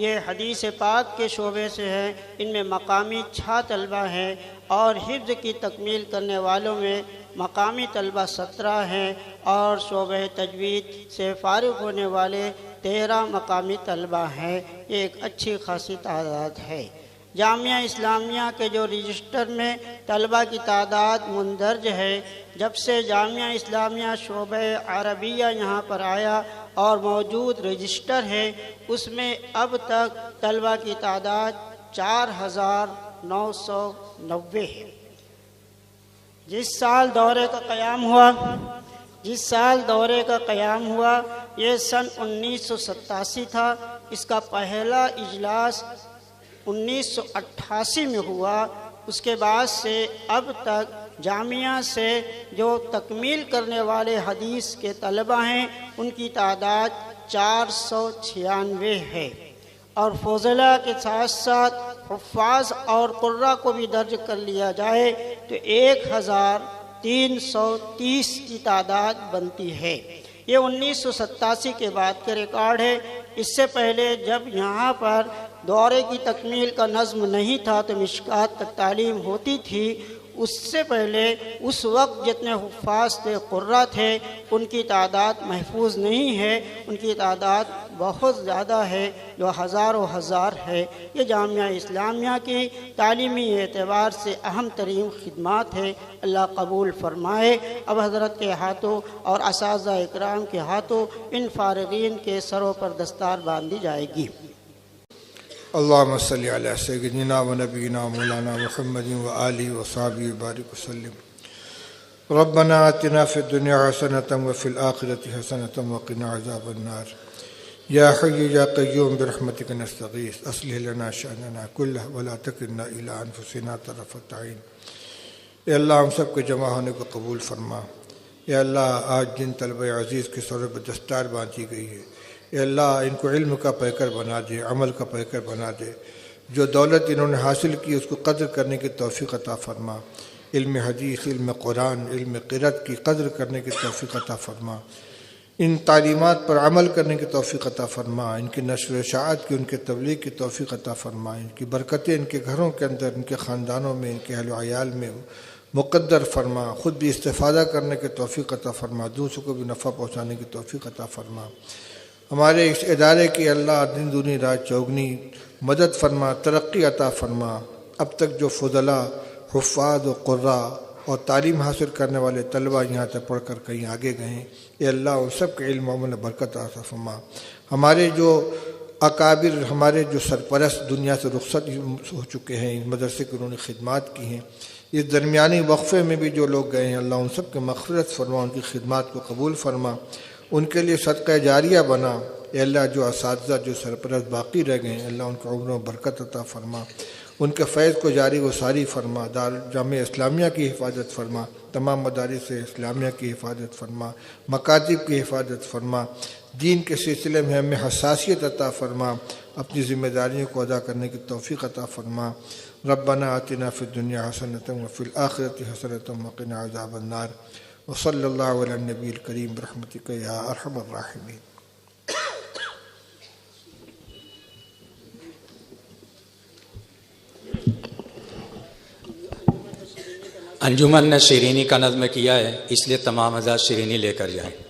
یہ حدیث پاک کے شعبے سے ہیں، ان میں مقامی 6 طلباء ہیں اور حفظ کی تکمیل کرنے والوں میں مقامی طلباء 17 ہیں اور شعبہ تجوید سے فارغ ہونے والے 13 مقامی طلباء ہیں۔ یہ ایک اچھی خاصی تعداد ہے۔ جامعہ اسلامیہ کے جو رجسٹر میں طلباء کی تعداد مندرج ہے، جب سے جامعہ اسلامیہ شعبہ عربیہ یہاں پر آیا اور موجود رجسٹر ہے، اس میں اب تک طلباء کی تعداد 4990 ہے۔ جس سال دورے کا قیام ہوا یہ سن 1987 تھا۔ اس کا پہلا اجلاس 1988 میں ہوا۔ اس کے بعد سے اب تک جامعہ سے جو تکمیل کرنے والے حدیث کے طلباء ہیں ان کی تعداد 496 ہے، اور فضلہ کے ساتھ ساتھ حفاظ اور قراء کو بھی درج کر لیا جائے تو 1330 کی تعداد بنتی ہے۔ یہ 1987 کے بعد کے ریکارڈ ہے۔ اس سے پہلے جب یہاں پر دورے کی تکمیل کا نظم نہیں تھا تو مشکات تک تعلیم ہوتی تھی، اس سے پہلے اس وقت جتنے حفاظ تھے، قراء تھے، ان کی تعداد محفوظ نہیں ہے، ان کی تعداد بہت زیادہ ہے جو ہزاروں ہزار ہے۔ یہ جامعہ اسلامیہ کی تعلیمی اعتبار سے اہم ترین خدمات ہے، اللہ قبول فرمائے۔ اب حضرت کے ہاتھوں اور اساتذہ اکرام کے ہاتھوں ان فارغین کے سروں پر دستار باندھی جائے گی۔ اللہم صلی علی سیدنا و نبینا مولانا محمد و آلہ و صحبہ بارک وسلم۔ ربنا آتنا فی الدنیا حسنۃ وفی الآخرۃ حسنۃ وقنا عذاب النار۔ یا حی یا قیوم برحمتک نستغیث اصلح لنا شأننا کلہ ولا تکلنا الی انفسنا طرفۃ عین۔ اے اللہ ہم سب کے جمع ہونے کو قبول فرما۔ اے اللہ آج جن طلبہ عزیز کے سروں پر دستار باندھی گئی ہے، اے اللہ ان کو علم کا پیکر بنا دے، عمل کا پیکر بنا دے۔ جو دولت انہوں نے حاصل کی اس کو قدر کرنے کی توفیق عطا فرما۔ علم حدیث، علم قرآن، علم قرأت کی قدر کرنے کی توفیق عطا فرما۔ ان تعلیمات پر عمل کرنے کی توفیق عطا فرما۔ ان کی نشر و اشاعت کی، ان کے تبلیغ کی توفیق عطا فرما۔ ان کی برکتیں ان کے گھروں کے اندر، ان کے خاندانوں میں، ان کے اہل و عیال میں مقدر فرما۔ خود بھی استفادہ کرنے کی توفیق عطا فرما، دوسروں کو بھی نفع پہنچانے کی توفیق عطا فرما۔ ہمارے اس ادارے کی اللہ دن دنی رات چوگنی مدد فرما، ترقی عطا فرما۔ اب تک جو فضلاء، حفاظ و قراء اور تعلیم حاصل کرنے والے طلباء یہاں تک پڑھ کر کہیں آگے گئے ہیں، اے اللہ ان سب کے علم و عمل میں برکت عطا فرما۔ ہمارے جو اکابر، ہمارے جو سرپرست دنیا سے رخصت ہو چکے ہیں، اس مدرسے کی انہوں نے خدمات کی ہیں، اس درمیانی وقفے میں بھی جو لوگ گئے ہیں، اللہ ان سب کے مغفرت فرما، ان کی خدمات کو قبول فرما، ان کے لیے صدقہ جاریہ بنا۔ اے اللہ جو اساتذہ، جو سرپرست باقی رہ گئے ہیں، اللہ ان کے عمروں میں برکت عطا فرما، ان کے فیض کو جاری و ساری فرما۔ جامعہ اسلامیہ کی حفاظت فرما، تمام مدارس اسلامیہ کی حفاظت فرما، مکاتب کی حفاظت فرما، دین کے سلسلے میں ہمیں حساسیت عطا فرما، اپنی ذمہ داریوں کو ادا کرنے کی توفیق عطا فرما۔ ربنا آتنا فی الدنیا حسنۃ وفی الآخرۃ حسنۃ وقنا عذاب النار۔ وصلی اللہ علی النبی الکریم برحمتک یا ارحم الراحمین۔ انجمن نے شیرینی کا نظم کیا ہے، اس لیے تمام حضرات شیرینی لے کر جائیں۔